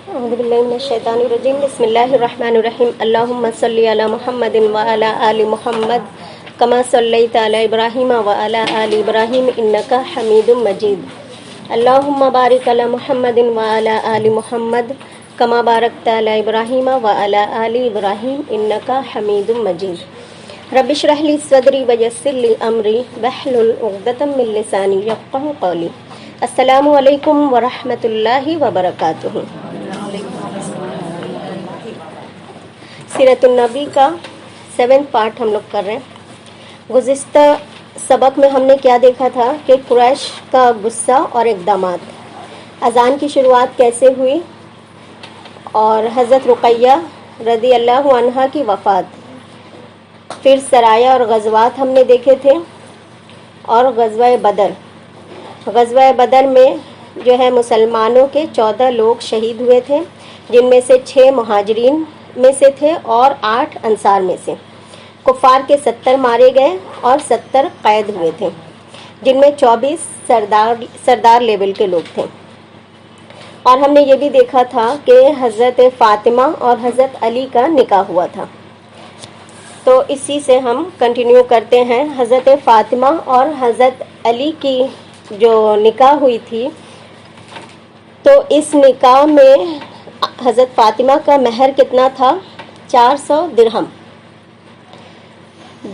اعوذ باللہ من الشیطان الرجیم بسم اللہ الرحمن الرحیم اللہم صلی علی محمد وعلی آل محمد کما صلیت علی ابراہیم وعلی آل ابراہیم انک حمید مجید اللہم بارک علی محمد وعلی آل محمد کما بارکت علی ابراہیم وعلی آل ابراہیم انک حمید مجید رب اشرح لی صدری ویسر لی امری واحلل عقدۃ من لسانی یفقہوا قولی۔ السلام علیکم ورحمۃ اللہ وبرکاتہ۔ سیرت النبی کا 7 پارٹ ہم لوگ کر رہے ہیں۔ گزشتہ سبق میں ہم نے کیا دیکھا تھا کہ قریش کا غصہ اور اقدامات، اذان کی شروعات کیسے ہوئی، اور حضرت رقیہ رضی اللہ عنہا کی وفات، پھر سرایہ اور غزوات ہم نے دیکھے تھے، اور غزوہ بدر میں جو ہے مسلمانوں کے 14 لوگ شہید ہوئے تھے، جن میں سے 6 مہاجرین میں سے تھے اور 8 انصار میں سے۔ کفار کے 70 مارے گئے اور 70 قید ہوئے تھے، جن میں 24 سردار لیول کے لوگ تھے۔ اور ہم نے یہ بھی دیکھا تھا کہ حضرت فاطمہ اور حضرت علی کا نکاح ہوا تھا، تو اسی سے ہم کنٹینیو کرتے ہیں۔ حضرت فاطمہ اور حضرت علی کی جو نکاح ہوئی تھی، تو اس نکاح میں حضرت فاطمہ کا مہر کتنا تھا؟ 400 درہم،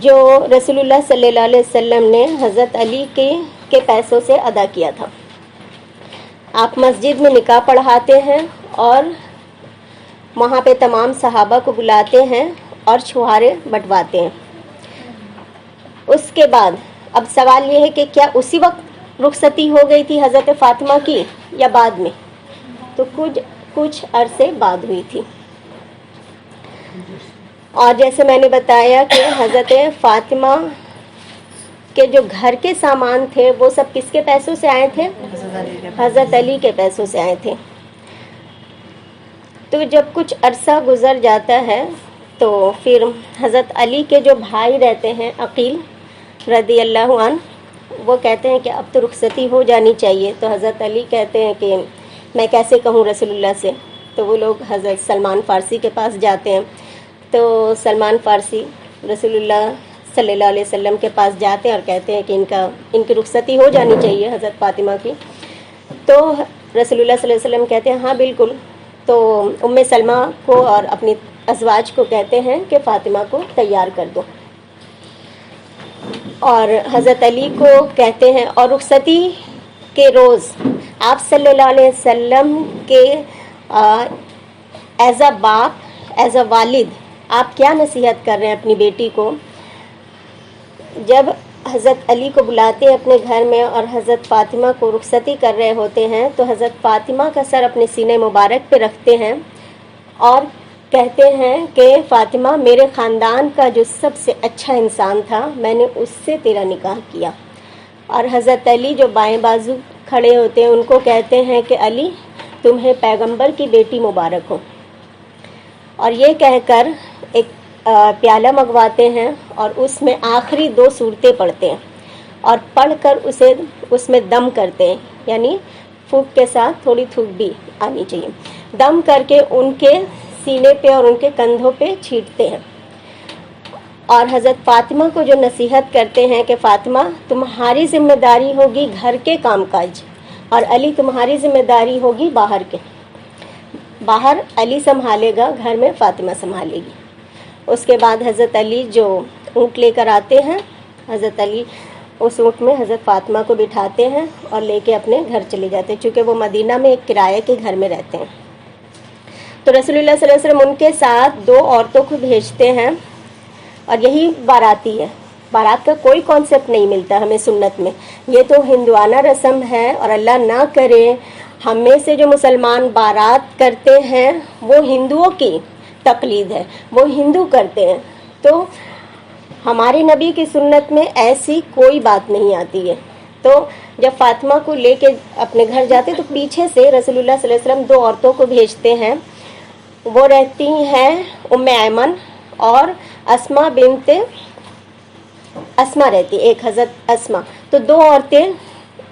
جو رسول اللہ صلی اللہ علیہ وسلم نے حضرت علی کے پیسوں سے ادا کیا تھا۔ آپ مسجد میں نکاح پڑھاتے ہیں اور وہاں پہ تمام صحابہ کو بلاتے ہیں اور چھہارے بٹواتے ہیں۔ اس کے بعد اب سوال یہ ہے کہ کیا اسی وقت رخصتی ہو گئی تھی حضرت فاطمہ کی یا بعد میں؟ تو کچھ عرصے بعد ہوئی تھی۔ اور جیسے میں نے بتایا کہ حضرت فاطمہ کے جو گھر کے سامان تھے وہ سب کس کے پیسوں سے آئے تھے؟ حضرت علی کے پیسوں سے آئے تھے۔ تو جب کچھ عرصہ گزر جاتا ہے تو پھر حضرت علی کے جو بھائی رہتے ہیں عقیل رضی اللہ عنہ، وہ کہتے ہیں کہ اب تو رخصتی ہو جانی چاہیے۔ تو حضرت علی کہتے ہیں کہ میں کیسے کہوں رسول اللہ سے؟ تو وہ لوگ حضرت سلمان فارسی کے پاس جاتے ہیں، تو سلمان فارسی رسول اللہ صلی اللہ علیہ وسلم کے پاس جاتے ہیں اور کہتے ہیں کہ ان کی رخصتی ہو جانی چاہیے حضرت فاطمہ کی۔ تو رسول اللہ صلی اللہ علیہ وسلم کہتے ہیں ہاں بالکل۔ تو ام سلمہ کو اور اپنی ازواج کو کہتے ہیں کہ فاطمہ کو تیار کر دو، اور حضرت علی کو کہتے ہیں، اور رخصتی کے روز آپ صلی اللہ علیہ وسلم کے ایز اے باپ، ایز اے والد، آپ کیا نصیحت کر رہے ہیں اپنی بیٹی کو؟ جب حضرت علی کو بلاتے ہیں اپنے گھر میں اور حضرت فاطمہ کو رخصتی کر رہے ہوتے ہیں، تو حضرت فاطمہ کا سر اپنے سینے مبارک پہ رکھتے ہیں اور کہتے ہیں کہ فاطمہ، میرے خاندان کا جو سب سے اچھا انسان تھا، میں نے اس سے تیرا نکاح کیا۔ اور حضرت علی جو بائیں بازو کھڑے ہوتے ہیں ان کو کہتے ہیں کہ علی، تمہیں پیغمبر کی بیٹی مبارک ہو۔ اور یہ کہہ کر ایک پیالہ منگواتے ہیں اور اس میں آخری 2 سورتیں پڑھتے ہیں، اور پڑھ کر اسے اس میں دم کرتے ہیں، یعنی پھونک کے ساتھ تھوڑی تھوک بھی آنی چاہیے، دم کر کے ان کے سینے پہ اور ان کے کندھوں پہ چھینٹتے ہیں، اور حضرت فاطمہ کو جو نصیحت کرتے ہیں کہ فاطمہ، تمہاری ذمہ داری ہوگی گھر کے کام کاج، اور علی تمہاری ذمہ داری ہوگی باہر علی سنبھالے گا، گھر میں فاطمہ سنبھالے گی۔ اس کے بعد حضرت علی جو اونٹ لے کر آتے ہیں، حضرت علی اس اونٹ میں حضرت فاطمہ کو بٹھاتے ہیں اور لے کے اپنے گھر چلے جاتے ہیں، چونکہ وہ مدینہ میں ایک کرایہ کے گھر میں رہتے ہیں۔ تو رسول اللہ صلی اللہ علیہ وسلم ان کے ساتھ 2 عورتوں کو بھیجتے ہیں، اور یہی باراتی ہے۔ بارات کا کوئی کانسیپٹ نہیں ملتا ہمیں سنت میں، یہ تو ہندوانہ رسم ہے، اور اللہ نہ کرے ہم میں سے جو مسلمان بارات کرتے ہیں وہ ہندوؤں کی تقلید ہے، وہ ہندو کرتے ہیں۔ تو ہمارے نبی کی سنت میں ایسی کوئی بات نہیں آتی ہے۔ تو جب فاطمہ کو لے کے اپنے گھر جاتے تو پیچھے سے رسول اللہ صلی اللہ علیہ وسلم 2 عورتوں کو بھیجتے ہیں، وہ رہتی ہیں ام ایمن اور اسما بنت اسما رہتی، ایک حضرت اسما۔ تو 2 عورتیں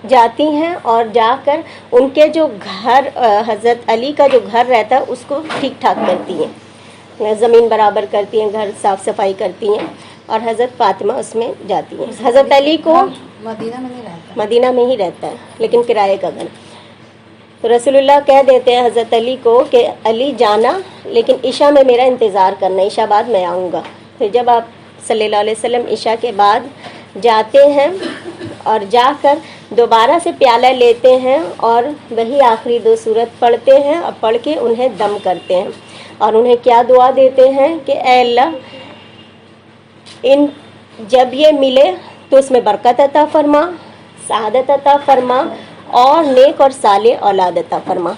جاتی ہیں اور جا کر ان کے جو گھر حضرت علی کا جو گھر رہتا ہے اس کو ٹھیک ٹھاک کرتی ہیں، زمین برابر کرتی ہیں، گھر صاف صفائی کرتی ہیں، اور حضرت فاطمہ اس میں جاتی ہیں۔ حضرت علی کو مدینہ میں نہیں رہتا، مدینہ میں ہی رہتا ہے لیکن کرائے کا گھر۔ تو رسول اللہ کہہ دیتے ہیں حضرت علی کو کہ علی جانا، لیکن عشاء میں میرا انتظار کرنا، عشاء بعد میں آؤں گا۔ پھر جب آپ صلی اللہ علیہ وسلم عشاء کے بعد جاتے ہیں اور جا کر دوبارہ سے پیالہ لیتے ہیں اور وہی آخری 2 سورت پڑھتے ہیں اور پڑھ کے انہیں دم کرتے ہیں، اور انہیں کیا دعا دیتے ہیں کہ اے اللہ جب یہ ملے تو اس میں برکت عطا فرما، سعادت عطا فرما، اور نیک اور صالح اولاد عطا فرما۔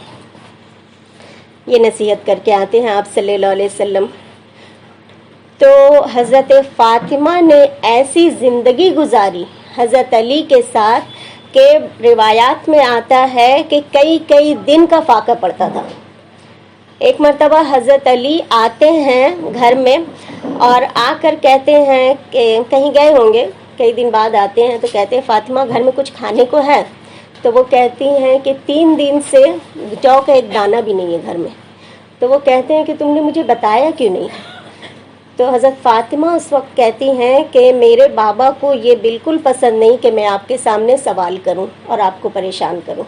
یہ نصیحت کر کے آتے ہیں آپ صلی اللہ علیہ وسلم۔ تو حضرت فاطمہ نے ایسی زندگی گزاری حضرت علی کے ساتھ کہ روایات میں آتا ہے کہ کئی دن کا فاقہ پڑتا تھا۔ ایک مرتبہ حضرت علی آتے ہیں گھر میں اور آ کر کہتے ہیں کہ کہیں گئے ہوں گے، کئی دن بعد آتے ہیں تو کہتے ہیں فاطمہ گھر میں کچھ کھانے کو ہے؟ تو وہ کہتی ہیں کہ 3 دن سے جو کا ایک دانہ بھی نہیں ہے گھر میں۔ تو وہ کہتے ہیں کہ تم نے مجھے بتایا کیوں نہیں؟ تو حضرت فاطمہ اس وقت کہتی ہیں کہ میرے بابا کو یہ بالکل پسند نہیں کہ میں آپ کے سامنے سوال کروں اور آپ کو پریشان کروں۔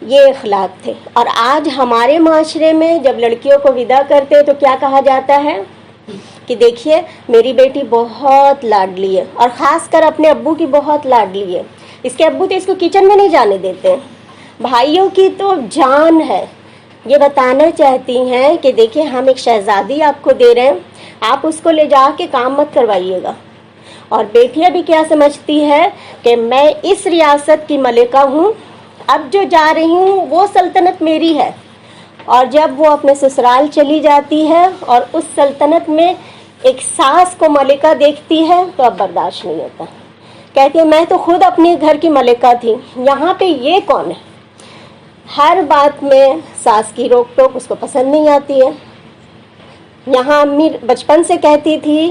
یہ اخلاق تھے۔ اور آج ہمارے معاشرے میں جب لڑکیوں کو ودا کرتے تو کیا کہا جاتا ہے کہ دیکھیے میری بیٹی بہت لاڈلی ہے، اور خاص کر اپنے ابو کی بہت لاڈلی ہے، اس کے ابو تو اس کو کچن میں نہیں جانے دیتے ہیں، بھائیوں کی تو جان ہے۔ یہ بتانا چاہتی ہیں کہ دیکھیں ہم ایک شہزادی آپ کو دے رہے ہیں، آپ اس کو لے جا کے کام مت کروائیے گا۔ اور بیٹیاں بھی کیا سمجھتی ہے کہ میں اس ریاست کی ملکہ ہوں، اب جو جا رہی ہوں وہ سلطنت میری ہے، اور جب وہ اپنے سسرال چلی جاتی ہے اور اس سلطنت میں ایک ساس کو ملکہ دیکھتی ہے تو اب برداشت نہیں ہوتا، کہتی ہے میں تو خود اپنے گھر کی ملکہ تھی، یہاں پہ یہ کون ہے؟ ہر بات میں ساس کی روک ٹوک اس کو پسند نہیں آتی ہے۔ یہاں امی بچپن سے کہتی تھی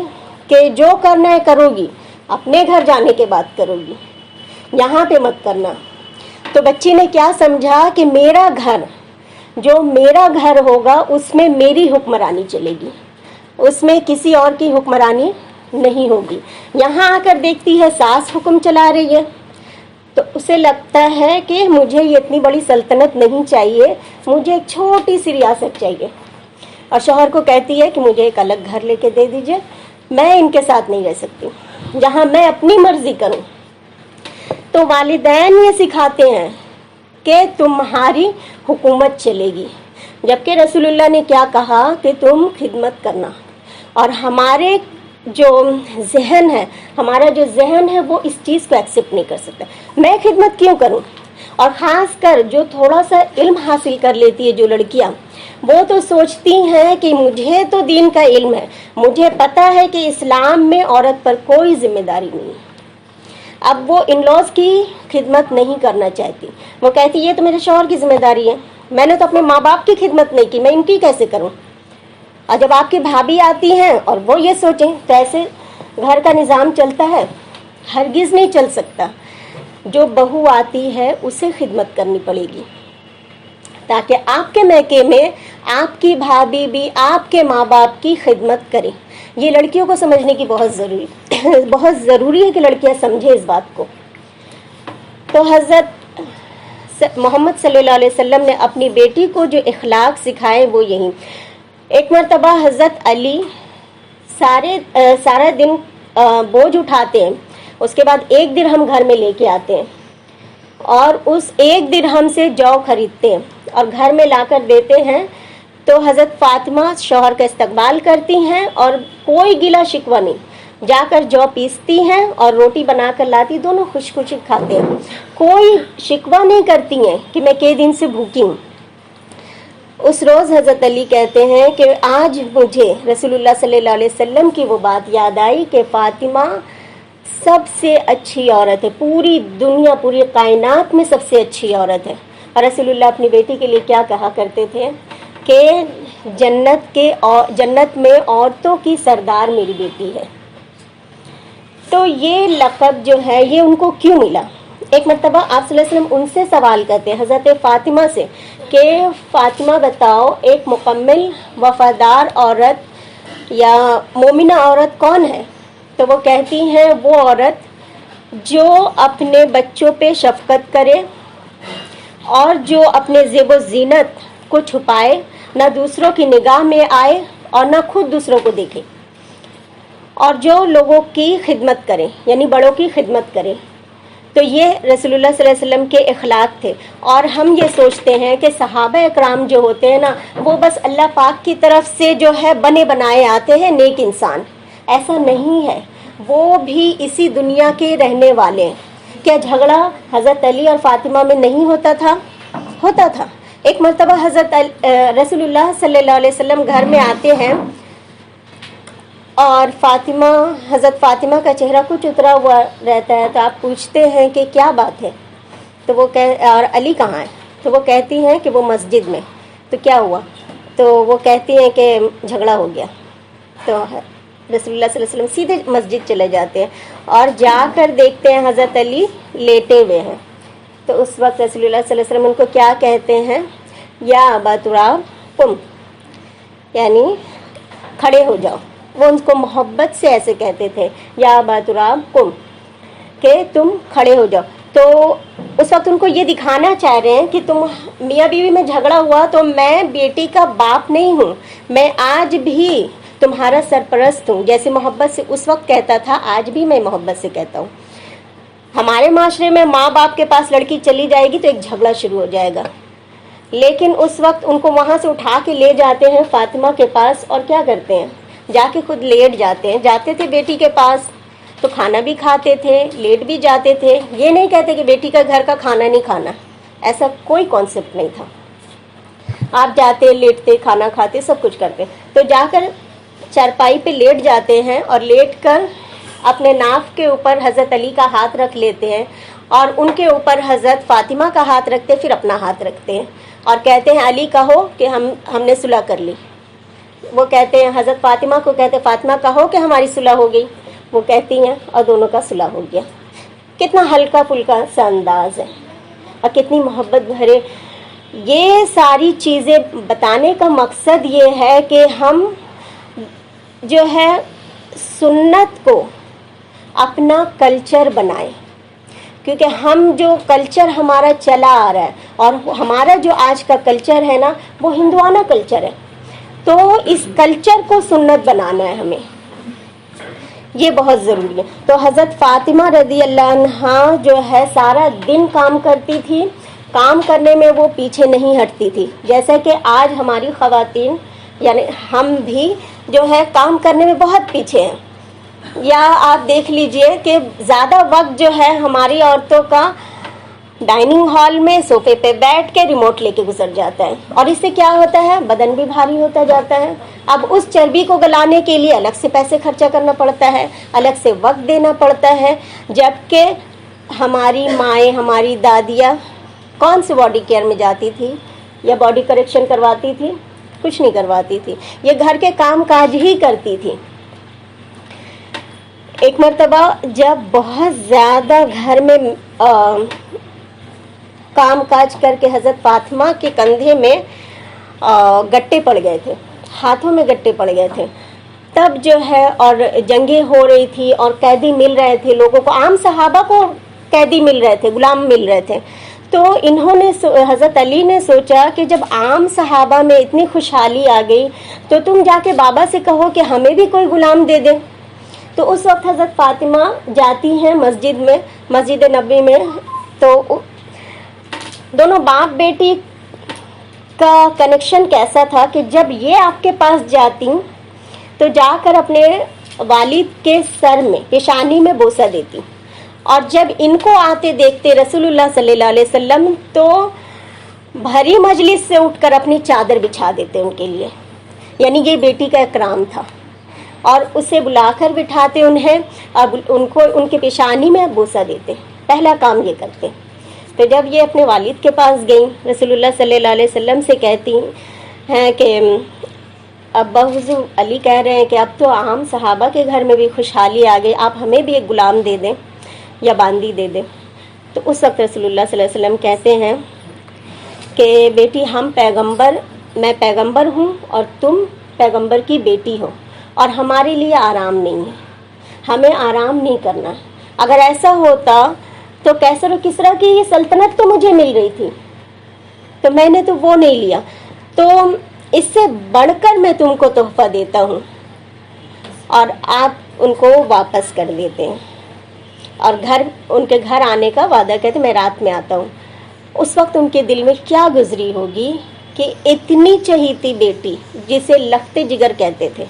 کہ جو کرنا ہے کرو گی، اپنے گھر جانے کے بعد کرو گی، یہاں پہ مت کرنا۔ تو بچی نے کیا سمجھا کہ میرا گھر، جو میرا گھر ہوگا اس میں میری حکمرانی چلے گی، اس میں کسی اور کی حکمرانی نہیں ہوگی۔ یہاں آ کر دیکھتی ہے ساس حکم چلا رہی ہے تو اسے لگتا ہے کہ مجھے یہ اتنی بڑی سلطنت نہیں چاہیے، مجھے ایک چھوٹی سی ریاست چاہیے، اور شوہر کو کہتی ہے کہ مجھے ایک الگ گھر لے کے دے دیجئے، میں ان کے ساتھ نہیں رہ سکتی جہاں میں اپنی مرضی کروں۔ تو والدین یہ سکھاتے ہیں کہ تمہاری حکومت چلے گی، جبکہ رسول اللہ نے کیا کہا کہ تم خدمت کرنا۔ اور ہمارے جو ذہن ہے، ہمارا جو ذہن ہے وہ اس چیز کو ایکسیپٹ نہیں کر سکتا، میں خدمت کیوں کروں؟ اور خاص کر جو تھوڑا سا علم حاصل کر لیتی ہے جو لڑکیاں، وہ تو سوچتی ہیں کہ مجھے تو دین کا علم ہے، مجھے پتا ہے کہ اسلام میں عورت پر کوئی ذمہ داری نہیں ہے۔ اب وہ ان لاز کی خدمت نہیں کرنا چاہتی، وہ کہتی یہ تو میرے شوہر کی ذمہ داری ہے، میں نے تو اپنے ماں باپ کی خدمت نہیں کی، میں ان کی کیسے کروں؟ اور جب آپ کی بھابھی آتی ہیں اور وہ یہ سوچیں تو ایسے گھر کا نظام چلتا ہے؟ ہرگز نہیں چل سکتا۔ جو بہو آتی ہے اسے خدمت کرنی پڑے گی، تاکہ آپ کے میکے میں آپ کی بھابھی بھی آپ کے ماں باپ کی خدمت کریں۔ یہ لڑکیوں کو سمجھنے کی بہت ضروری ہے کہ لڑکیاں سمجھیں اس بات کو۔ تو حضرت محمد صلی اللہ علیہ وسلم نے اپنی بیٹی کو جو اخلاق سکھائے وہ یہی۔ ایک مرتبہ حضرت علی سارا دن بوجھ اٹھاتے ہیں، اس کے بعد 1 درہم گھر میں لے کے آتے ہیں اور اس 1 درہم سے جو خریدتے ہیں اور گھر میں لا کر دیتے ہیں۔ تو حضرت فاطمہ شوہر کا استقبال کرتی ہیں اور کوئی گلا شکوہ نہیں، جا کر جو پیستی ہیں اور روٹی بنا کر لاتی، دونوں خوش خوشی کھاتے ہیں، کوئی شکوہ نہیں کرتی ہیں کہ میں کئی دن سے بھوکی ہوں۔ اس روز حضرت علی کہتے ہیں کہ آج مجھے رسول اللہ صلی اللہ علیہ وسلم کی وہ بات یاد آئی کہ فاطمہ سب سے اچھی عورت ہے، پوری دنیا پوری کائنات میں سب سے اچھی عورت ہے۔ اور رسول اللہ اپنی بیٹی کے لیے کیا کہا کرتے تھے کہ جنت میں عورتوں کی سردار میری بیٹی ہے۔ تو یہ لقب جو ہے یہ ان کو کیوں ملا؟ ایک مرتبہ آپ صلی اللہ علیہ وسلم ان سے سوال کرتے ہیں حضرت فاطمہ سے کہ فاطمہ بتاؤ ایک مکمل وفادار عورت یا مومنہ عورت کون ہے؟ تو وہ کہتی ہیں وہ عورت جو اپنے بچوں پہ شفقت کرے اور جو اپنے زیب و زینت کو چھپائے، نہ دوسروں کی نگاہ میں آئے اور نہ خود دوسروں کو دیکھے، اور جو لوگوں کی خدمت کرے یعنی بڑوں کی خدمت کرے۔ تو یہ رسول اللہ صلی اللہ علیہ وسلم کے اخلاق تھے۔ اور ہم یہ سوچتے ہیں کہ صحابہ اکرام جو ہوتے ہیں نا وہ بس اللہ پاک کی طرف سے جو ہے بنے بنائے آتے ہیں نیک انسان، ایسا نہیں ہے، وہ بھی اسی دنیا کے رہنے والے ہیں۔ کیا جھگڑا حضرت علی اور فاطمہ میں نہیں ہوتا تھا؟ ہوتا تھا۔ ایک مرتبہ رسول اللہ صلی اللہ علیہ وسلم گھر میں آتے ہیں اور حضرت فاطمہ کا چہرہ کچھ اترا ہوا رہتا ہے، تو آپ پوچھتے ہیں کہ کیا بات ہے؟ تو وہ اور علی کہاں ہے؟ تو وہ کہتی ہیں کہ وہ مسجد میں۔ تو کیا ہوا؟ تو وہ کہتی ہیں کہ جھگڑا ہو گیا۔ تو رسول اللہ صلی اللہ علیہ وسلم سیدھے مسجد چلے جاتے ہیں اور جا کر دیکھتے ہیں حضرت علی لیٹے ہوئے ہیں۔ تو اس وقت رسول اللہ صلی اللہ علیہ وسلم ان کو کیا کہتے ہیں؟ یا ابا تراب قم، یعنی کھڑے ہو جاؤ۔ وہ ان کو محبت سے ایسے کہتے تھے، یا ابا تراب قم، کہ تم کھڑے ہو جاؤ۔ تو اس وقت ان کو یہ دکھانا چاہ رہے ہیں کہ تم میاں بیوی میں جھگڑا ہوا تو میں بیٹی کا باپ نہیں ہوں، میں آج بھی تمہارا سرپرست ہوں۔ جیسے محبت سے اس وقت کہتا تھا، آج بھی میں محبت سے کہتا ہوں۔ ہمارے معاشرے میں ماں باپ کے پاس لڑکی چلی جائے گی تو ایک جھگڑا شروع ہو جائے گا، لیکن اس وقت ان کو وہاں سے اٹھا کے لے جاتے ہیں فاطمہ کے پاس، اور کیا کرتے ہیں؟ جا کے خود لیٹ جاتے ہیں۔ جاتے تھے بیٹی کے پاس تو کھانا بھی کھاتے تھے، لیٹ بھی جاتے تھے۔ یہ نہیں کہتے کہ بیٹی کا گھر کا کھانا نہیں کھانا، ایسا کوئی کانسیپٹ نہیں تھا۔ آپ جاتے، لیٹتے، کھانا کھاتے، سب کچھ کرتے۔ تو جا کر چارپائی پہ لیٹ جاتے ہیں اور لیٹ کر اپنے ناف کے اوپر حضرت علی کا ہاتھ رکھ لیتے ہیں اور ان کے اوپر حضرت فاطمہ کا ہاتھ رکھتے، پھر اپنا ہاتھ رکھتے ہیں اور کہتے ہیں علی کہو کہ ہم نے صلح کر لی۔ وہ کہتے ہیں حضرت فاطمہ کو کہتے ہیں فاطمہ کہو کہ ہماری صلح ہو گئی۔ وہ کہتی ہیں اور دونوں کا صلح ہو گیا۔ کتنا ہلکا پھلکا سا انداز ہے اور کتنی محبت بھرے۔ یہ ساری چیزیں بتانے کا مقصد یہ ہے کہ ہم جو ہے سنت کو اپنا کلچر بنائیں، کیونکہ ہم جو کلچر ہمارا چلا آ رہا ہے اور ہمارا جو آج کا کلچر ہے نا وہ ہندوانہ کلچر ہے، تو اس کلچر کو سنت بنانا ہے ہمیں، یہ بہت ضروری ہے۔ تو حضرت فاطمہ رضی اللہ عنہا جو ہے سارا دن کام کرتی تھی، کام کرنے میں وہ پیچھے نہیں ہٹتی تھی، جیسا کہ آج ہماری خواتین یعنی ہم بھی جو ہے کام کرنے میں بہت پیچھے ہیں۔ یا آپ دیکھ لیجئے کہ زیادہ وقت جو ہے ہماری عورتوں کا ڈائننگ ہال میں صوفے پہ بیٹھ کے ریموٹ لے کے گزر جاتا ہے، اور اس سے کیا ہوتا ہے؟ بدن بھی بھاری ہوتا جاتا ہے۔ اب اس چربی کو گلانے کے لیے الگ سے پیسے خرچہ کرنا پڑتا ہے، الگ سے وقت دینا پڑتا ہے، جبکہ ہماری مائیں، ہماری دادیاں کون سی باڈی کیئر میں جاتی تھی یا باڈی کریکشن کرواتی تھی؟ کچھ نہیں کرواتی تھی، یہ گھر کے کام کاج ہی کرتی تھی۔ ایک مرتبہ جب بہت زیادہ گھر میں کام کاج کر کے حضرت فاطمہ کے کندھے میں گٹے پڑ گئے تھے، ہاتھوں میں گٹے پڑ گئے تھے، تب جو ہے اور جنگیں ہو رہی تھی اور قیدی مل رہے تھے لوگوں کو، عام صحابہ کو قیدی مل رہے تھے، غلام مل رہے تھے، تو انہوں نے حضرت علی نے سوچا کہ جب عام صحابہ میں اتنی خوشحالی آ گئی تو تم جا کے بابا سے کہو کہ ہمیں بھی کوئی غلام دے دے۔ تو اس وقت حضرت فاطمہ جاتی ہیں مسجد میں، مسجد نبوی میں، تو دونوں باپ بیٹی کا کنیکشن کیسا تھا کہ جب یہ آپ کے پاس جاتی تو جا کر اپنے والد کے سر میں، پیشانی میں بوسہ دیتی، اور جب ان کو آتے دیکھتے رسول اللہ صلی اللہ علیہ وسلم تو بھری مجلس سے اٹھ کر اپنی چادر بچھا دیتے ان کے لیے، یعنی یہ بیٹی کا اکرام تھا، اور اسے بلا کر بٹھاتے انہیں اور ان کو ان کے پیشانی میں بوسہ دیتے، پہلا کام یہ کرتے۔ تو جب یہ اپنے والد کے پاس گئیں، رسول اللہ صلی اللہ علیہ وسلم سے کہتی ہیں کہ ابا حضور علی کہہ رہے ہیں کہ اب تو عام صحابہ کے گھر میں بھی خوشحالی آ گئی، آپ ہمیں بھی ایک غلام دے دیں یا باندی دے دیں۔ تو اس وقت رسول اللہ صلی اللہ علیہ وسلم کہتے ہیں کہ بیٹی میں پیغمبر ہوں اور تم پیغمبر کی بیٹی ہو، اور ہمارے لیے آرام نہیں ہے، ہمیں آرام نہیں کرنا۔ اگر ایسا ہوتا تو کیسر و کسریٰ کی یہ سلطنت تو مجھے مل رہی تھی، تو میں نے تو وہ نہیں لیا، تو اس سے بڑھ کر میں تم کو تحفہ دیتا ہوں۔ اور آپ ان کو واپس کر دیتے ہیں اور ان کے گھر آنے کا وعدہ کہتے میں رات میں آتا ہوں۔ اس وقت ان کے دل میں کیا گزری ہوگی کہ اتنی چہیتی بیٹی جسے لخت جگر کہتے تھے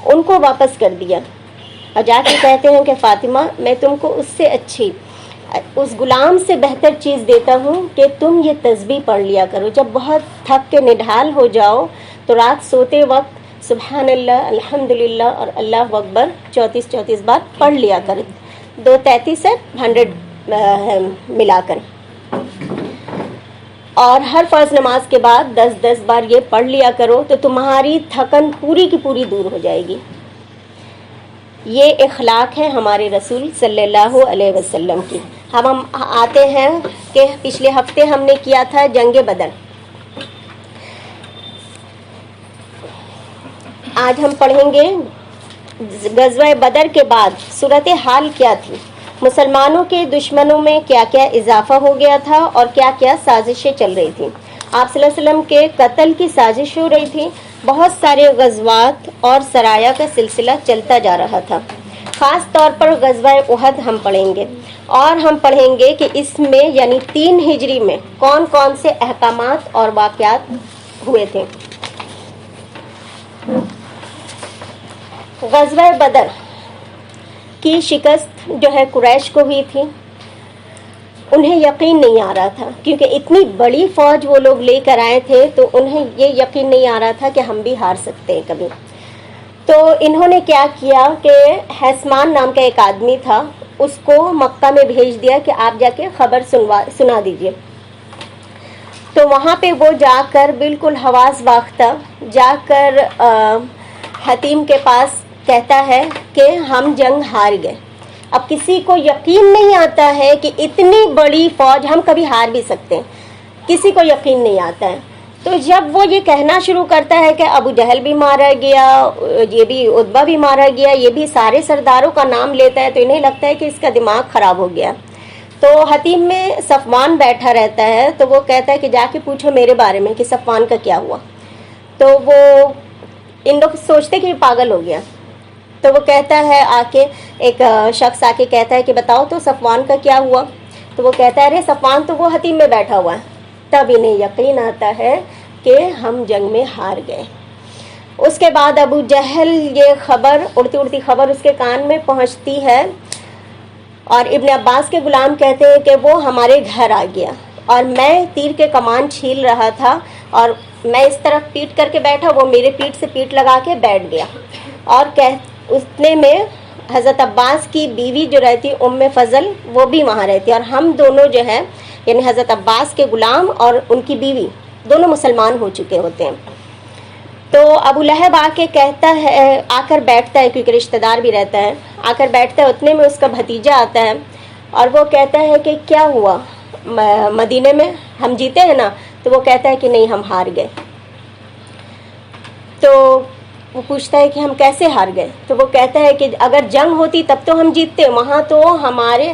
ان کو واپس کر دیا، اور جا کے کہتے ہیں کہ فاطمہ میں تم کو اس سے اچھی، اس غلام سے بہتر چیز دیتا ہوں کہ تم یہ تسبیح پڑھ لیا کرو، جب بہت تھک کے نڈھال ہو جاؤ تو رات سوتے وقت سبحان اللہ، الحمدللہ اور اللہ اکبر 34 بار پڑھ لیا کرو، 233 ہے 100 ملا کر، اور ہر فرض نماز کے بعد 10 بار یہ پڑھ لیا کرو تو تمہاری تھکن پوری کی پوری دور ہو جائے گی۔ یہ اخلاق ہے ہمارے رسول صلی اللہ علیہ وسلم کی۔ ہم آتے ہیں کہ پچھلے ہفتے ہم نے کیا تھا جنگ بدر، آج ہم پڑھیں گے غزوہ بدر کے بعد صورتحال کیا تھی، مسلمانوں کے دشمنوں میں کیا کیا اضافہ ہو گیا تھا اور کیا کیا سازشیں چل رہی تھیں۔ آپ صلی اللہ علیہ وسلم کے قتل کی سازش ہو رہی تھی، بہت سارے غزوات اور سرایا کا سلسلہ چلتا جا رہا تھا۔ خاص طور پر غزوہ احد ہم پڑھیں گے، اور ہم پڑھیں گے کہ اس میں یعنی 3 ہجری میں کون کون سے احکامات اور واقعات ہوئے تھے۔ غزوہ بدر کی شکست جو ہے قریش کو ہوئی تھی، انہیں یقین نہیں آ رہا تھا کیونکہ اتنی بڑی فوج وہ لوگ لے کر آئے تھے، تو انہیں یہ یقین نہیں آ رہا تھا کہ ہم بھی ہار سکتے ہیں کبھی۔ تو انہوں نے کیا کیا کہ حسمان نام کا ایک آدمی تھا، اس کو مکہ میں بھیج دیا کہ آپ جا کے خبر سنا دیجئے۔ تو وہاں پہ وہ جا کر بالکل حواس باختہ جا کر حتیم کے پاس کہتا ہے کہ ہم جنگ ہار گئے۔ اب کسی کو یقین نہیں آتا ہے کہ اتنی بڑی فوج ہم کبھی ہار بھی سکتے ہیں، کسی کو یقین نہیں آتا ہے۔ تو جب وہ یہ کہنا شروع کرتا ہے کہ ابو جہل بھی مارا گیا، یہ بھی عتبہ بھی مارا گیا، یہ بھی سارے سرداروں کا نام لیتا ہے، تو انہیں لگتا ہے کہ اس کا دماغ خراب ہو گیا۔ تو حتیم میں صفوان بیٹھا رہتا ہے، تو وہ کہتا ہے کہ جا کے پوچھو میرے بارے میں کہ صفوان کا کیا ہوا۔ تو وہ ان لوگ سوچتے کہ یہ پاگل ہو گیا، تو وہ کہتا ہے آ کے، ایک شخص آ کے کہتا ہے کہ بتاؤ تو صفوان کا کیا ہوا۔ تو وہ کہتا ہے ارے صفوان تو وہ حتیم میں بیٹھا ہوا ہے۔ تب انہیں یقین آتا ہے کہ ہم جنگ میں ہار گئے۔ اس کے بعد ابو جہل یہ خبر اڑتی اڑتی خبر اس کے کان میں پہنچتی ہے، اور ابن عباس کے غلام کہتے ہیں کہ وہ ہمارے گھر آ گیا، اور میں تیر کے کمان چھیل رہا تھا، اور میں اس طرف پیٹ کر کے بیٹھا، وہ میرے پیٹ سے پیٹ لگا کے بیٹھ گیا، اور اتنے میں حضرت عباس کی بیوی جو رہتی ام فضل وہ بھی وہاں رہتی، اور ہم دونوں جو ہے یعنی حضرت عباس کے غلام اور ان کی بیوی دونوں مسلمان ہو چکے ہوتے ہیں۔ تو ابو لہب آ کے کہتا ہے، آ کر بیٹھتا ہے کیونکہ رشتہ دار بھی رہتا ہے، آ کر بیٹھتا ہے، اتنے میں اس کا بھتیجا آتا ہے اور وہ کہتا ہے کہ کیا ہوا مدینے میں ہم جیتے ہیں نا؟ تو وہ کہتا ہے کہ نہیں ہم ہار گئے۔ تو وہ پوچھتا ہے کہ ہم کیسے ہار گئے؟ تو وہ کہتا ہے کہ اگر جنگ ہوتی تب تو ہم جیتتے، وہاں تو ہمارے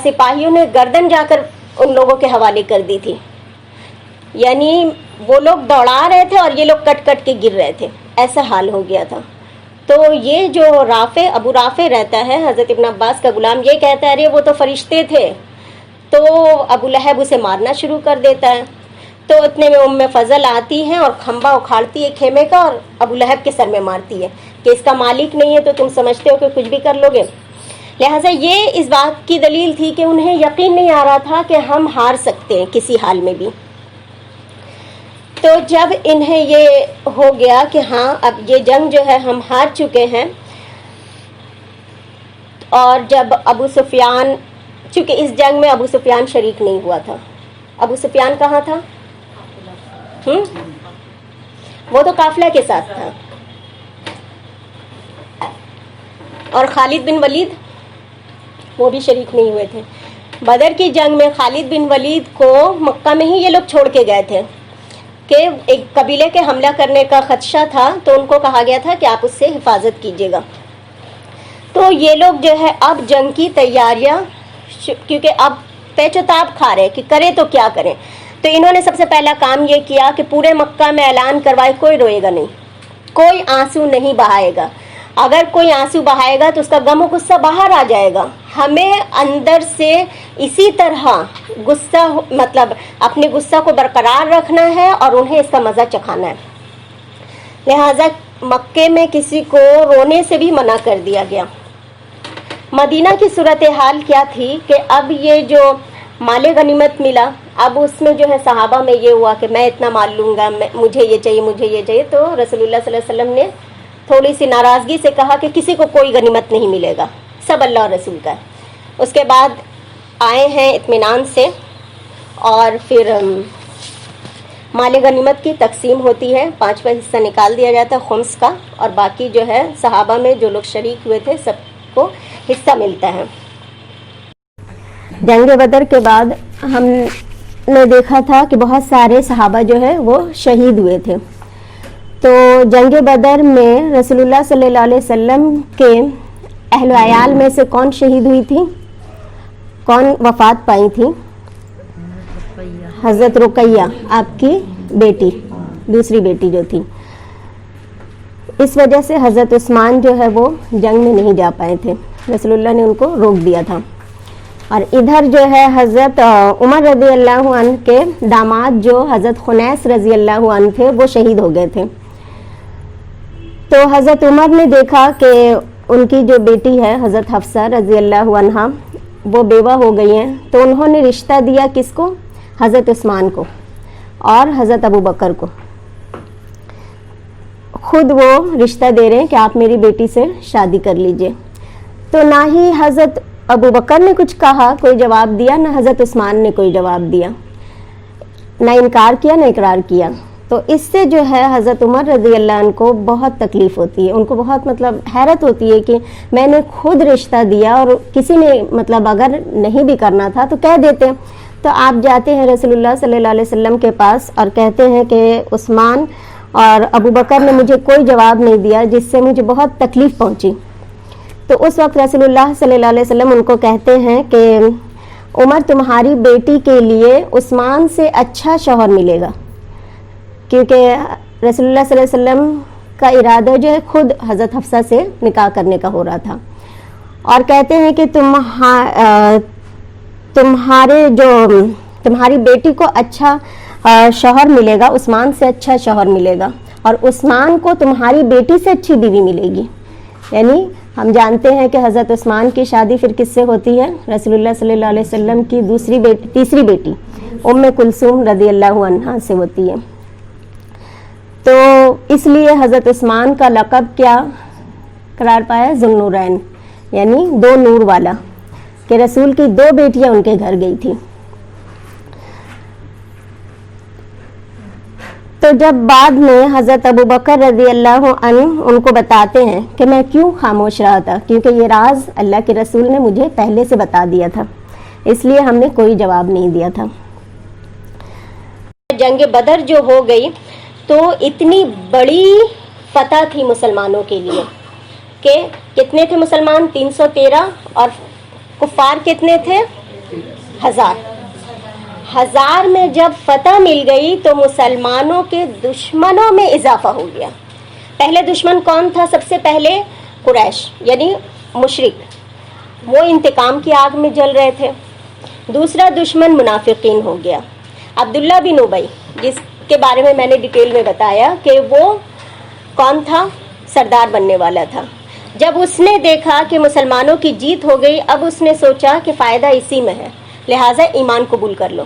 سپاہیوں نے گردن جا کر ان لوگوں کے حوالے کر دی تھی، یعنی وہ لوگ دوڑا رہے تھے اور یہ لوگ کٹ کٹ کے گر رہے تھے، ایسا حال ہو گیا تھا۔ تو یہ جو ابو رافع رہتا ہے حضرت ابن عباس کا غلام، یہ کہتا ہے ارے وہ تو فرشتے تھے۔ تو ابو لہب اسے مارنا شروع کر دیتا ہے۔ تو اتنے میں ام فضل آتی ہے اور کھمبا اکھاڑتی ہے خیمے کا اور ابو لہب کے سر میں مارتی ہے کہ اس کا مالک نہیں ہے تو تم سمجھتے ہو کہ کچھ بھی کر لو گے۔ لہٰذا یہ اس بات کی دلیل تھی کہ انہیں یقین نہیں آ رہا تھا کہ ہم ہار سکتے ہیں کسی حال میں بھی۔ تو جب انہیں یہ ہو گیا کہ ہاں اب یہ جنگ جو ہے ہم ہار چکے ہیں، اور جب ابو سفیان، چونکہ اس جنگ میں ابو سفیان شریک نہیں ہوا تھا، ابو سفیان کہاں تھا؟ وہ تو قافلہ کے ساتھ تھا، اور خالد بن ولید وہ بھی شریک نہیں ہوئے تھے۔ بدر کی جنگ میں خالد بن ولید کو مکہ میں ہی یہ لوگ چھوڑ کے گئے تھے کہ ایک قبیلے کے حملہ کرنے کا خدشہ تھا، تو ان کو کہا گیا تھا کہ آپ اس سے حفاظت کیجیے گا. تو یہ لوگ جو ہے اب جنگ کی تیاریاں، کیونکہ اب پیچ و تاب کھا رہے کہ کریں تو کیا کریں، تو انہوں نے سب سے پہلا کام یہ کیا کہ پورے مکہ میں اعلان کروائے کوئی روئے گا نہیں، کوئی آنسو نہیں بہائے گا. اگر کوئی آنسو بہائے گا تو اس کا غم و غصہ باہر آ جائے گا. ہمیں اندر سے اسی طرح غصہ، مطلب اپنے غصہ کو برقرار رکھنا ہے اور انہیں اس کا مزہ چکھانا ہے. لہٰذا مکے میں کسی کو رونے سے بھی منع کر دیا گیا. مدینہ کی صورتحال کیا تھی کہ اب یہ جو مال غنیمت ملا، اب اس میں جو ہے صحابہ میں یہ ہوا کہ میں اتنا مال لوں گا، مجھے یہ چاہیے، مجھے یہ چاہیے. تو رسول اللہ صلی اللہ علیہ وسلم نے تھوڑی سی ناراضگی سے کہا کہ کسی کو کوئی غنیمت نہیں ملے گا، سب اللہ اور رسول کا ہے. اس کے بعد آئے ہیں اطمینان سے، اور پھر مال غنیمت کی تقسیم ہوتی ہے، 5واں حصہ نکال دیا جاتا ہے خمس کا، اور باقی جو ہے صحابہ میں جو لوگ شریک ہوئے تھے سب کو حصہ ملتا ہے. جنگ بدر کے بعد ہم نے دیکھا تھا کہ بہت سارے صحابہ جو ہے وہ شہید ہوئے تھے. تو جنگ بدر میں رسول اللہ صلی اللہ علیہ وسلم کے اہل و عیال میں سے کون شہید ہوئی تھی، کون وفات پائی تھی؟ حضرت رقیہ، آپ کی بیٹی، دوسری بیٹی جو تھی. اس وجہ سے حضرت عثمان جو ہے وہ جنگ میں نہیں جا پائے تھے، رسول اللہ نے ان کو روک دیا تھا. اور ادھر جو ہے حضرت عمر رضی اللہ عنہ کے داماد جو حضرت خنیس رضی اللہ عنہ تھے وہ شہید ہو گئے تھے. تو حضرت عمر نے دیکھا کہ ان کی جو بیٹی ہے حضرت حفصہ رضی اللہ عنہا وہ بیوہ ہو گئی ہیں، تو انہوں نے رشتہ دیا کس کو؟ حضرت عثمان کو اور حضرت ابو بکر کو. خود وہ رشتہ دے رہے ہیں کہ آپ میری بیٹی سے شادی کر لیجئے. تو نہ ہی حضرت ابو بکر نے کچھ کہا، کوئی جواب دیا، نہ حضرت عثمان نے کوئی جواب دیا، نہ انکار کیا نہ اقرار کیا. تو اس سے جو ہے حضرت عمر رضی اللہ عنہ کو بہت تکلیف ہوتی ہے، ان کو بہت حیرت ہوتی ہے کہ میں نے خود رشتہ دیا اور کسی نے اگر نہیں بھی کرنا تھا تو کہہ دیتے. تو آپ جاتے ہیں رسول اللہ صلی اللہ علیہ وسلم کے پاس اور کہتے ہیں کہ عثمان اور ابو بکر نے مجھے کوئی جواب نہیں دیا جس سے مجھے بہت تکلیف پہنچی. تو اس وقت رسول اللہ صلی اللہ علیہ وسلم ان کو کہتے ہیں کہ عمر تمہاری بیٹی کے لیے عثمان سے اچھا شوہر ملے گا، کیونکہ رسول اللہ صلی اللہ علیہ وسلم کا ارادہ جو ہے خود حضرت حفصہ سے نکاح کرنے کا ہو رہا تھا. اور کہتے ہیں کہ تمہاری بیٹی کو اچھا شوہر ملے گا، عثمان سے اچھا شوہر ملے گا، اور عثمان کو تمہاری بیٹی سے اچھی بیوی ملے گی. یعنی ہم جانتے ہیں کہ حضرت عثمان کی شادی پھر کس سے ہوتی ہے؟ رسول اللہ صلی اللہ علیہ وسلم کی تیسری بیٹی ام کلثوم رضی اللہ عنہا سے ہوتی ہے. تو اس لیے حضرت عثمان کا لقب کیا قرار پایا؟ ذو النورین، یعنی دو نور والا، کہ رسول کی دو بیٹیاں ان کے گھر گئی تھی. تو جب بعد میں حضرت ابو بکر رضی اللہ عنہ ان کو بتاتے ہیں کہ میں کیوں خاموش رہا تھا، کیونکہ یہ راز اللہ کے رسول نے مجھے پہلے سے بتا دیا تھا، اس لیے ہم نے کوئی جواب نہیں دیا تھا. جنگ بدر جو ہو گئی تو اتنی بڑی فتح تھی مسلمانوں کے لیے کہ کتنے تھے مسلمان؟ 313، اور کفار کتنے تھے؟ 1000 میں جب فتح مل گئی تو مسلمانوں کے دشمنوں میں اضافہ ہو گیا. پہلے دشمن کون تھا؟ سب سے پہلے قریش یعنی مشرک، وہ انتقام کی آگ میں جل رہے تھے. دوسرا دشمن منافقین ہو گیا. عبداللہ بن ابی، جس کے بارے میں نے ڈیٹیل میں بتایا کہ وہ کون تھا؟ سردار بننے والا تھا. جب اس نے دیکھا کہ مسلمانوں کی جیت ہو گئی، اب اس نے سوچا کہ فائدہ اسی میں ہے، لہٰذا ایمان قبول کر لو.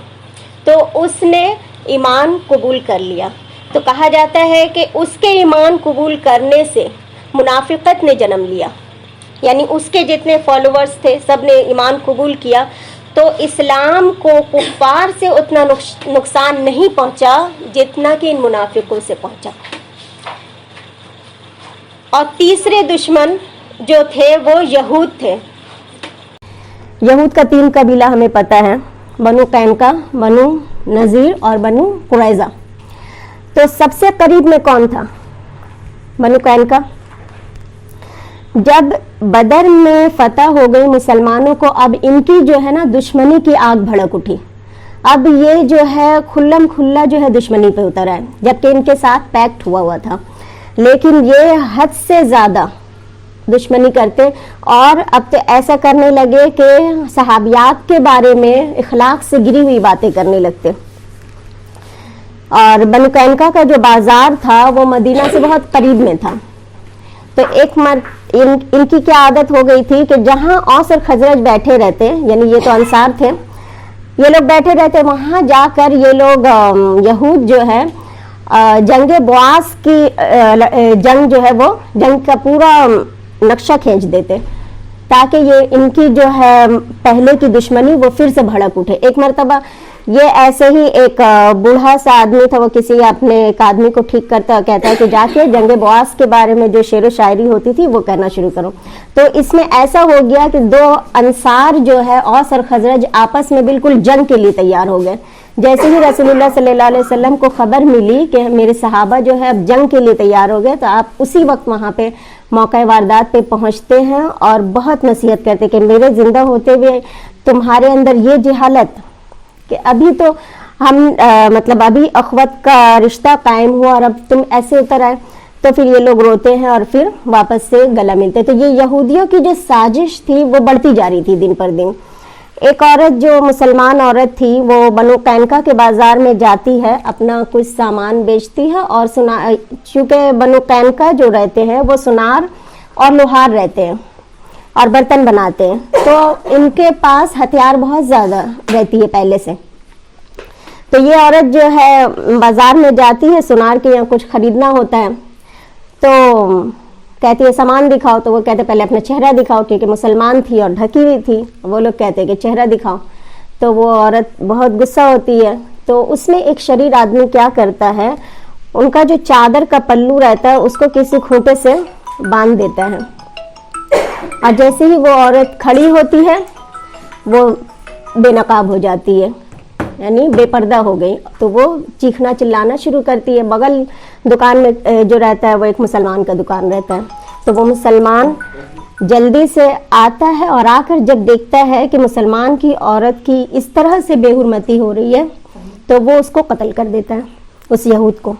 تو اس نے ایمان قبول کر لیا. تو کہا جاتا ہے کہ اس کے ایمان قبول کرنے سے منافقت نے جنم لیا، یعنی اس کے جتنے فالوورز تھے سب نے ایمان قبول کیا. تو اسلام کو کفار سے اتنا نقصان نہیں پہنچا جتنا کہ ان منافقوں سے پہنچا. اور تیسرے دشمن جو تھے وہ یہود تھے. یہود کا 3 قبیلہ ہمیں پتہ ہے، بنو قینقاع، بنو نذیر اور بنو قریظہ. تو سب سے قریب میں کون تھا؟ بنو قینقاع. جب بدر میں فتح ہو گئی مسلمانوں کو، اب ان کی جو ہے نا دشمنی کی آگ بھڑک اٹھی. اب یہ جو ہے کھلم کھلا جو ہے دشمنی پہ اتر آئے، جبکہ ان کے ساتھ پیکٹ ہوا تھا، لیکن یہ حد سے زیادہ دشمنی کرتے اور اب تو ایسا کرنے لگے کہ صحابیات کے بارے میں اخلاق سے گری ہوئی باتیں کرنے لگتے. اور بنو قینقاع کا جو بازار تھا وہ مدینہ سے بہت قریب میں تھا. تو ایک ان کی کیا عادت ہو گئی تھی کہ جہاں اوس اور خزرج بیٹھے رہتے، یعنی یہ تو انصار تھے، یہ لوگ بیٹھے رہتے، وہاں جا کر یہ لوگ یہود جو ہے جنگ بواس کی جنگ جو ہے وہ جنگ کا پورا نقشہ کھینچ دیتے تاکہ یہ ان کی جو ہے پہلے کی دشمنی وہ پھر سے بھڑک اٹھے. ایک مرتبہ یہ ایسے ہی ایک بوڑھا سا آدمی تھا، وہ کسی اپنے ایک آدمی کو ٹھیک کرتا کہتا ہے کہ جا کے جنگ بواس کے بارے میں جو شعر و شاعری ہوتی تھی وہ کہنا شروع کرو. تو اس میں ایسا ہو گیا کہ 2 انصار جو ہے اوس اور خزرج آپس میں بالکل جنگ کے لیے تیار ہو گئے. جیسے ہی رسول اللہ صلی اللہ علیہ وسلم کو خبر ملی کہ میرے صحابہ جو ہے اب جنگ کے لیے تیار ہو گئے، تو آپ اسی وقت وہاں پہ موقع واردات پہ پہنچتے ہیں اور بہت نصیحت کرتے کہ میرے زندہ ہوتے ہوئے تمہارے اندر یہ جہالت کہ ابھی تو ہم مطلب ابھی اخوت کا رشتہ قائم ہوا اور اب تم ایسے اتر آئے. تو پھر یہ لوگ روتے ہیں اور پھر واپس سے گلا ملتے. تو یہ یہودیوں کی جو سازش تھی وہ بڑھتی جا رہی تھی دن پر دن. ایک عورت جو مسلمان عورت تھی وہ بنو قینقاع کے بازار میں جاتی ہے، اپنا کچھ سامان بیچتی ہے، اور چونکہ بنو قینقاع جو رہتے ہیں وہ سونار اور لوہار رہتے ہیں اور برتن بناتے ہیں، تو ان کے پاس ہتھیار بہت زیادہ رہتی ہے پہلے سے. تو یہ عورت جو ہے بازار میں جاتی ہے، سونار کے یہاں کچھ خریدنا ہوتا ہے، تو کہتی ہے سامان دکھاؤ. تو وہ کہتے پہلے اپنا چہرہ دکھاؤ، کیونکہ مسلمان تھی اور ڈھکی ہوئی تھی. وہ لوگ کہتے کہ چہرہ دکھاؤ. تو وہ عورت بہت غصہ ہوتی ہے. تو اس میں ایک شریر آدمی کیا کرتا ہے، ان کا جو چادر کا پلو رہتا ہے اس کو کسی کھوٹے سے باندھ دیتا ہے، اور جیسے ہی وہ عورت کھڑی ہوتی ہے وہ بے نقاب ہو جاتی ہے، یعنی بے پردہ ہو گئی. تو وہ چیخنا چلانا شروع کرتی ہے. بغل دکان میں جو رہتا ہے وہ ایک مسلمان کا دکان رہتا ہے. تو وہ مسلمان جلدی سے آتا ہے اور آ کر جب دیکھتا ہے کہ مسلمان کی عورت کی اس طرح سے بے حرمتی ہو رہی ہے تو وہ اس کو قتل کر دیتا ہے، اس یہود کو.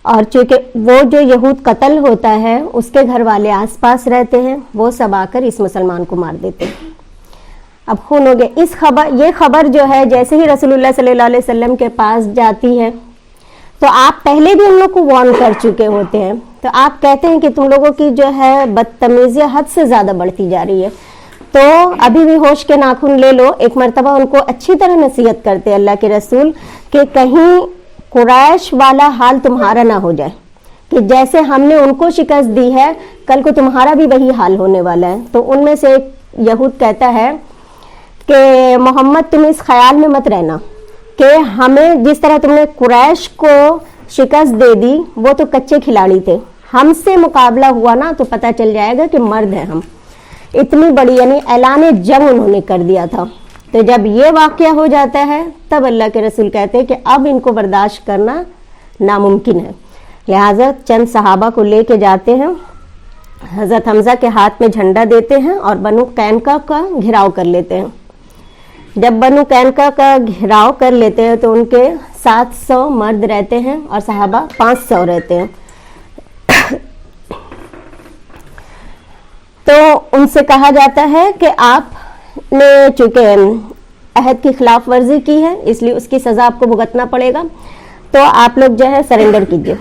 اور چونکہ وہ جو یہود قتل ہوتا ہے اس کے گھر والے آس پاس رہتے ہیں، وہ سب آ کر اس مسلمان کو مار دیتے ہیں. اب خون ہو گیا. یہ خبر جو ہے جیسے ہی رسول اللہ صلی اللہ علیہ وسلم کے پاس جاتی ہے تو آپ پہلے بھی ان لوگ کو وارن کر چکے ہوتے ہیں. تو آپ کہتے ہیں کہ تم لوگوں کی جو ہے بدتمیزی حد سے زیادہ بڑھتی جا رہی ہے، تو ابھی بھی ہوش کے ناخن لے لو. ایک مرتبہ ان کو اچھی طرح نصیحت کرتے اللہ کے رسول کہ کہیں قریش والا حال تمہارا نہ ہو جائے کہ جیسے ہم نے ان کو شکست دی ہے کل کو تمہارا بھی وہی حال ہونے والا ہے. تو ان میں سے ایک یہود کہتا ہے کہ محمد تم اس خیال میں مت رہنا کہ ہمیں جس طرح تم نے قریش کو شکست دے دی، وہ تو کچے کھلاڑی تھے، ہم سے مقابلہ ہوا نا تو پتہ چل جائے گا کہ مرد ہیں ہم. اتنی بڑی یعنی اعلان جنگ انہوں نے کر دیا تھا. تو جب یہ واقعہ ہو جاتا ہے تب اللہ کے رسول کہتے ہیں کہ اب ان کو برداشت کرنا ناممکن ہے. لہٰذا چند صحابہ کو لے کے جاتے ہیں، حضرت حمزہ کے ہاتھ میں جھنڈا دیتے ہیں اور بنو قینقاع کا گھیراؤ کر لیتے ہیں. جب بنو قینقاع کا گھیراؤ کر لیتے ہیں تو ان کے 700 مرد رہتے ہیں اور صحابہ 500 رہتے ہیں. تو ان سے کہا جاتا ہے کہ آپ نے چونکہ عہد کی خلاف ورزی کی ہے اس لیے اس کی سزا آپ کو بھگتنا پڑے گا، تو آپ لوگ جو ہے سرنڈر کیجیے.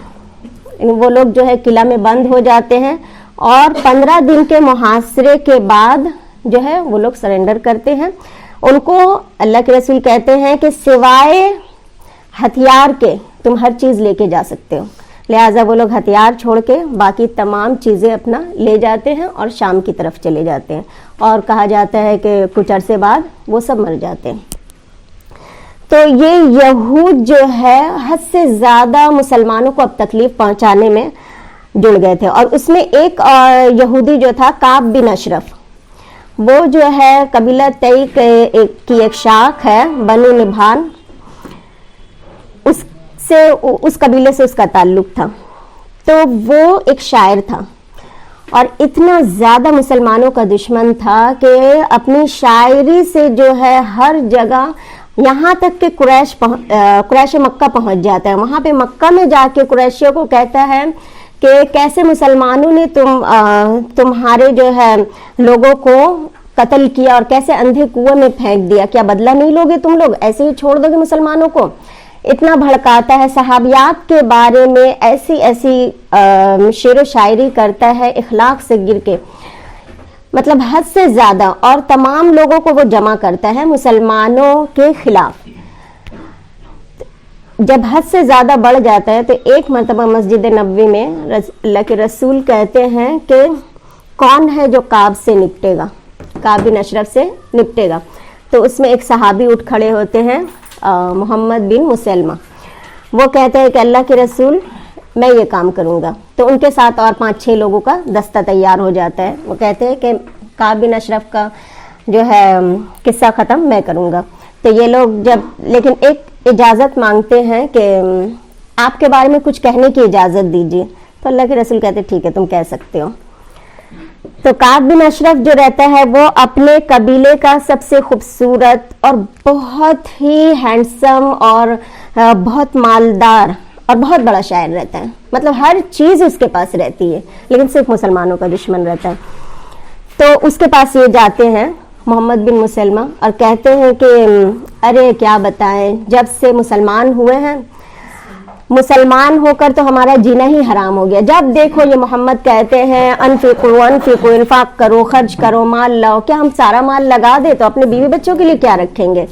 وہ لوگ جو ہے قلعہ میں بند ہو جاتے ہیں اور 15 دن کے محاصرے کے بعد جو ہے وہ لوگ سرنڈر کرتے ہیں. ان کو اللہ کے رسول کہتے ہیں کہ سوائے ہتھیار کے تم ہر چیز لے کے جا سکتے ہو. لہٰذا وہ لوگ ہتھیار چھوڑ کے باقی تمام چیزیں اپنا لے جاتے ہیں اور شام کی طرف چلے جاتے ہیں، اور کہا جاتا ہے کہ کچھ عرصے بعد وہ سب مر جاتے ہیں. تو یہ یہود جو ہے حد سے زیادہ مسلمانوں کو اب تکلیف پہنچانے میں جڑ گئے تھے. اور اس میں ایک یہودی جو تھا کعب بن اشرف، وہ جو ہے قبیلہ تئی کی ایک شاخ ہے بنو نبھان، اس قبیلے سے اس کا تعلق تھا. تو وہ ایک شاعر تھا اور اتنا زیادہ مسلمانوں کا دشمن تھا کہ اپنی شاعری سے جو ہے ہر جگہ، یہاں تک کہ قریش مکہ پہنچ جاتا ہے. وہاں پہ مکہ میں جا کے قریشیوں کو کہتا ہے کہ کیسے مسلمانوں نے تمہارے جو ہے لوگوں کو قتل کیا اور کیسے اندھے کنویں میں پھینک دیا، کیا بدلہ نہیں لوگے تم لوگ، ایسے ہی چھوڑ دو گے مسلمانوں کو. اتنا بھڑکاتا ہے، صحابیات کے بارے میں ایسی شعر و شاعری کرتا ہے اخلاق سے گر کے، مطلب حد سے زیادہ، اور تمام لوگوں کو وہ جمع کرتا ہے مسلمانوں کے خلاف. جب حد سے زیادہ بڑھ جاتا ہے تو ایک مرتبہ مسجد نبوی میں اللہ کے رسول کہتے ہیں کہ کون ہے جو کعب سے نپٹے گا، کعب بن اشرف سے نپٹے گا. تو اس میں ایک صحابی اٹھ کھڑے ہوتے ہیں، محمد بن مسلمہ. وہ کہتے ہیں کہ اللہ کے رسول میں یہ کام کروں گا. تو ان کے ساتھ اور 5-6 لوگوں کا دستہ تیار ہو جاتا ہے. وہ کہتے ہیں کہ کعب بن اشرف کا جو ہے قصہ ختم میں کروں گا. تو یہ لوگ لیکن ایک اجازت مانگتے ہیں کہ آپ کے بارے میں کچھ کہنے کی اجازت دیجیے. تو اللہ کے رسول کہتے ہیں ٹھیک ہے تم کہہ سکتے ہو. تو کعب بن اشرف جو رہتا ہے وہ اپنے قبیلے کا سب سے خوبصورت اور بہت ہی ہینڈسم اور بہت مالدار اور بہت بڑا شاعر رہتا ہے. مطلب ہر چیز اس کے پاس رہتی ہے، لیکن صرف مسلمانوں کا دشمن رہتا ہے. تو اس کے پاس یہ جاتے ہیں محمد بن مسلمہ اور کہتے ہیں کہ ارے کیا بتائیں، جب سے مسلمان ہوئے ہیں، مسلمان ہو کر تو ہمارا جینا ہی حرام ہو گیا. جب دیکھو یہ محمد کہتے ہیں انفقوا انفاق کرو، خرچ کرو، مال لاؤ. کیا ہم سارا مال لگا دے تو اپنے بیوی بچوں کے لیے کیا رکھیں گے؟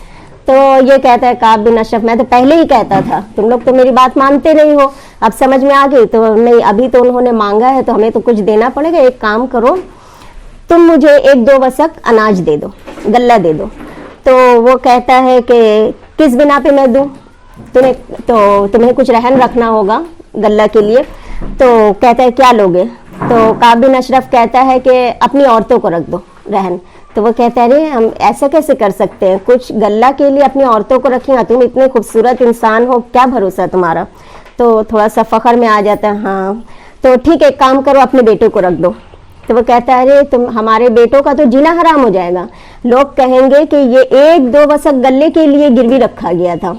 تو یہ کہتا ہے کعب بن اشرف میں تو پہلے ہی کہتا تھا، تم لوگ تو میری بات مانتے نہیں ہو، اب سمجھ میں آ گئی. تو نہیں، ابھی تو انہوں نے مانگا ہے تو ہمیں تو کچھ دینا پڑے گا. ایک کام کرو، تم مجھے 1-2 وسق اناج دے دو، غلہ دے دو. تو وہ کہتا ہے کہ کس بنا پہ میں دوں، تمہیں کچھ رہن رکھنا ہوگا غلہ کے لیے. تو کہتا ہے کیا لوگے؟ تو کعب بن اشرف کہتا ہے کہ اپنی عورتوں کو رکھ دو رہن. تو وہ کہتا ہے ارے ہم ایسا کیسے کر سکتے ہیں، کچھ غلہ کے لیے اپنی عورتوں کو رکھیں گا، تم اتنے خوبصورت انسان ہو، کیا بھروسہ ہے تمہارا. تو تھوڑا سا فخر میں آ جاتا ہے. ہاں تو ٹھیک ہے، ایک کام کرو، اپنے بیٹوں کو رکھ دو. تو وہ کہتا ہے ارے ہمارے بیٹوں کا تو جینا حرام ہو جائے گا، لوگ کہیں گے کہ یہ 1-2 وسق غلے کے لیے گروی رکھا گیا تھا.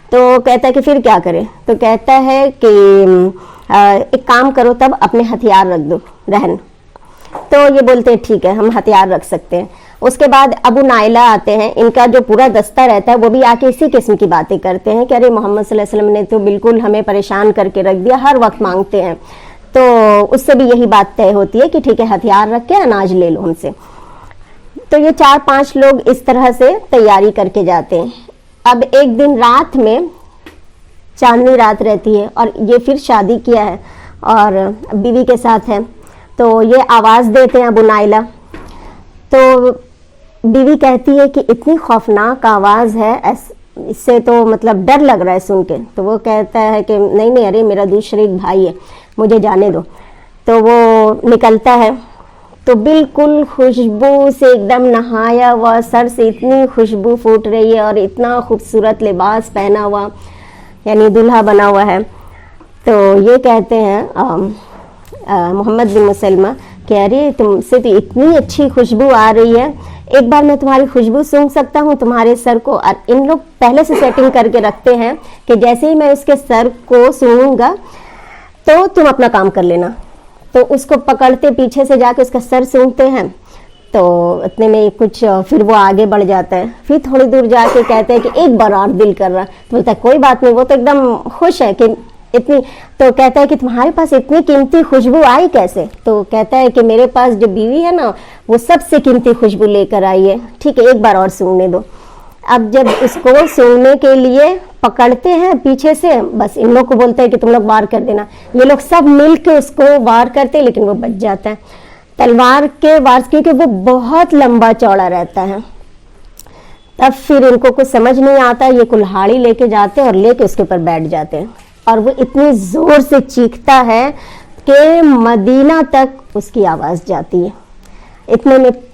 تو کہتا ہے کہ پھر کیا کرے؟ تو کہتا ہے کہ ایک کام کرو، تب اپنے ہتھیار رکھ دو رہن. تو یہ بولتے ہیں ٹھیک ہے ہم ہتھیار رکھ سکتے ہیں. اس کے بعد ابو نائلہ آتے ہیں، ان کا جو پورا دستہ رہتا ہے وہ بھی آ کے اسی قسم کی باتیں کرتے ہیں کہ ارے محمد صلی اللہ علیہ وسلم نے تو بالکل ہمیں پریشان کر کے رکھ دیا، ہر وقت مانگتے ہیں. تو اس سے بھی یہی بات طے ہوتی ہے کہ ٹھیک ہے ہتھیار رکھ کے اناج لے لو ہم سے. تو یہ 4-5 لوگ اس طرح سے تیاری کر کے جاتے ہیں. اب ایک دن رات میں چاندنی رات رہتی ہے اور یہ پھر شادی کیا ہے اور بیوی کے ساتھ ہے. تو یہ آواز دیتے ہیں ابو نائلہ. تو بیوی کہتی ہے کہ اتنی خوفناک آواز ہے، اس سے تو مطلب ڈر لگ رہا ہے سن کے. تو وہ کہتا ہے کہ نہیں ارے میرا دوسرا ایک بھائی ہے، مجھے جانے دو. تو وہ نکلتا ہے تو بالکل خوشبو سے ایک دم نہایا ہوا، سر سے اتنی خوشبو پھوٹ رہی ہے اور اتنا خوبصورت لباس پہنا ہوا، یعنی دلہا بنا ہوا ہے. تو یہ کہتے ہیں محمد بن مسلمہ کہ ارے تم سے تو اتنی اچھی خوشبو آ رہی ہے، ایک بار میں تمہاری خوشبو سونگھ سکتا ہوں تمہارے سر کو. اور ان لوگ پہلے سے سیٹنگ کر کے رکھتے ہیں کہ جیسے ہی میں اس کے سر کو سونگوں گا تو تم اپنا کام کر لینا. تو اس کو پکڑتے پیچھے سے جا کے اس کا سر سونگتے ہیں. تو اتنے میں کچھ پھر وہ آگے بڑھ جاتا ہے. پھر تھوڑی دور جا کے کہتے ہیں کہ ایک بار اور دل کر رہا. بولتا ہے کوئی بات نہیں، وہ تو ایک دم خوش ہے کہ اتنی. تو کہتا ہے کہ تمہارے پاس اتنی قیمتی خوشبو آئی کیسے؟ تو کہتا ہے کہ میرے پاس جو بیوی ہے نا وہ سب سے قیمتی خوشبو لے کر آئی ہے. ٹھیک ہے ایک بار اور سونگنے دو. اب جب اس کو سونگنے کے لیے پکڑتے ہیں پیچھے سے، بس ان لوگ کو بولتے ہیں کہ تم لوگ وار کر دینا. یہ لوگ سب مل کے اس کو وار کرتے لیکن وہ بچ جاتا ہے تلوار کے وار، کیونکہ وہ بہت لمبا چوڑا رہتا ہے. تب پھر ان کو کچھ سمجھ نہیں آتا، یہ کلہاڑی لے کے جاتے اور لے کے اس کے اوپر بیٹھ جاتے ہیں. اور وہ اتنی زور سے چیختا ہے کہ مدینہ تک اس کی آواز جاتی ہے. اتنے میں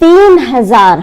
3000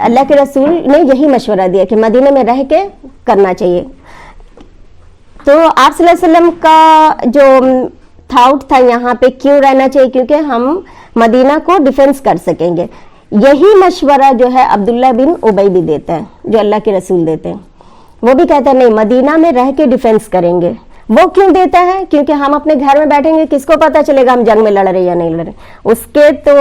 اللہ کے رسول نے یہی مشورہ دیا کہ مدینہ میں رہ کے کرنا چاہیے. تو آپ صلی اللہ علیہ وسلم کا جو تھاٹ تھا یہاں پہ کیوں رہنا چاہیے, کیونکہ ہم مدینہ کو ڈیفینس کر سکیں گے. یہی مشورہ جو ہے عبداللہ بن ابی بھی دیتا ہے جو اللہ کے رسول دیتے ہیں. وہ بھی کہتا ہے نہیں, مدینہ میں رہ کے ڈیفینس کریں گے. وہ کیوں دیتا ہے؟ کیونکہ ہم اپنے گھر میں بیٹھیں گے, کس کو پتا چلے گا ہم جنگ میں لڑ رہے یا نہیں لڑ رہے. اس کے تو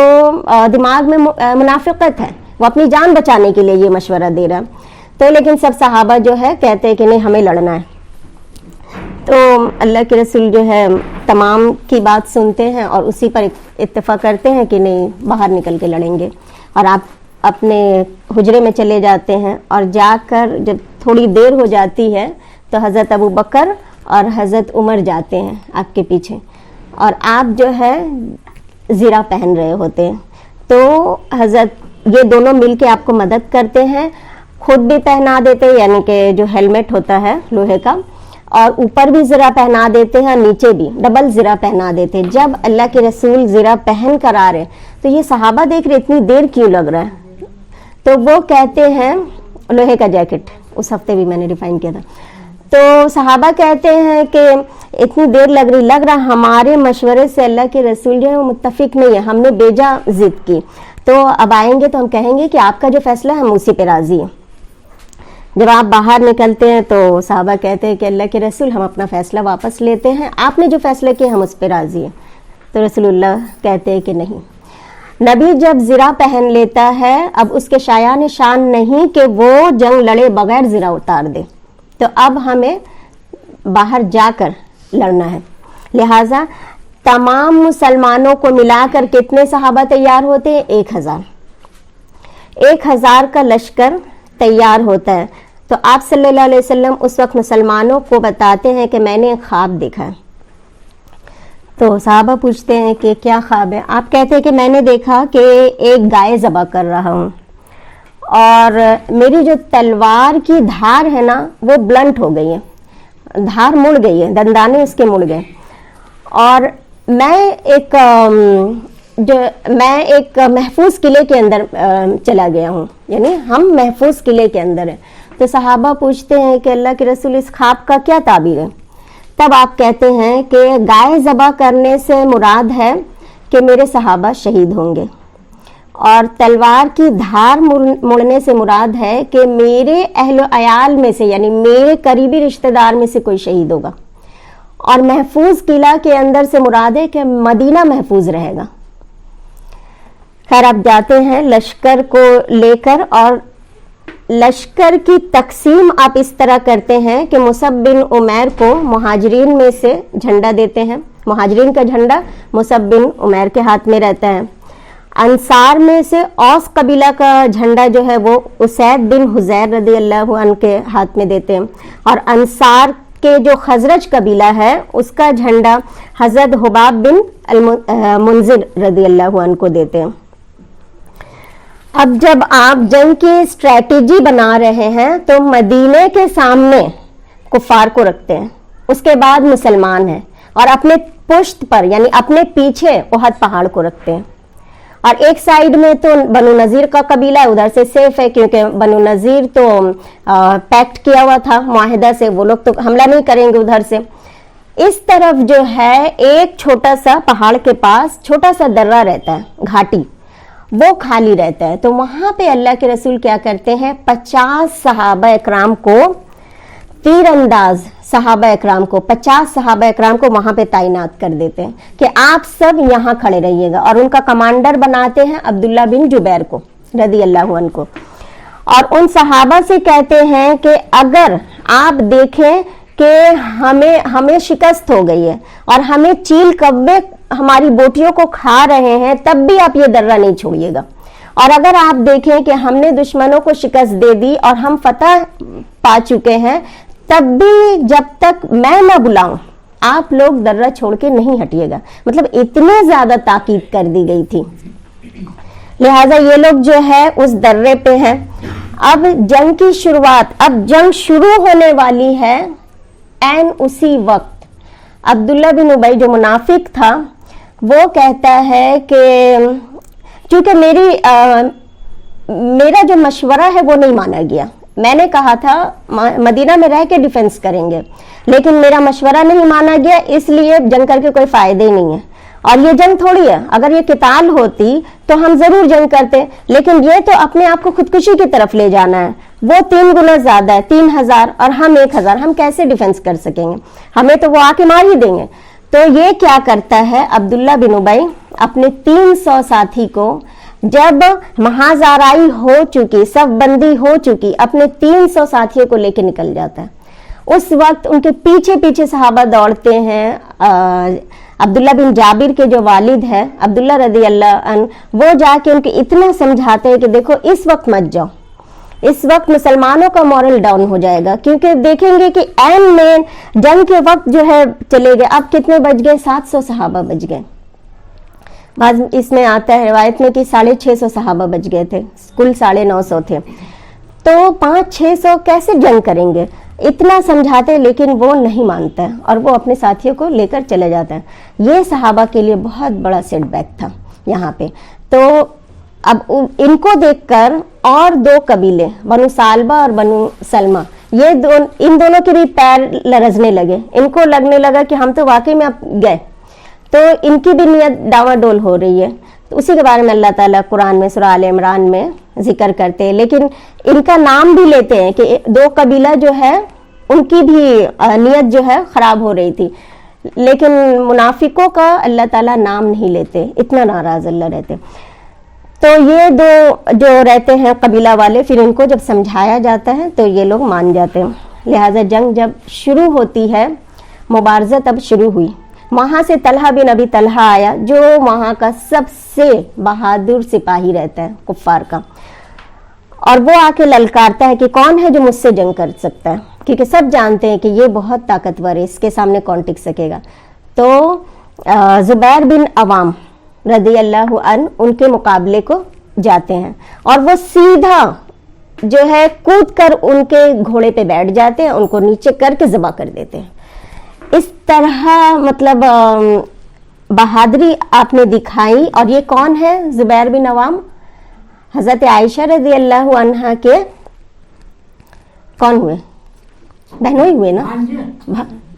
دماغ میں منافقت ہے, وہ اپنی جان بچانے کے لیے یہ مشورہ دے رہا ہے. تو لیکن سب صحابہ جو ہے کہتے ہیں کہ نہیں, ہمیں لڑنا ہے. تو اللہ کے رسول جو ہے تمام کی بات سنتے ہیں اور اسی پر اتفاق کرتے ہیں کہ نہیں, باہر نکل کے لڑیں گے. اور آپ اپنے حجرے میں چلے جاتے ہیں, اور جا کر جب تھوڑی دیر ہو جاتی ہے تو حضرت ابو بکر اور حضرت عمر جاتے ہیں آپ کے پیچھے, اور آپ جو ہے زرہ پہن رہے ہوتے ہیں. تو حضرت یہ دونوں مل کے آپ کو مدد کرتے ہیں, خود بھی پہنا دیتے ہیں, یعنی کہ جو ہیلمٹ ہوتا ہے لوہے کا, اور اوپر بھی زرہ پہنا دیتے ہیں, نیچے بھی ڈبل زرہ پہنا دیتے ہیں. جب اللہ کے رسول زرہ پہن کر آ رہے تو یہ صحابہ دیکھ رہے اتنی دیر کیوں لگ رہا ہے. تو وہ کہتے ہیں, لوہے کا جیکٹ اس ہفتے بھی میں نے ڈیفائن کیا تھا. تو صحابہ کہتے ہیں کہ اتنی دیر لگ رہا ہمارے مشورے سے اللہ کے رسول جو ہے وہ متفق نہیں ہے, ہم نے بیجا ضد کی. تو اب آئیں گے تو ہم کہیں گے کہ آپ کا جو فیصلہ ہے ہم اسی پہ راضی ہیں. جب آپ باہر نکلتے ہیں تو صحابہ کہتے ہیں کہ اللہ کے رسول ہم اپنا فیصلہ واپس لیتے ہیں, آپ نے جو فیصلہ کیا ہم اس پہ راضی ہیں. تو رسول اللہ کہتے ہیں کہ نہیں, نبی جب زرہ پہن لیتا ہے اب اس کے شایان شان نہیں کہ وہ جنگ لڑے بغیر زرہ اتار دے, تو اب ہمیں باہر جا کر لڑنا ہے. لہٰذا تمام مسلمانوں کو ملا کر کتنے صحابہ تیار ہوتے ہیں؟ 1000. 1000 کا لشکر تیار ہوتا ہے. تو آپ صلی اللہ علیہ وسلم اس وقت مسلمانوں کو بتاتے ہیں کہ میں نے ایک خواب دیکھا ہے. تو صحابہ پوچھتے ہیں کہ کیا خواب ہے؟ آپ کہتے ہیں کہ میں نے دیکھا کہ ایک گائے ذبح کر رہا ہوں, اور میری جو تلوار کی دھار ہے نا وہ بلنٹ ہو گئی ہے, دھار مڑ گئی ہے, دندانے اس کے مڑ گئے, اور میں ایک محفوظ قلعے کے اندر چلا گیا ہوں, یعنی ہم محفوظ قلعے کے اندر ہیں. تو صحابہ پوچھتے ہیں کہ اللہ کے رسول اس خواب کا کیا تعبیر ہے؟ تب آپ کہتے ہیں کہ گائے ذبح کرنے سے مراد ہے کہ میرے صحابہ شہید ہوں گے, اور تلوار کی دھار مڑنے سے مراد ہے کہ میرے اہل و عیال میں سے, یعنی میرے قریبی رشتہ دار میں سے کوئی شہید ہوگا, اور محفوظ قلعہ کے اندر سے مراد ہے کہ مدینہ محفوظ رہے گا. خیر آپ جاتے ہیں لشکر کو لے کر, اور لشکر کی تقسیم آپ اس طرح کرتے ہیں کہ مصعب بن عمیر کو مہاجرین میں سے جھنڈا دیتے ہیں. مہاجرین کا جھنڈا مصعب بن عمیر کے ہاتھ میں رہتا ہے. انصار میں سے اوس قبیلہ کا جھنڈا جو ہے وہ اسید بن حذیر رضی اللہ عنہ کے ہاتھ میں دیتے ہیں, اور انصار کے جو خزرج قبیلہ ہے اس کا جھنڈا حضرت حباب بن منذر رضی اللہ عنہ کو دیتے ہیں. اب جب آپ جنگ کی اسٹریٹجی بنا رہے ہیں تو مدینے کے سامنے کفار کو رکھتے ہیں, اس کے بعد مسلمان ہیں, اور اپنے پشت پر یعنی اپنے پیچھے احد پہاڑ کو رکھتے ہیں. اور ایک سائیڈ میں تو بنو نذیر کا قبیلہ ہے, ادھر سے سیف ہے کیونکہ بنو نذیر تو پیکٹ کیا ہوا تھا معاہدہ سے, وہ لوگ تو حملہ نہیں کریں گے ادھر سے. اس طرف جو ہے ایک چھوٹا سا پہاڑ کے پاس چھوٹا سا درہ رہتا ہے, گھاٹی, وہ خالی رہتا ہے. تو وہاں پہ اللہ کے رسول کیا کرتے ہیں, 50 صحابہ اکرام کو, تیر انداز صحابہ اکرام کو, 50 صحابہ اکرام کو وہاں پہ تعینات کر دیتے ہیں کہ آپ سب یہاں کھڑے رہیے گا, اور ان کا کمانڈر بناتے ہیں عبداللہ بن جبیر کو رضی اللہ عنہ کو. اور ان صحابہ سے کہتے ہیں کہ اگر آپ دیکھیں کہ ہمیں شکست ہو گئی ہے اور ہمیں چیل کبے ہماری بوٹیوں کو کھا رہے ہیں, تب بھی آپ یہ درہ نہیں چھوڑیے گا, اور اگر آپ دیکھیں کہ ہم نے دشمنوں کو شکست دے دی اور ہم فتح پا چکے ہیں, تب بھی جب تک میں نہ بلاؤں آپ لوگ درہ چھوڑ کے نہیں ہٹیے گا. مطلب اتنے زیادہ تاکید کر دی گئی تھی. لہٰذا یہ لوگ جو ہے اس درے پہ ہیں. اب جنگ کی شروعات, اب جنگ شروع ہونے والی ہے. این اسی وقت عبداللہ بن ابی جو منافق تھا وہ کہتا ہے کہ چونکہ میرا جو مشورہ ہے وہ نہیں مانا گیا. میں نے کہا تھا مدینہ میں رہ کے ڈیفینس کریں گے، لیکن میرا مشورہ نہیں مانا گیا، اس لیے جنگ کر کے کوئی فائدہ ہی نہیں ہے. اور یہ جنگ تھوڑی ہے، اگر یہ قتال ہوتی تو ہم ضرور جنگ کرتے، لیکن یہ تو اپنے آپ کو خودکشی کی طرف لے جانا ہے. وہ 3 گنا زیادہ ہے، 3000 اور ہم 1000، ہم کیسے ڈیفینس کر سکیں گے؟ ہمیں تو وہ آ کے مار ہی دیں گے. تو یہ کیا کرتا ہے عبداللہ بن ابی، اپنے 300 ساتھی کو جب محاذ آرائی ہو چکی، صف بندی ہو چکی، اپنے 300 ساتھیوں کو لے کے نکل جاتا ہے. اس وقت ان کے پیچھے پیچھے صحابہ دوڑتے ہیں. عبداللہ بن جابر کے جو والد ہے عبداللہ رضی اللہ عنہ، وہ جا کے ان کے اتنا سمجھاتے ہیں کہ دیکھو اس وقت مت جاؤ، اس وقت مسلمانوں کا مورل ڈاؤن ہو جائے گا، کیونکہ دیکھیں گے کہ عین میں جنگ کے وقت جو ہے چلے گئے. اب کتنے بج گئے؟ 700 صحابہ بج گئے. بعض اس میں آتا ہے روایت میں کہ 650 صحابہ بچ گئے تھے، کل 950 تھے. تو 500-600 کیسے جنگ کریں گے؟ اتنا سمجھاتے لیکن وہ نہیں مانتا ہے اور وہ اپنے ساتھیوں کو لے کر چلے جاتا ہے. یہ صحابہ کے لیے بہت بڑا سیٹ بیک تھا یہاں پہ. تو اب ان کو دیکھ کر اور 2 قبیلے، بنو سالبہ اور بنو سلمہ، ان دونوں کے بھی پیر لرزنے لگے. ان کو لگنے لگا کہ ہم تو واقعی میں اب گئے. تو ان کی بھی نیت ڈاوا ڈول ہو رہی ہے. تو اسی کے بارے میں اللہ تعالیٰ قرآن میں سورہ آل عمران میں ذکر کرتے ہیں، لیکن ان کا نام بھی لیتے ہیں کہ 2 قبیلہ جو ہے ان کی بھی نیت جو ہے خراب ہو رہی تھی، لیکن منافقوں کا اللہ تعالیٰ نام نہیں لیتے، اتنا ناراض اللہ رہتے. تو یہ 2 جو رہتے ہیں قبیلہ والے، پھر ان کو جب سمجھایا جاتا ہے تو یہ لوگ مان جاتے ہیں. لہٰذا جنگ جب شروع ہوتی ہے، مبارزہ تب شروع ہوئی. وہاں سے طلحہ بن ابی طلحہ آیا، جو وہاں کا سب سے بہادر سپاہی رہتا ہے کفار کا، اور وہ آ کے للکارتا ہے کہ کون ہے جو مجھ سے جنگ کر سکتا ہے، کیونکہ سب جانتے ہیں کہ یہ بہت طاقتور ہے، اس کے سامنے کون ٹک سکے گا. تو زبیر بن عوام رضی اللہ عنہ ان کے مقابلے کو جاتے ہیں، اور وہ سیدھا جو ہے کود کر ان کے گھوڑے پہ بیٹھ جاتے ہیں، ان کو نیچے کر کے ذبح کر دیتے ہیں. اس طرح مطلب بہادری آپ نے دکھائی. اور یہ کون ہے زبیر بن عوام؟ حضرت عائشہ رضی اللہ عنہا کے کون ہوئے؟ بہنوئی ہوئے نا،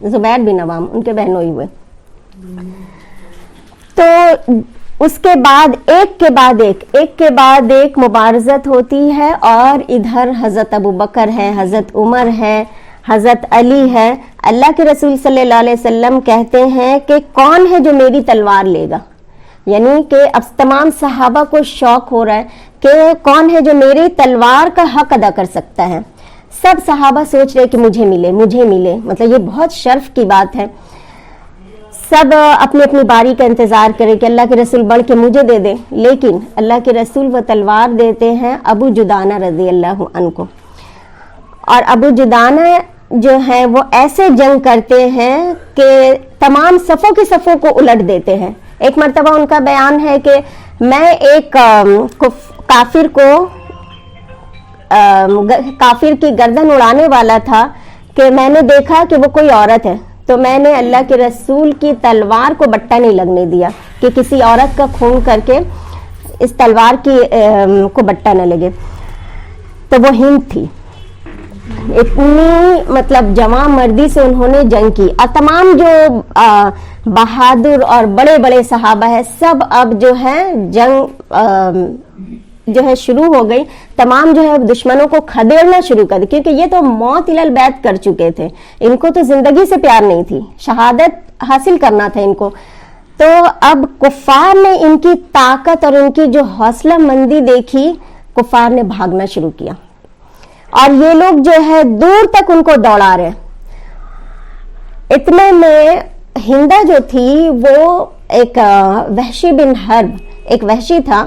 زبیر بن عوام ان کے بہنوئی ہوئے. تو اس کے بعد ایک کے بعد ایک مبارزت ہوتی ہے، اور ادھر حضرت ابوبکر ہے، حضرت عمر ہے، حضرت علی ہے. اللہ کے رسول صلی اللہ علیہ وسلم کہتے ہیں کہ کون ہے جو میری تلوار لے گا، یعنی کہ اب تمام صحابہ کو شوق ہو رہا ہے کہ کون ہے جو میری تلوار کا حق ادا کر سکتا ہے. سب صحابہ سوچ رہے کہ مجھے ملے، مطلب یہ بہت شرف کی بات ہے. سب اپنی اپنی باری کا انتظار کرے کہ اللہ کے رسول بڑھ کے مجھے دے دے، لیکن اللہ کے رسول وہ تلوار دیتے ہیں ابو جدانہ رضی اللہ عنہ کو. اور ابو جدانہ جو ہے وہ ایسے جنگ کرتے ہیں کہ تمام صفوں کی صفوں کو الٹ دیتے ہیں. ایک مرتبہ ان کا بیان ہے کہ میں ایک کافر کی گردن اڑانے والا تھا کہ میں نے دیکھا کہ وہ کوئی عورت ہے، تو میں نے اللہ کے رسول کی تلوار کو بٹا نہیں لگنے دیا کہ کسی عورت کا خون کر کے اس تلوار کی کو بٹا نہ لگے. تو وہ ہند تھی، اتنی مطلب جواں مردی سے انہوں نے جنگ کی. اور تمام جو بہادر اور بڑے بڑے صحابہ ہیں، سب اب جو ہے جنگ جو ہے شروع ہو گئی. تمام جو ہے دشمنوں کو کھدیڑنا شروع کر دی، کیونکہ یہ تو موت الی البیت کر چکے تھے، ان کو تو زندگی سے پیار نہیں تھی، شہادت حاصل کرنا تھا ان کو. تو اب کفار نے ان کی طاقت اور ان کی جو حوصلہ مندی دیکھی، کفار نے بھاگنا شروع کیا، اور یہ لوگ جو ہے دور تک ان کو دوڑا رہے. اتنے میں ہندا جو تھی وہ ایک وحشی بن حرب، ایک وحشی تھا،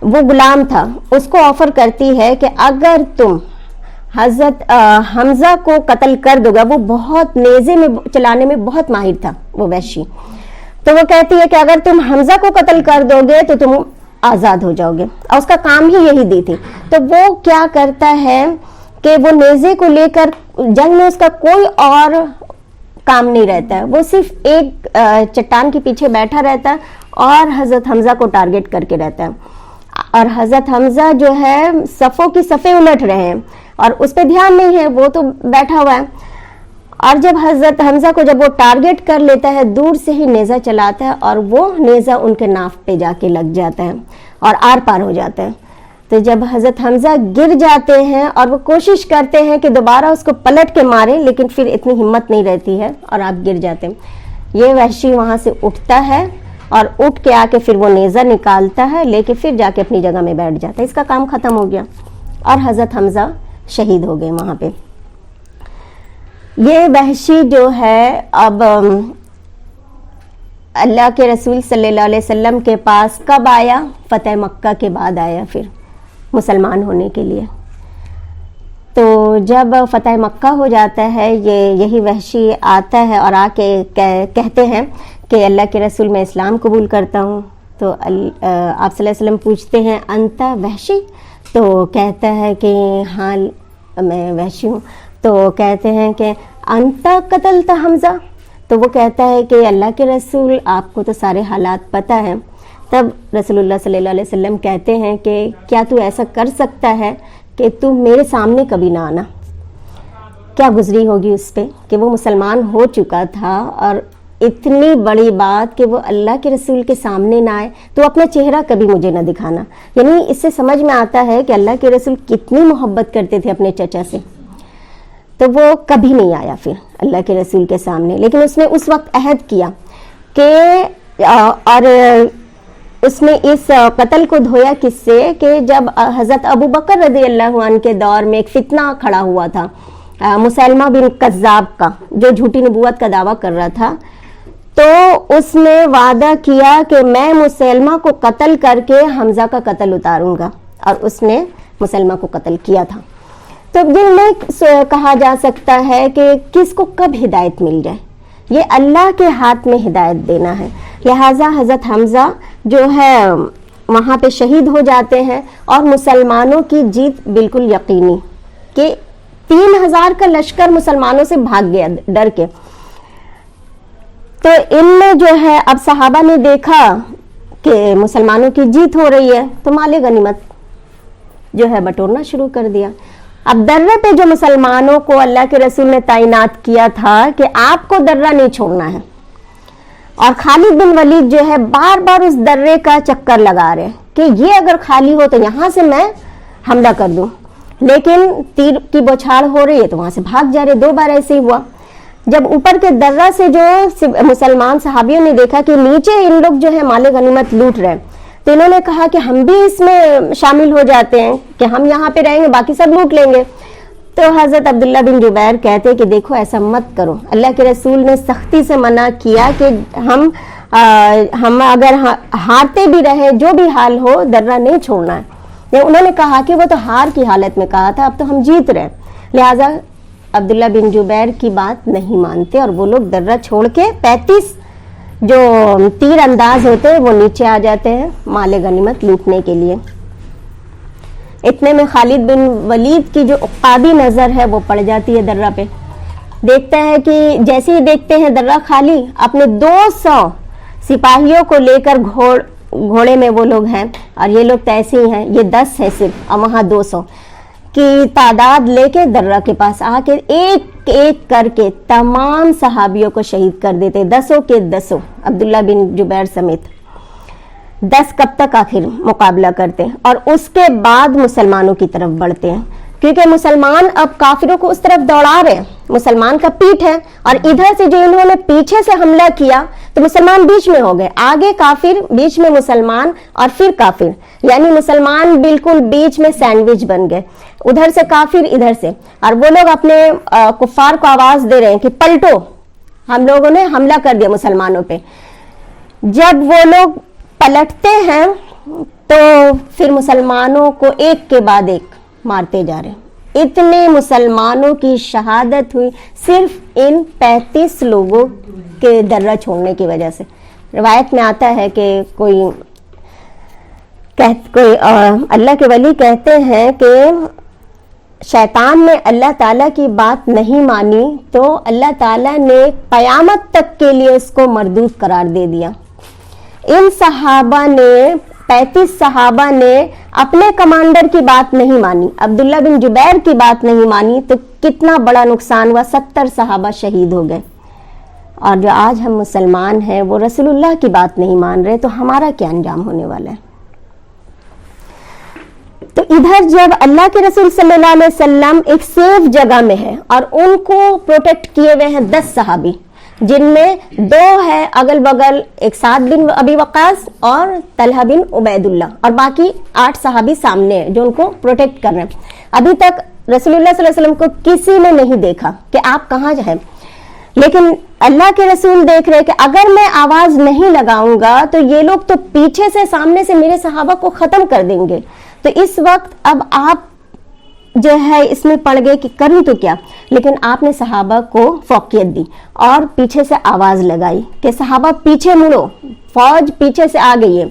وہ غلام تھا، اس کو آفر کرتی ہے کہ اگر تم حضرت حمزہ کو قتل کر دو گا، وہ بہت نیزے میں چلانے میں بہت ماہر تھا وہ وحشی، تو وہ کہتی ہے کہ اگر تم حمزہ کو قتل کر دو گے تو تم آزاد ہو جاؤ گے، اور اس کا کام ہی یہی دی تھی. تو وہ کیا کرتا ہے کہ وہ نیزے کو لے کر جنگ میں اس کا کوئی اور کام نہیں رہتا ہے، وہ صرف ایک چٹان کے پیچھے بیٹھا رہتا ہے اور حضرت حمزہ کو ٹارگٹ کر کے رہتا ہے. اور حضرت حمزہ جو ہے صفوں کی صفیں الٹ رہے ہیں اور اس پہ دھیان نہیں ہے, وہ تو بیٹھا ہوا ہے. اور جب حضرت حمزہ کو جب وہ ٹارگٹ کر لیتا ہے, دور سے ہی نیزہ چلاتا ہے اور وہ نیزہ ان کے ناف پہ جا کے لگ جاتا ہے اور آر پار ہو جاتا ہے. تو جب حضرت حمزہ گر جاتے ہیں اور وہ کوشش کرتے ہیں کہ دوبارہ اس کو پلٹ کے ماریں, لیکن پھر اتنی ہمت نہیں رہتی ہے اور آپ گر جاتے ہیں. یہ وحشی وہاں سے اٹھتا ہے اور اٹھ کے آ کے پھر وہ نیزہ نکالتا ہے, لے کے پھر جا کے اپنی جگہ میں بیٹھ جاتا ہے. اس کا کام ختم ہو گیا اور حضرت حمزہ شہید ہو گئے وہاں پہ. یہ وحشی جو ہے اب اللہ کے رسول صلی اللہ علیہ وسلم کے پاس کب آیا؟ فتح مکہ کے بعد آیا پھر مسلمان ہونے کے لیے. تو جب فتح مکہ ہو جاتا ہے, یہی وحشی آتا ہے اور آ کے کہتے ہیں کہ اللہ کے رسول میں اسلام قبول کرتا ہوں. تو آپ صلی اللہ علیہ وسلم پوچھتے ہیں انتا وحشی؟ تو کہتا ہے کہ ہاں میں وحشی ہوں. تو کہتے ہیں کہ انتا قتلت حمزہ؟ تو وہ کہتا ہے کہ اللہ کے رسول آپ کو تو سارے حالات پتہ ہیں. تب رسول اللہ صلی اللہ علیہ وسلم کہتے ہیں کہ کیا تو ایسا کر سکتا ہے کہ تو میرے سامنے کبھی نہ آنا. کیا گزری ہوگی اس پہ کہ وہ مسلمان ہو چکا تھا اور اتنی بڑی بات کہ وہ اللہ کے رسول کے سامنے نہ آئے, تو اپنا چہرہ کبھی مجھے نہ دکھانا. یعنی اس سے سمجھ میں آتا ہے کہ اللہ کے رسول کتنی محبت کرتے تھے اپنے چچا سے. تو وہ کبھی نہیں آیا پھر اللہ کے رسول کے سامنے, لیکن اس نے اس وقت عہد کیا کہ اور اس نے اس قتل کو دھویا کس سے کہ جب حضرت ابو بکر رضی اللہ عنہ کے دور میں ایک فتنہ کھڑا ہوا تھا مسیلمہ بن کذاب کا, جو جھوٹی نبوت کا دعویٰ کر رہا تھا. تو اس نے وعدہ کیا کہ میں مسیلمہ کو قتل کر کے حمزہ کا قتل اتاروں گا, اور اس نے مسیلمہ کو قتل کیا تھا. تو دل میں کہا جا سکتا ہے کہ کس کو کب ہدایت مل جائے, یہ اللہ کے ہاتھ میں ہدایت دینا ہے. لہٰذا حضرت حمزہ جو ہے وہاں پہ شہید ہو جاتے ہیں اور مسلمانوں کی جیت بالکل یقینی کہ 3000 کا لشکر مسلمانوں سے بھاگ گیا ڈر کے. تو ان میں جو ہے اب صحابہ نے دیکھا کہ مسلمانوں کی جیت ہو رہی ہے تو مال غنیمت جو ہے بٹورنا شروع کر دیا. اب درے پہ جو مسلمانوں کو اللہ کے رسول نے تعینات کیا تھا کہ آپ کو درہ نہیں چھوڑنا ہے, اور خالد بن ولید جو ہے بار بار اس درے کا چکر لگا رہے کہ یہ اگر خالی ہو تو یہاں سے میں حملہ کر دوں, لیکن تیر کی بوچھاڑ ہو رہی ہے تو وہاں سے بھاگ جا رہے. 2 بار ایسے ہی ہوا. جب اوپر کے درہ سے جو مسلمان صحابیوں نے دیکھا کہ نیچے ان لوگ جو ہے مال غنیمت لوٹ رہے, تو انہوں نے کہا کہ ہم بھی اس میں شامل ہو جاتے ہیں کہ ہم یہاں پہ رہیں گے, باقی سب لوٹ لیں گے. تو حضرت عبداللہ بن جبیر کہتے کہ دیکھو ایسا مت کرو, اللہ کے رسول نے سختی سے منع کیا کہ ہم اگر ہارتے بھی رہے جو بھی حال ہو درہ نہیں چھوڑنا ہے. انہوں نے کہا کہ وہ تو ہار کی حالت میں کہا تھا, اب تو ہم جیت رہے. لہٰذا عبداللہ بن جبیر کی بات نہیں مانتے اور وہ لوگ درہ چھوڑ کے 35 جو تیر انداز ہوتے ہیں وہ نیچے آ جاتے ہیں مال غنیمت لوٹنے کے لیے. اتنے میں خالد بن ولید کی جو عقابی نظر ہے وہ پڑ جاتی ہے درہ پہ. دیکھتا ہے کہ جیسے ہی دیکھتے ہیں درہ خالی, اپنے 200 سپاہیوں کو لے کر گھوڑے میں وہ لوگ ہیں, اور یہ لوگ تو ایسے ہی ہیں, یہ 10 ہے صرف اور وہاں 200 کی تعداد لے کے درہ کے پاس آ کے ایک ایک کر کے تمام صحابیوں کو شہید کر دیتے, 10 کے 10 عبداللہ بن جبیر سمیت. 10 کب تک آخر مقابلہ کرتے ہیں اور اس کے بعد مسلمانوں کی طرف بڑھتے ہیں, کیونکہ مسلمان اب کافروں کو اس طرف دوڑا رہے ہیں. مسلمان کا پیٹھ ہے اور ادھر سے جو انہوں نے پیچھے سے حملہ کیا تو مسلمان بیچ میں ہو گئے, آگے کافر, بیچ میں مسلمان اور پھر کافر, یعنی مسلمان بالکل بیچ میں سینڈوچ بن گئے, ادھر سے کافر ادھر سے. اور وہ لوگ اپنے کفار کو آواز دے رہے ہیں کہ پلٹو, ہم لوگوں نے حملہ کر دیا مسلمانوں پہ. جب وہ لوگ پلٹتے ہیں تو پھر مسلمانوں کو ایک کے بعد ایک مارتے جا رہے ہیں. اتنے مسلمانوں کی شہادت ہوئی صرف ان 35 لوگوں کے درہ چھوڑنے کی وجہ سے. روایت میں آتا ہے کہ کوئی اللہ کے ولی کہتے ہیں کہ شیطان نے اللہ تعالیٰ کی بات نہیں مانی تو اللہ تعالیٰ نے قیامت تک کے لیے اس کو مردود قرار دے دیا. ان صحابہ نے 35 صحابہ نے اپنے کمانڈر کی بات نہیں مانی, عبداللہ بن جبیر کی بات نہیں مانی, تو کتنا بڑا نقصان ہوا, 70 صحابہ شہید ہو گئے. اور جو آج ہم مسلمان ہیں وہ رسول اللہ کی بات نہیں مان رہے, تو ہمارا کیا انجام ہونے والا ہے. تو ادھر جب اللہ کے رسول صلی اللہ علیہ وسلم ایک سیف جگہ میں ہے اور ان کو پروٹیکٹ کیے ہوئے ہیں 10 صحابی, جن میں 2 ہے اگل بغل, ایک سعد بن ابی وقاص اور طلحہ بن عبید اللہ, اور باقی 8 صحابی سامنے ہیں جو ان کو پروٹیکٹ کر رہے ہیں. ابھی تک رسول اللہ صلی اللہ علیہ وسلم کو کسی نے نہیں دیکھا کہ آپ کہاں ہیں, لیکن اللہ کے رسول دیکھ رہے کہ اگر میں آواز نہیں لگاؤں گا تو یہ لوگ تو پیچھے سے سامنے سے میرے صحابہ کو ختم کر دیں گے. تو اس وقت اب آپ جو ہے اس میں پڑ گئے کہ کروں تو کیا, لیکن آپ نے صحابہ کو فوقیت دی اور پیچھے سے آواز لگائی کہ صحابہ پیچھے مڑو, فوج پیچھے سے آ گئی ہے.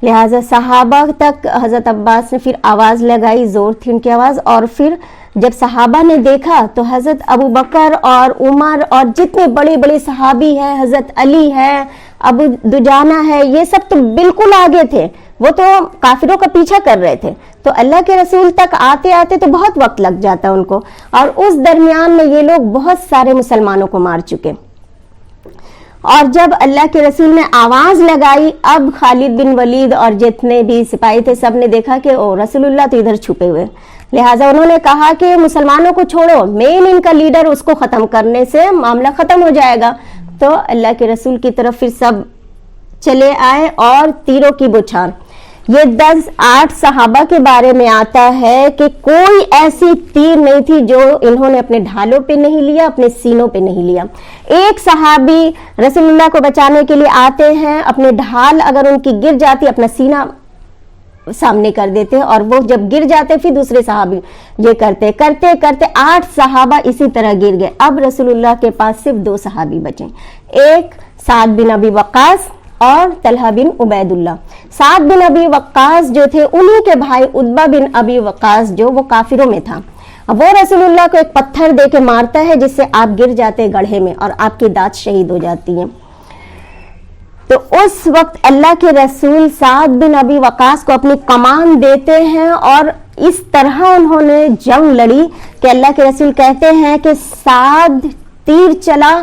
لہٰذا صحابہ تک حضرت عباس نے پھر آواز لگائی, زور تھی ان کی آواز, اور پھر جب صحابہ نے دیکھا تو حضرت ابو بکر اور عمر اور جتنے بڑے بڑے صحابی ہیں, حضرت علی ہے, ابو دجانہ ہے, یہ سب تو بالکل آگے تھے, وہ تو کافروں کا پیچھا کر رہے تھے. تو اللہ کے رسول تک آتے آتے تو بہت وقت لگ جاتا ان کو, اور اس درمیان میں یہ لوگ بہت سارے مسلمانوں کو مار چکے. اور جب اللہ کے رسول نے آواز لگائی, اب خالد بن ولید اور جتنے بھی سپاہی تھے سب نے دیکھا کہ او رسول اللہ تو ادھر چھپے ہوئے. لہٰذا انہوں نے کہا کہ مسلمانوں کو چھوڑو, مین ان کا لیڈر, اس کو ختم کرنے سے معاملہ ختم ہو جائے گا. تو اللہ کے رسول کی طرف پھر سب چلے آئے اور تیروں کی بوچھار. یہ 8 صحابہ کے بارے میں آتا ہے کہ کوئی ایسی تیر نہیں تھی جو انہوں نے اپنے ڈھالوں پہ نہیں لیا, اپنے سینوں پہ نہیں لیا. ایک صحابی رسول اللہ کو بچانے کے لیے آتے ہیں, اپنے ڈھال اگر ان کی گر جاتی اپنا سینہ سامنے کر دیتے, اور وہ جب گر جاتے پھر دوسرے صحابی یہ کرتے کرتے کرتے 8 صحابہ اسی طرح گر گئے. اب رسول اللہ کے پاس صرف 2 صحابی بچے, ایک سعد بن ابی وقاص اور طلحہ بن عبید اللہ. سعد بن ابی وقاص جو تھے انہی کے بھائی عتبہ بن ابی وقاص جو وہ کافروں میں تھا, وہ رسول اللہ کو ایک پتھر دے کے مارتا ہے جس سے آپ گر جاتے گڑھے میں اور آپ کی دانت شہید ہو جاتی ہیں. تو اس وقت اللہ کے رسول سعد بن ابی وقاص کو اپنی کمان دیتے ہیں, اور اس طرح انہوں نے جنگ لڑی کہ اللہ کے رسول کہتے ہیں کہ سعد تیر چلا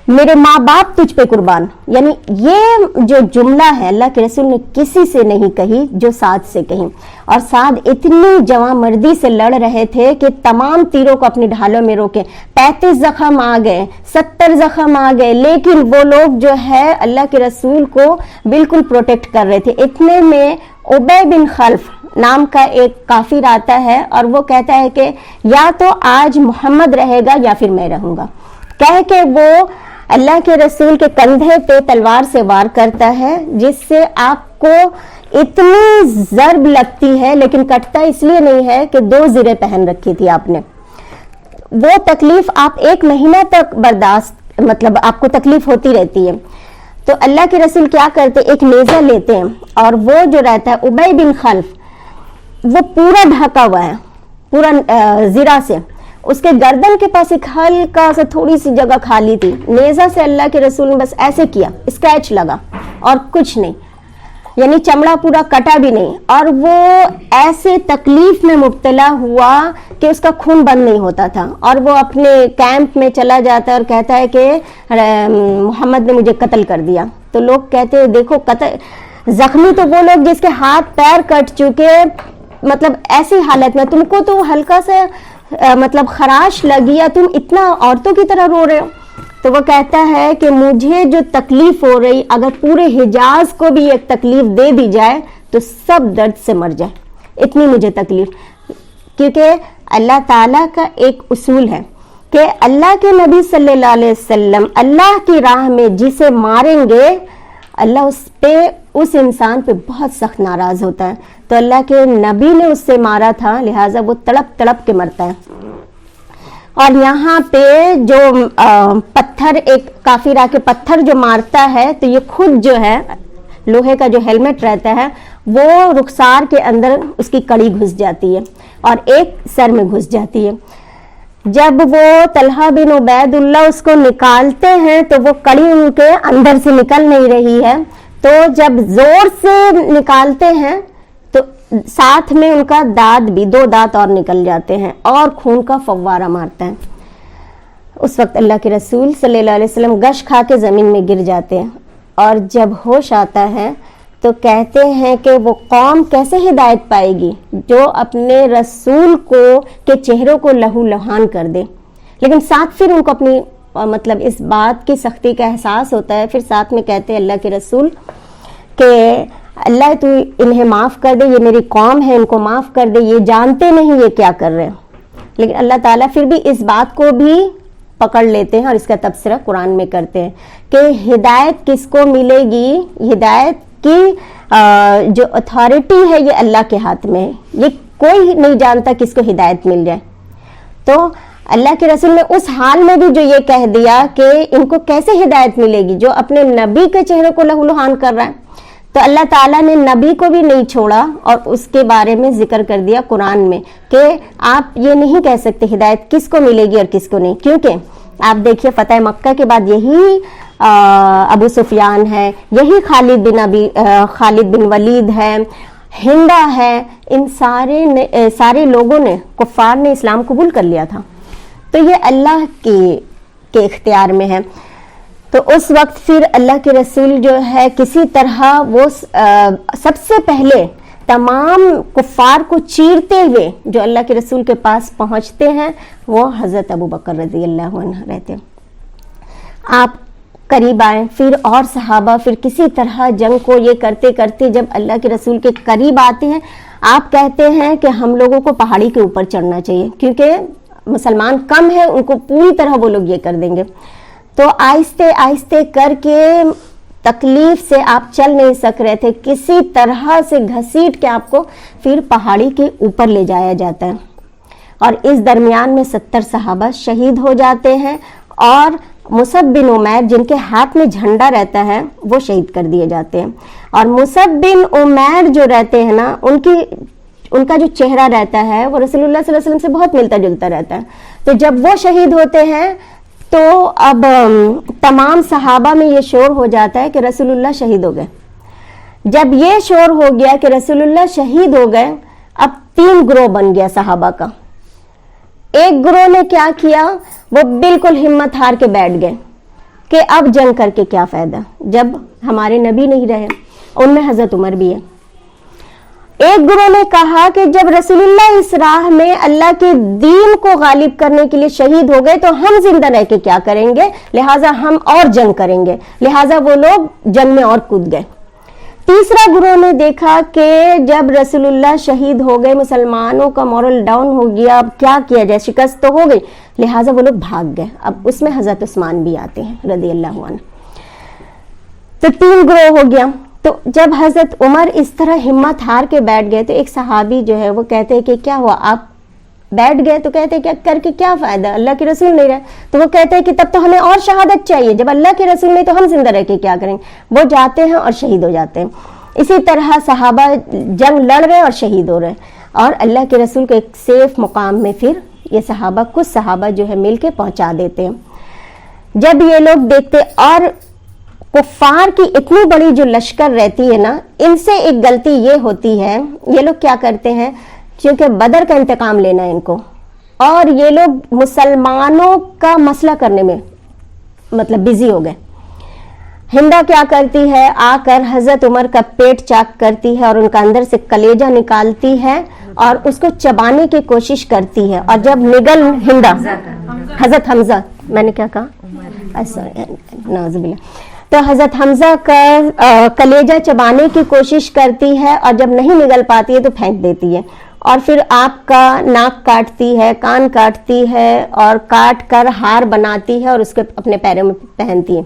میرے ماں باپ تجھ پہ قربان. یعنی یہ جو جملہ ہے اللہ کے رسول نے کسی سے نہیں کہی جو سعد سے کہی, اور سعد اتنی جواں مردی سے لڑ رہے تھے کہ تمام تیروں کو اپنی ڈھالوں میں روکے. 35 زخم آ گئے, 70 زخم آ گئے, لیکن وہ لوگ جو ہے اللہ کے رسول کو بالکل پروٹیکٹ کر رہے تھے. اتنے میں ابی بن خلف نام کا ایک کافر آتا ہے اور وہ کہتا ہے کہ یا تو آج محمد رہے گا یا پھر میں رہوں گا, کہہ کے وہ اللہ کے رسول کے کندھے پہ تلوار سے وار کرتا ہے, جس سے آپ کو اتنی ضرب لگتی ہے, لیکن کٹتا اس لیے نہیں ہے کہ 2 زریں پہن رکھی تھی آپ نے. وہ تکلیف آپ 1 مہینہ تک برداشت, مطلب آپ کو تکلیف ہوتی رہتی ہے. تو اللہ کے رسول کیا کرتے, ایک نیزہ لیتے ہیں, اور وہ جو رہتا ہے ابی بن خلف وہ پورا ڈھکا ہوا ہے پورا زرہ سے, اس کے گردن کے پاس ایک ہلکا سا تھوڑی سی جگہ خالی تھی, نیزہ سے اللہ کے رسول نے بس ایسے کیا, اسکریچ لگا اور کچھ نہیں, یعنی چمڑا پورا کٹا بھی نہیں, اور وہ ایسے تکلیف میں مبتلا ہوا کہ اس کا خون بند نہیں ہوتا تھا, اور وہ اپنے کیمپ میں چلا جاتا ہے اور کہتا ہے کہ محمد نے مجھے قتل کر دیا. تو لوگ کہتے ہیں دیکھو قتل, زخمی تو وہ لوگ جس کے ہاتھ پیر کٹ چکے, مطلب ایسی حالت میں تم کو تو ہلکا سے مطلب خراش لگی یا تم اتنا عورتوں کی طرح رو رہے ہو. تو وہ کہتا ہے کہ مجھے جو تکلیف ہو رہی, اگر پورے حجاز کو بھی ایک تکلیف دے دی جائے تو سب درد سے مر جائے, اتنی مجھے تکلیف. کیونکہ اللہ تعالیٰ کا ایک اصول ہے کہ اللہ کے نبی صلی اللہ علیہ وسلم اللہ کی راہ میں جسے ماریں گے اللہ اس انسان پہ بہت سخت ناراض ہوتا ہے. تو اللہ کے نبی نے اس سے مارا تھا, لہٰذا وہ تڑپ تڑپ کے مرتا ہے. اور یہاں پہ جو پتھر, ایک کافر آ کے پتھر جو مارتا ہے, تو یہ خود جو ہے لوہے کا جو ہیلمٹ رہتا ہے وہ رخسار کے اندر اس کی کڑی گھس جاتی ہے اور ایک سر میں گھس جاتی ہے. جب وہ طلحہ بن عبید اللہ اس کو نکالتے ہیں تو وہ کڑی ان کے اندر سے نکل نہیں رہی ہے, تو جب زور سے نکالتے ہیں تو ساتھ میں ان کا دانت بھی 2 دانت اور نکل جاتے ہیں اور خون کا فوارہ مارتا ہے. اس وقت اللہ کے رسول صلی اللہ علیہ وسلم گش کھا کے زمین میں گر جاتے ہیں اور جب ہوش آتا ہے تو کہتے ہیں کہ وہ قوم کیسے ہدایت پائے گی جو اپنے رسول کو کے چہروں کو لہو لہان کر دے. لیکن ساتھ پھر ان کو اپنی مطلب اس بات کی سختی کا احساس ہوتا ہے. پھر ساتھ میں کہتے ہیں اللہ کے رسول کہ اللہ تو انہیں معاف کر دے, یہ میری قوم ہے, ان کو معاف کر دے, یہ جانتے نہیں یہ کیا کر رہے ہیں. لیکن اللہ تعالیٰ پھر بھی اس بات کو بھی پکڑ لیتے ہیں اور اس کا تبصرہ قرآن میں کرتے ہیں کہ ہدایت کس کو ملے گی, ہدایت کی جو اتھارٹی ہے یہ اللہ کے ہاتھ میں ہے, یہ کوئی نہیں جانتا کس کو ہدایت مل جائے. تو اللہ کے رسول نے اس حال میں بھی جو یہ کہہ دیا کہ ان کو کیسے ہدایت ملے گی جو اپنے نبی کے چہرے کو لہو لہان کر رہا ہے, تو اللہ تعالیٰ نے نبی کو بھی نہیں چھوڑا اور اس کے بارے میں ذکر کر دیا قرآن میں کہ آپ یہ نہیں کہہ سکتے ہدایت کس کو ملے گی اور کس کو نہیں. کیونکہ آپ دیکھیے فتح مکہ کے بعد یہی ابو سفیان ہے, یہی خالد بن ولید ہے, ہندا ہے, ان سارے لوگوں نے, کفار نے اسلام قبول کر لیا تھا. تو یہ اللہ کے اختیار میں ہے. تو اس وقت پھر اللہ کے رسول جو ہے کسی طرح وہ سب سے پہلے تمام کفار کو چیرتے ہوئے جو اللہ کے رسول کے پاس پہنچتے ہیں وہ حضرت ابو بکر رضی اللہ عنہ رہتے ہیں. آپ قریب آئیں, پھر اور صحابہ پھر کسی طرح جنگ کو یہ کرتے کرتے جب اللہ کے رسول کے قریب آتے ہیں, آپ کہتے ہیں کہ ہم لوگوں کو پہاڑی کے اوپر چڑھنا چاہیے کیونکہ مسلمان کم ہے, ان کو پوری طرح وہ لوگ یہ کر دیں گے. تو آہستہ آہستہ کر کے تکلیف سے آپ چل نہیں سک رہے تھے, کسی طرح سے گھسیٹ کے آپ کو پھر پہاڑی کے اوپر لے جایا جاتا ہے. اور اس درمیان میں 70 صحابہ شہید ہو جاتے ہیں اور مصعب بن عمیر جن کے ہاتھ میں جھنڈا رہتا ہے وہ شہید کر دیے جاتے ہیں. اور مصعب بن عمیر جو رہتے ہیں نا, ان کا جو چہرہ رہتا ہے وہ رسول اللہ صلی اللہ علیہ وسلم سے بہت ملتا جلتا رہتا ہے. تو جب وہ شہید ہوتے ہیں تو اب تمام صحابہ میں یہ شور ہو جاتا ہے کہ رسول اللہ شہید ہو گئے. جب یہ شور ہو گیا کہ رسول اللہ شہید ہو گئے, اب 3 گروہ بن گیا صحابہ کا. ایک گروہ نے کیا کیا, وہ بالکل ہمت ہار کے بیٹھ گئے کہ اب جنگ کر کے کیا فائدہ جب ہمارے نبی نہیں رہے. ان میں حضرت عمر بھی ہے. ایک گروہ نے کہا کہ جب رسول اللہ اس راہ میں اللہ کے دین کو غالب کرنے کے لیے شہید ہو گئے تو ہم زندہ رہ کے کیا کریں گے, لہٰذا ہم اور جنگ کریں گے. لہٰذا وہ لوگ جنگ میں اور کود گئے. تیسرا گروہ نے دیکھا کہ جب رسول اللہ شہید ہو گئے, مسلمانوں کا مورل ڈاؤن ہو گیا, اب کیا کیا جائے, شکست تو ہو گئی, لہٰذا وہ لوگ بھاگ گئے. اب اس میں حضرت عثمان بھی آتے ہیں رضی اللہ عنہ. تو 3 گروہ ہو گیا. تو جب حضرت عمر اس طرح ہمت ہار کے بیٹھ گئے تو ایک صحابی جو ہے وہ کہتے ہیں کہ کیا ہوا, آپ بیٹھ گئے؟ تو کہتے ہیں کیا کر کے کیا فائدہ, اللہ کے رسول نہیں رہے. تو وہ کہتے ہیں کہ تب تو ہمیں اور شہادت چاہیے, جب اللہ کے رسول نہیں تو ہم زندہ رہ کے کیا کریں. وہ جاتے ہیں اور شہید ہو جاتے ہیں. اسی طرح صحابہ جنگ لڑ رہے اور شہید ہو رہے, اور اللہ کے رسول کے ایک سیف مقام میں پھر یہ صحابہ, کچھ صحابہ جو ہے مل کے پہنچا دیتے ہیں. جب یہ لوگ دیکھتے, اور کفار کی اتنی بڑی جو لشکر رہتی ہے نا, ان سے ایک غلطی یہ ہوتی ہے, یہ لوگ کیا کرتے ہیں, کیونکہ بدر کا انتقام لینا ہے ان کو, اور یہ لوگ مسلمانوں کا مسئلہ کرنے میں مطلب بزی ہو گئے. ہندا کیا کرتی ہے, آ کر حضرت عمر کا پیٹ چاک کرتی ہے اور ان کا اندر سے کلیجہ نکالتی ہے اور اس کو چبانے کی کوشش کرتی ہے. اور جب نگل ہندا, حضرت حمزہ, میں نے کیا کہا, نعوذ باللہ, تو حضرت حمزہ کا کلیجہ چبانے کی کوشش کرتی ہے اور جب نہیں نگل پاتی ہے تو پھینک دیتی ہے. اور پھر آپ کا ناک کاٹتی ہے, کان کاٹتی ہے اور کاٹ کر ہار بناتی ہے اور اس کو اپنے پیروں میں پہنتی ہے.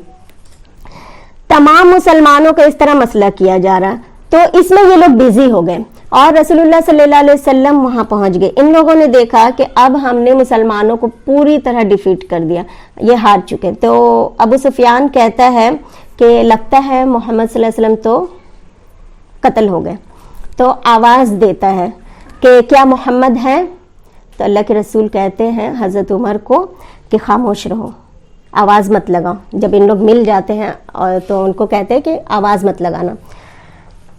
تمام مسلمانوں کا اس طرح مسئلہ کیا جا رہا, تو اس میں یہ لوگ بزی ہو گئے اور رسول اللہ صلی اللہ علیہ وسلم وہاں پہنچ گئے. ان لوگوں نے دیکھا کہ اب ہم نے مسلمانوں کو پوری طرح ڈیفیٹ کر دیا, یہ ہار چکے. تو ابو سفیان کہتا ہے کہ لگتا ہے محمد صلی اللہ علیہ وسلم تو قتل ہو گئے. تو آواز دیتا ہے کہ کیا محمد ہے؟ تو اللہ کے رسول کہتے ہیں حضرت عمر کو کہ خاموش رہو, آواز مت لگاؤ. جب ان لوگ مل جاتے ہیں اور تو ان کو کہتے ہیں کہ آواز مت لگانا,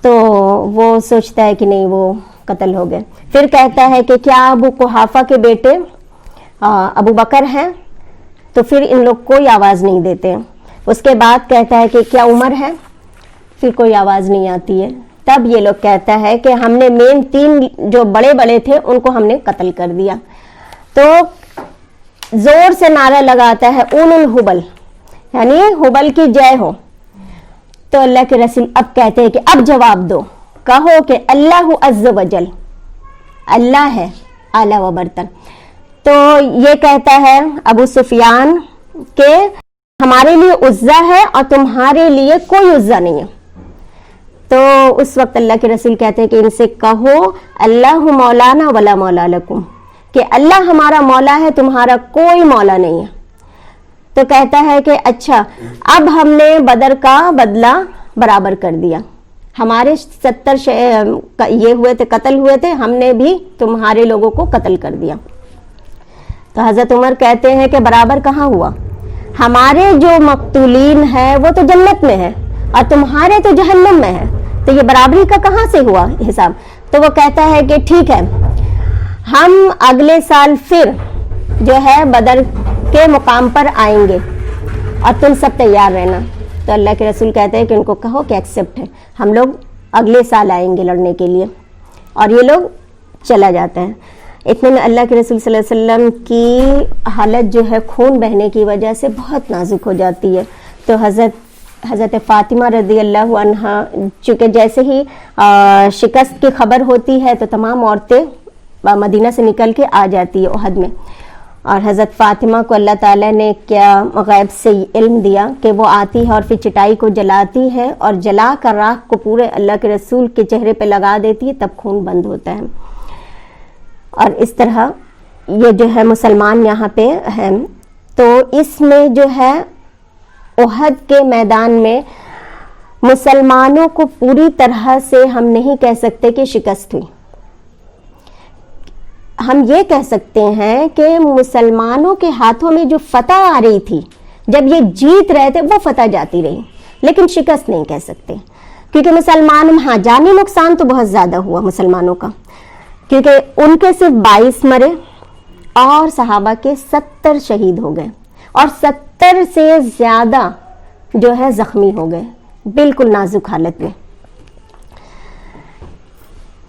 تو وہ سوچتا ہے کہ نہیں وہ قتل ہو گئے. پھر کہتا ہے کہ کیا ابو قحافہ کے بیٹے ابو بکر ہیں, تو پھر ان لوگ کوئی آواز نہیں دیتے. اس کے بعد کہتا ہے کہ کیا عمر ہے, پھر کوئی آواز نہیں آتی ہے. تب یہ لوگ کہتا ہے کہ ہم نے مین 3 جو بڑے بڑے تھے ان کو ہم نے قتل کر دیا. تو زور سے نعرہ لگاتا ہے اول الحبل, یعنی حبل کی جے ہو. تو اللہ کے رسول اب کہتے ہیں کہ اب جواب دو, کہو کہ اللہ عز وجل, اللہ ہے اعلیٰ و برتر. تو یہ کہتا ہے ابو سفیان کہ ہمارے لیے عزا ہے اور تمہارے لیے کوئی عزا نہیں ہے. تو اس وقت اللہ کے رسول کہتے ہیں کہ ان سے کہو اللہ مولانا ولا مولا لکم, کہ اللہ ہمارا مولا ہے, تمہارا کوئی مولا نہیں ہے. تو کہتا ہے کہ اچھا, اب ہم نے بدر کا بدلہ برابر کر دیا, ہمارے 70 یہ ہوئے تھے, قتل ہوئے تھے, ہم نے بھی تمہارے لوگوں کو قتل کر دیا. تو حضرت عمر کہتے ہیں کہ برابر کہاں ہوا, ہمارے جو مقتولین ہیں وہ تو جنت میں ہے اور تمہارے تو جہنم میں ہے, تو یہ برابری کا کہاں سے ہوا حساب. تو وہ کہتا ہے کہ ٹھیک ہے, ہم اگلے سال پھر جو ہے بدر کے مقام پر آئیں گے اور تم سب تیار رہنا. تو اللہ کے رسول کہتے ہیں کہ ان کو کہو کہ ایکسیپٹ ہے, ہم لوگ اگلے سال آئیں گے لڑنے کے لیے. اور یہ لوگ چلا جاتا ہے. اتنے میں اللہ کے رسول صلی اللہ علیہ وسلم کی حالت جو ہے خون بہنے کی وجہ سے بہت نازک ہو جاتی ہے. تو حضرت فاطمہ رضی اللہ عنہا, چونکہ جیسے ہی شکست کی خبر ہوتی ہے تو تمام عورتیں مدینہ سے نکل کے آ جاتی ہے احد میں. اور حضرت فاطمہ کو اللہ تعالیٰ نے کیا غیب سے علم دیا کہ وہ آتی ہے اور پھر چٹائی کو جلاتی ہے اور جلا کر راکھ کو پورے اللہ کے رسول کے چہرے پہ لگا دیتی ہے, تب خون بند ہوتا ہے. اور اس طرح یہ جو ہے مسلمان یہاں پہ ہیں. تو اس میں جو ہے احد کے میدان میں مسلمانوں کو پوری طرح سے ہم نہیں کہہ سکتے کہ شکست ہوئی. ہم یہ کہہ سکتے ہیں کہ مسلمانوں کے ہاتھوں میں جو فتح آ رہی تھی, جب یہ جیت رہے تھے, وہ فتح جاتی رہی, لیکن شکست نہیں کہہ سکتے. کیونکہ مسلمان, ہاں جانی نقصان تو بہت زیادہ ہوا مسلمانوں کا, کیونکہ ان کے صرف 22 مرے اور صحابہ کے 70 شہید ہو گئے اور 70 سے زیادہ جو ہے زخمی ہو گئے, بالکل نازک حالت میں.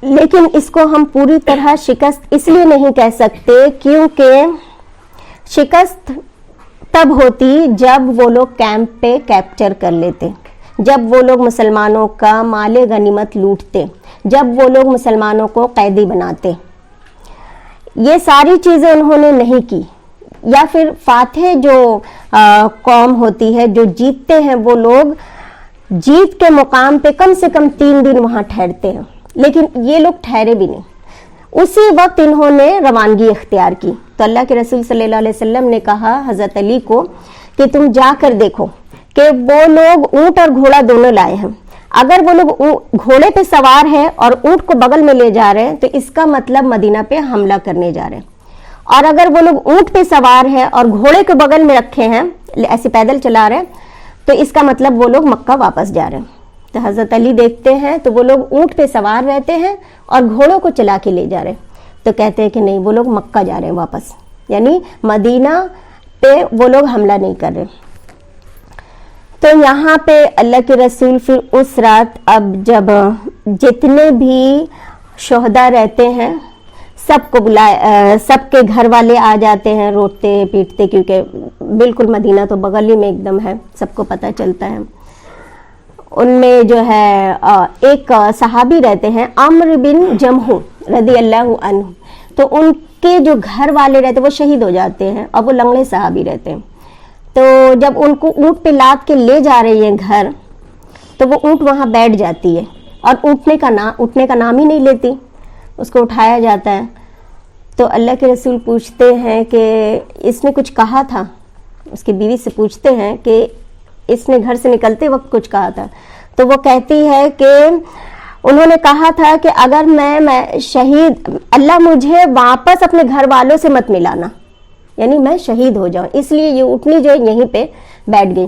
لیکن اس کو ہم پوری طرح شکست اس لیے نہیں کہہ سکتے کیونکہ شکست تب ہوتی جب وہ لوگ کیمپ پہ کیپچر کر لیتے, جب وہ لوگ مسلمانوں کا مال غنیمت لوٹتے, جب وہ لوگ مسلمانوں کو قیدی بناتے. یہ ساری چیزیں انہوں نے نہیں کی. یا پھر فاتح جو قوم ہوتی ہے, جو جیتتے ہیں, وہ لوگ جیت کے مقام پہ کم سے کم 3 دن وہاں ٹھہرتے ہیں, لیکن یہ لوگ ٹھہرے بھی نہیں. اسی وقت انہوں نے روانگی اختیار کی. تو اللہ کے رسول صلی اللہ علیہ وسلم نے کہا حضرت علی کو کہ تم جا کر دیکھو کہ وہ لوگ اونٹ اور گھوڑا دونوں لائے ہیں. اگر وہ لوگ گھوڑے پہ سوار ہیں اور اونٹ کو بغل میں لے جا رہے ہیں تو اس کا مطلب مدینہ پہ حملہ کرنے جا رہے ہیں. اور اگر وہ لوگ اونٹ پہ سوار ہیں اور گھوڑے کو بغل میں رکھے ہیں, ایسے پیدل چلا رہے ہیں, تو اس کا مطلب وہ لوگ مکہ واپس جا رہے ہیں. تو حضرت علی دیکھتے ہیں تو وہ لوگ اونٹ پہ سوار رہتے ہیں اور گھوڑوں کو چلا کے لے جا رہے ہیں. تو کہتے ہیں کہ نہیں, وہ لوگ مکہ جا رہے ہیں واپس, یعنی مدینہ پہ وہ لوگ حملہ نہیں کر رہے. تو یہاں پہ اللہ کے رسول پھر اس رات, اب جب جتنے بھی شہداء رہتے ہیں سب کو سب کے گھر والے آ جاتے ہیں روتے پیٹتے, کیونکہ بالکل مدینہ تو بغل ہی میں ایک دم ہے, سب کو پتہ چلتا ہے. ان میں جو ہے ایک صحابی رہتے ہیں عمرو بن جمح رضی اللہ عنہ, تو ان کے جو گھر والے رہتے وہ شہید ہو جاتے ہیں اور وہ لنگڑے صحابی رہتے ہیں. تو جب ان کو اونٹ پہ لاد کے لے جا رہی ہے گھر, تو وہ اونٹ وہاں بیٹھ جاتی ہے اور اٹھنے کا نام ہی نہیں لیتی, اس کو اٹھایا جاتا ہے. تو اللہ کے رسول پوچھتے ہیں کہ اس نے کچھ کہا تھا, اس کی بیوی سے پوچھتے ہیں کہ اس نے گھر سے نکلتے وقت کچھ کہا تھا. تو وہ کہتی ہے کہ انہوں نے کہا تھا کہ اگر میں شہید, اللہ مجھے واپس اپنے گھر والوں سے مت ملانا, یعنی میں شہید ہو جاؤں، اس لیے یہ اٹھنی جو ہے یہیں پہ بیٹھ گئی۔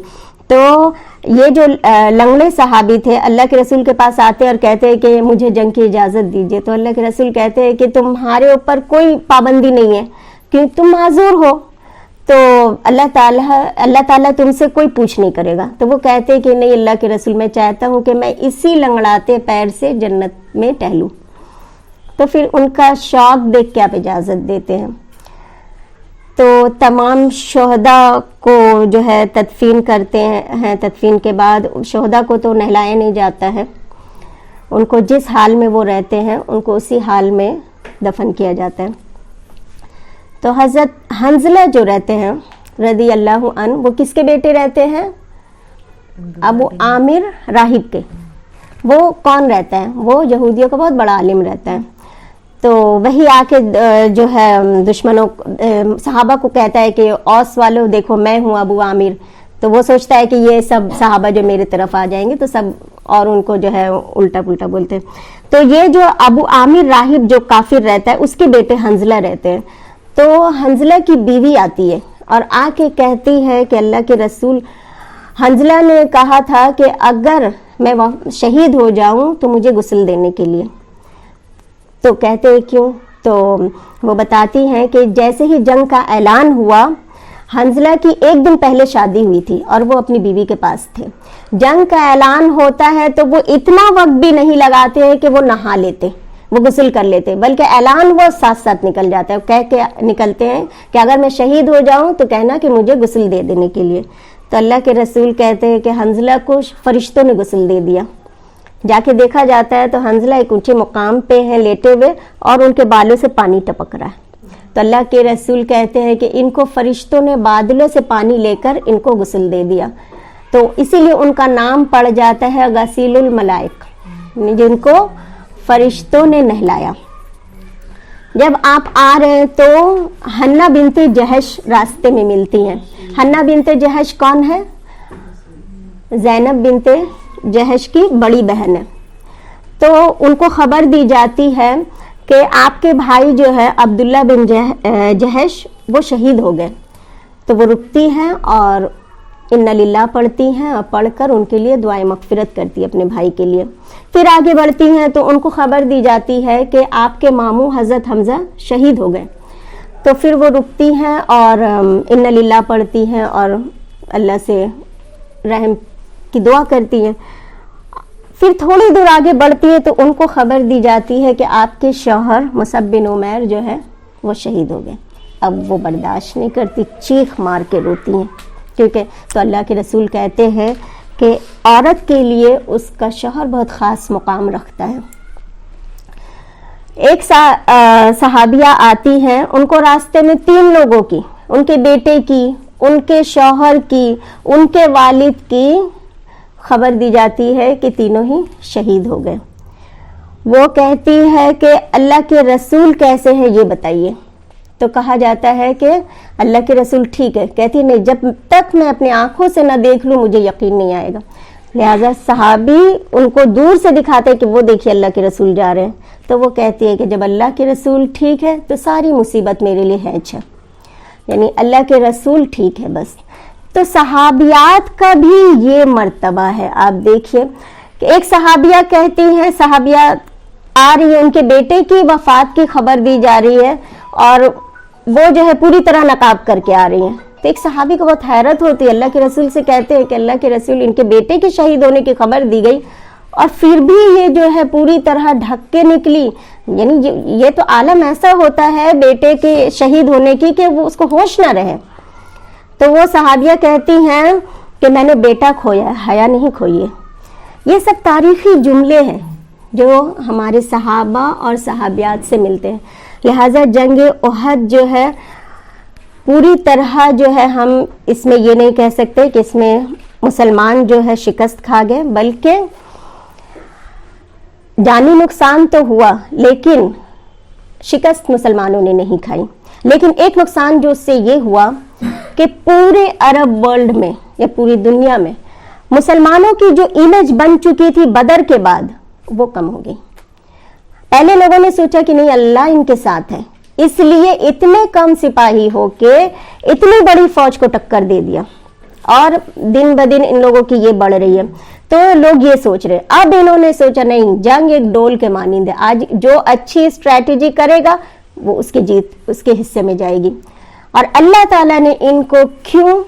تو یہ جو لنگڑے صحابی تھے اللہ کے رسول کے پاس آتے اور کہتے ہیں کہ مجھے جنگ کی اجازت دیجیے، تو اللہ کے رسول کہتے ہیں کہ تمہارے اوپر کوئی پابندی نہیں ہے کہ تم معذور ہو، تو اللہ تعالیٰ تم سے کوئی پوچھ نہیں کرے گا۔ تو وہ کہتے ہیں کہ نہیں اللہ کے رسول، میں چاہتا ہوں کہ میں اسی لنگڑاتے پیر سے جنت میں ٹہلوں۔ تو پھر ان کا شوق دیکھ کے آپ اجازت دیتے ہیں۔ تو تمام شہداء کو جو ہے تدفین کرتے ہیں، تدفین کے بعد شہداء کو تو نہلایا نہیں جاتا ہے، ان کو جس حال میں وہ رہتے ہیں ان کو اسی حال میں دفن کیا جاتا ہے۔ تو حضرت حنظلہ جو رہتے ہیں رضی اللہ عنہ، وہ کس کے بیٹے رہتے ہیں؟ ابو عامر راہب کے۔ وہ کون رہتا ہے؟ وہ یہودیوں کا بہت بڑا عالم رہتا ہے۔ تو وہی آ کے جو ہے دشمنوں صحابہ کو کہتا ہے کہ اوس والوں دیکھو میں ہوں ابو عامر، تو وہ سوچتا ہے کہ یہ سب صحابہ جو میرے طرف آ جائیں گے تو سب اور ان کو جو ہے الٹا پلٹا بولتے ہیں۔ تو یہ جو ابو عامر راہب جو کافر رہتا ہے اس کے بیٹے حنظلہ رہتے ہیں۔ تو حنظلہ کی بیوی آتی ہے اور آ کے کہتی ہے کہ اللہ کے رسول، حنظلہ نے کہا تھا کہ اگر میں شہید ہو جاؤں تو مجھے غسل دینے کے لیے۔ تو کہتے ہیں کیوں؟ تو وہ بتاتی ہیں کہ جیسے ہی جنگ کا اعلان ہوا، حنظلہ کی ایک دن پہلے شادی ہوئی تھی اور وہ اپنی بیوی کے پاس تھے۔ جنگ کا اعلان ہوتا ہے تو وہ اتنا وقت بھی نہیں لگاتے ہیں کہ وہ نہا لیتے، وہ غسل کر لیتے، بلکہ اعلان وہ ساتھ ساتھ نکل جاتا ہے، کہہ کے نکلتے ہیں کہ اگر میں شہید ہو جاؤں تو کہنا کہ مجھے غسل دے دینے کے لیے۔ تو اللہ کے رسول کہتے ہیں کہ حنظلہ کو فرشتوں نے غسل دے دیا۔ جا کے دیکھا جاتا ہے تو حنظلہ ایک اونچے مقام پہ ہیں لیٹے ہوئے اور ان کے بالوں سے پانی ٹپک رہا ہے۔ تو اللہ کے رسول کہتے ہیں کہ ان کو فرشتوں نے بادلوں سے پانی لے کر ان کو غسل دے دیا، تو اسی لیے ان کا نام پڑ جاتا ہے غسیل الملائک، جن کو فرشتوں نے نہلایا۔ جب آپ آ رہے ہیں تو حنہ بنت جہش راستے میں ملتی ہیں۔ حنہ بنت جہش کون ہے؟ زینب بنت جہش کی بڑی بہن ہے۔ تو ان کو خبر دی جاتی ہے کہ آپ کے بھائی جو ہے عبداللہ بن جہش وہ شہید ہو گئے۔ تو وہ رکتی ہیں اور اِنَّ لِلَّهِ پڑھتی ہیں اور پڑھ کر ان کے لیے دعائے مغفرت کرتی ہے اپنے بھائی کے لیے۔ پھر آگے بڑھتی ہیں تو ان کو خبر دی جاتی ہے کہ آپ کے ماموں حضرت حمزہ شہید ہو گئے۔ تو پھر وہ رکتی ہیں اور اِنَّ لِلَّهِ پڑھتی ہیں اور اللہ سے رحم کی دعا کرتی ہیں۔ پھر تھوڑی دور آگے بڑھتی ہے تو ان کو خبر دی جاتی ہے کہ آپ کے شوہر مصعب بن عمیر جو ہے وہ شہید ہو گئے۔ اب وہ برداشت نہیں کرتی، چیخ مار کے روتی ہیں، کیونکہ تو اللہ کے رسول کہتے ہیں کہ عورت کے لیے اس کا شوہر بہت خاص مقام رکھتا ہے۔ ایک صحابیہ آتی ہیں، ان کو راستے میں 3 لوگوں کی، ان کے بیٹے کی، ان کے شوہر کی، ان کے والد کی خبر دی جاتی ہے کہ تینوں ہی شہید ہو گئے۔ وہ کہتی ہے کہ اللہ کے رسول کیسے ہیں یہ بتائیے۔ تو کہا جاتا ہے کہ اللہ کے رسول ٹھیک ہے۔ کہتی نہیں، جب تک میں اپنی آنکھوں سے نہ دیکھ لوں مجھے یقین نہیں آئے گا۔ لہٰذا صحابی ان کو دور سے دکھاتے کہ وہ دیکھیے اللہ کے رسول جا رہے ہیں۔ تو وہ کہتی ہے کہ جب اللہ کے رسول ٹھیک ہے تو ساری مصیبت میرے لیے ہینچ ہے، یعنی اللہ کے رسول ٹھیک ہے بس۔ تو صحابیات کا بھی یہ مرتبہ ہے۔ آپ دیکھیے کہ ایک صحابیہ کہتی ہیں، صحابیات آ رہی ہیں، ان کے بیٹے کی وفات کی خبر دی جا رہی ہے اور وہ جو ہے پوری طرح نقاب کر کے آ رہی ہیں۔ تو ایک صحابی کو بہت حیرت ہوتی ہے، اللہ کے رسول سے کہتے ہیں کہ اللہ کے رسول ان کے بیٹے کے شہید ہونے کی خبر دی گئی اور پھر بھی یہ جو ہے پوری طرح ڈھک کے نکلی، یعنی یہ تو عالم ایسا ہوتا ہے بیٹے کے شہید ہونے کی کہ وہ اس کو ہوش نہ رہے۔ تو وہ صحابیہ کہتی ہیں کہ میں نے بیٹا کھویا، حیا نہیں کھوئی ہے۔ یہ سب تاریخی جملے ہیں جو ہمارے صحابہ اور صحابیات سے ملتے ہیں۔ لہٰذا جنگ احد جو ہے پوری طرح جو ہے ہم اس میں یہ نہیں کہہ سکتے کہ اس میں مسلمان جو ہے شکست کھا گئے، بلکہ جانی نقصان تو ہوا لیکن شکست مسلمانوں نے نہیں کھائی۔ لیکن ایک نقصان جو اس سے یہ ہوا کہ پورے عرب ورلڈ میں یا پوری دنیا میں مسلمانوں کی جو امیج بن چکی تھی بدر کے بعد وہ کم ہو گئی۔ پہلے لوگوں نے سوچا کہ نہیں اللہ ان کے ساتھ ہے، اس لیے اتنے کم سپاہی ہو کے اتنی بڑی فوج کو ٹکر دے دیا، اور دن بدن ان لوگوں کی یہ بڑھ رہی ہے۔ تو لوگ یہ سوچ رہے، اب انہوں نے سوچا نہیں، جنگ ایک ڈول کے مانند ہے، آج جو اچھی اسٹریٹجی کرے گا وہ اس کی جیت اس کے حصے میں جائے گی۔ اور اللہ تعالیٰ نے ان کو کیوں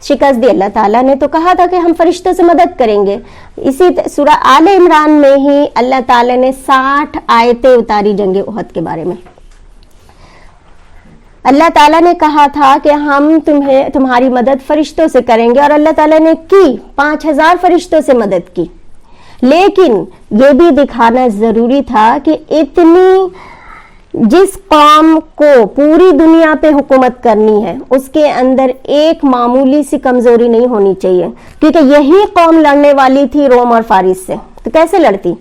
شکست دی؟ اللہ تعالیٰ نے تو کہا تھا کہ ہم فرشتوں سے مدد کریں گے۔ اسی سورہ آل عمران میں ہی اللہ تعالیٰ نے 60 آیتیں اتاری جنگ احد کے بارے میں۔ اللہ تعالیٰ نے کہا تھا کہ ہم تمہاری مدد فرشتوں سے کریں گے، اور اللہ تعالیٰ نے کی، 5000 فرشتوں سے مدد کی۔ لیکن یہ بھی دکھانا ضروری تھا کہ جس قوم کو پوری دنیا پہ حکومت کرنی ہے اس کے اندر ایک معمولی سی کمزوری نہیں ہونی چاہیے، کیونکہ یہی قوم لڑنے والی تھی روم اور فارس سے، تو کیسے لڑتی؟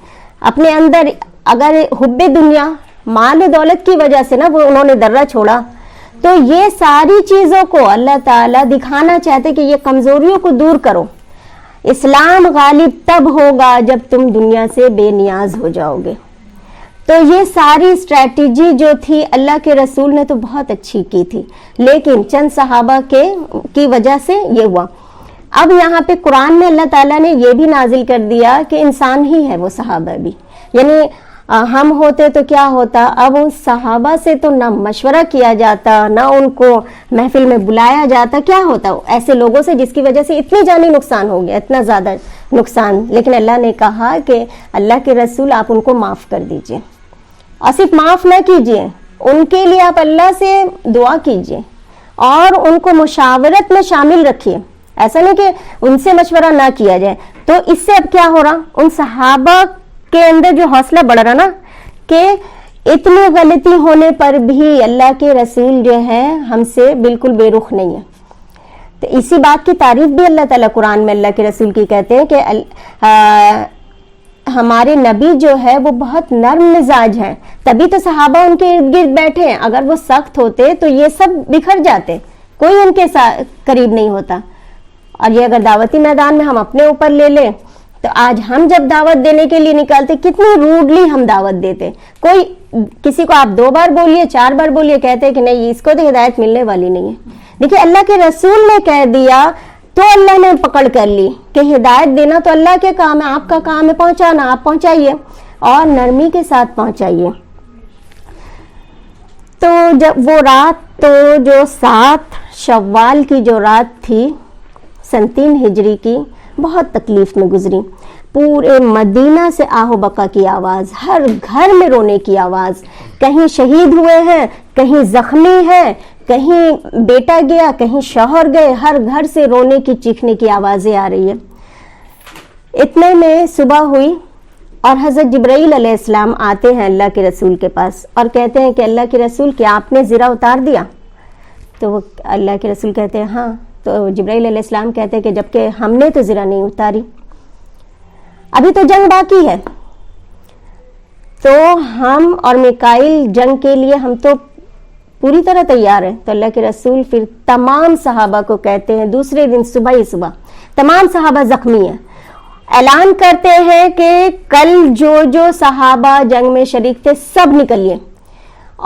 اپنے اندر اگر حب دنیا، مال و دولت کی وجہ سے نا وہ انہوں نے درہ چھوڑا، تو یہ ساری چیزوں کو اللہ تعالیٰ دکھانا چاہتے کہ یہ کمزوریوں کو دور کرو۔ اسلام غالب تب ہوگا جب تم دنیا سے بے نیاز ہو جاؤ گے۔ تو یہ ساری اسٹریٹجی جو تھی اللہ کے رسول نے تو بہت اچھی کی تھی، لیکن چند صحابہ کی وجہ سے یہ ہوا۔ اب یہاں پہ قرآن میں اللہ تعالیٰ نے یہ بھی نازل کر دیا کہ انسان ہی ہے وہ صحابہ بھی، یعنی ہم ہوتے تو کیا ہوتا؟ اب ان صحابہ سے تو نہ مشورہ کیا جاتا، نہ ان کو محفل میں بلایا جاتا، کیا ہوتا ایسے لوگوں سے جس کی وجہ سے اتنی جانی نقصان ہو گیا، اتنا زیادہ نقصان۔ لیکن اللہ نے کہا کہ اللہ کے رسول آپ ان کو معاف کر دیجئے، اور صرف معاف نہ کیجئے، ان کے لیے آپ اللہ سے دعا کیجئے اور ان کو مشاورت میں شامل رکھیے، ایسا نہیں کہ ان سے مشورہ نہ کیا جائے۔ تو اس سے اب کیا ہو رہا؟ ان صحابہ کے اندر جو حوصلہ بڑھ رہا نا کہ اتنی غلطی ہونے پر بھی اللہ کے رسول جو ہے ہم سے بالکل بے رخ نہیں ہے۔ تو اسی بات کی تعریف بھی اللہ تعالیٰ قرآن میں اللہ کے رسول کی کہتے ہیں کہ ہمارے نبی جو ہے وہ بہت نرم مزاج ہیں، تبھی تو صحابہ ان کے ارد گرد بیٹھے ہیں، اگر وہ سخت ہوتے تو یہ سب بکھر جاتے، کوئی ان کے قریب نہیں ہوتا۔ اور یہ اگر دعوتی میدان میں ہم اپنے اوپر لے لیں تو آج ہم جب دعوت دینے کے لیے نکالتے کتنی روڈلی ہم دعوت دیتے، کوئی کسی کو آپ 2 بار بولیے 4 بار بولیے کہتے کہ نہیں اس کو تو ہدایت ملنے والی نہیں ہے۔ دیکھیے اللہ کے رسول نے کہہ دیا تو اللہ نے پکڑ کر لی کہ ہدایت دینا تو اللہ کے کام ہے، آپ کا کام ہے پہنچانا، آپ پہنچائیے اور نرمی کے ساتھ پہنچائیے۔ تو جب وہ رات تو جو 7 شوال کی جو رات تھی 3 ہجری کی، بہت تکلیف میں گزری۔ پورے مدینہ سے آہ و بکا کی آواز، ہر گھر میں رونے کی آواز، کہیں شہید ہوئے ہیں، کہیں زخمی ہے، کہیں بیٹا گیا، کہیں شوہر گئے، ہر گھر سے رونے کی چیخنے کی آوازیں آ رہی ہے۔ اتنے میں صبح ہوئی اور حضرت جبرائیل علیہ السلام آتے ہیں اللہ کے رسول کے پاس اور کہتے ہیں کہ اللہ کے رسول کیا آپ نے زرہ اتار دیا؟ تو وہ اللہ کے رسول کہتے ہیں ہاں۔ تو جبرائیل علیہ السلام کہتے ہیں کہ جبکہ ہم نے تو زرہ نہیں اتاری، ابھی تو جنگ باقی ہے۔ تو ہم اور میکائیل جنگ کے لیے ہم تو پوری طرح تیار ہیں۔ تو اللہ کے رسول پھر تمام صحابہ کو کہتے ہیں، دوسرے دن صبح ہی صبح تمام صحابہ زخمی ہیں، اعلان کرتے ہیں کہ کل جو صحابہ جنگ میں شریک تھے سب نکلیے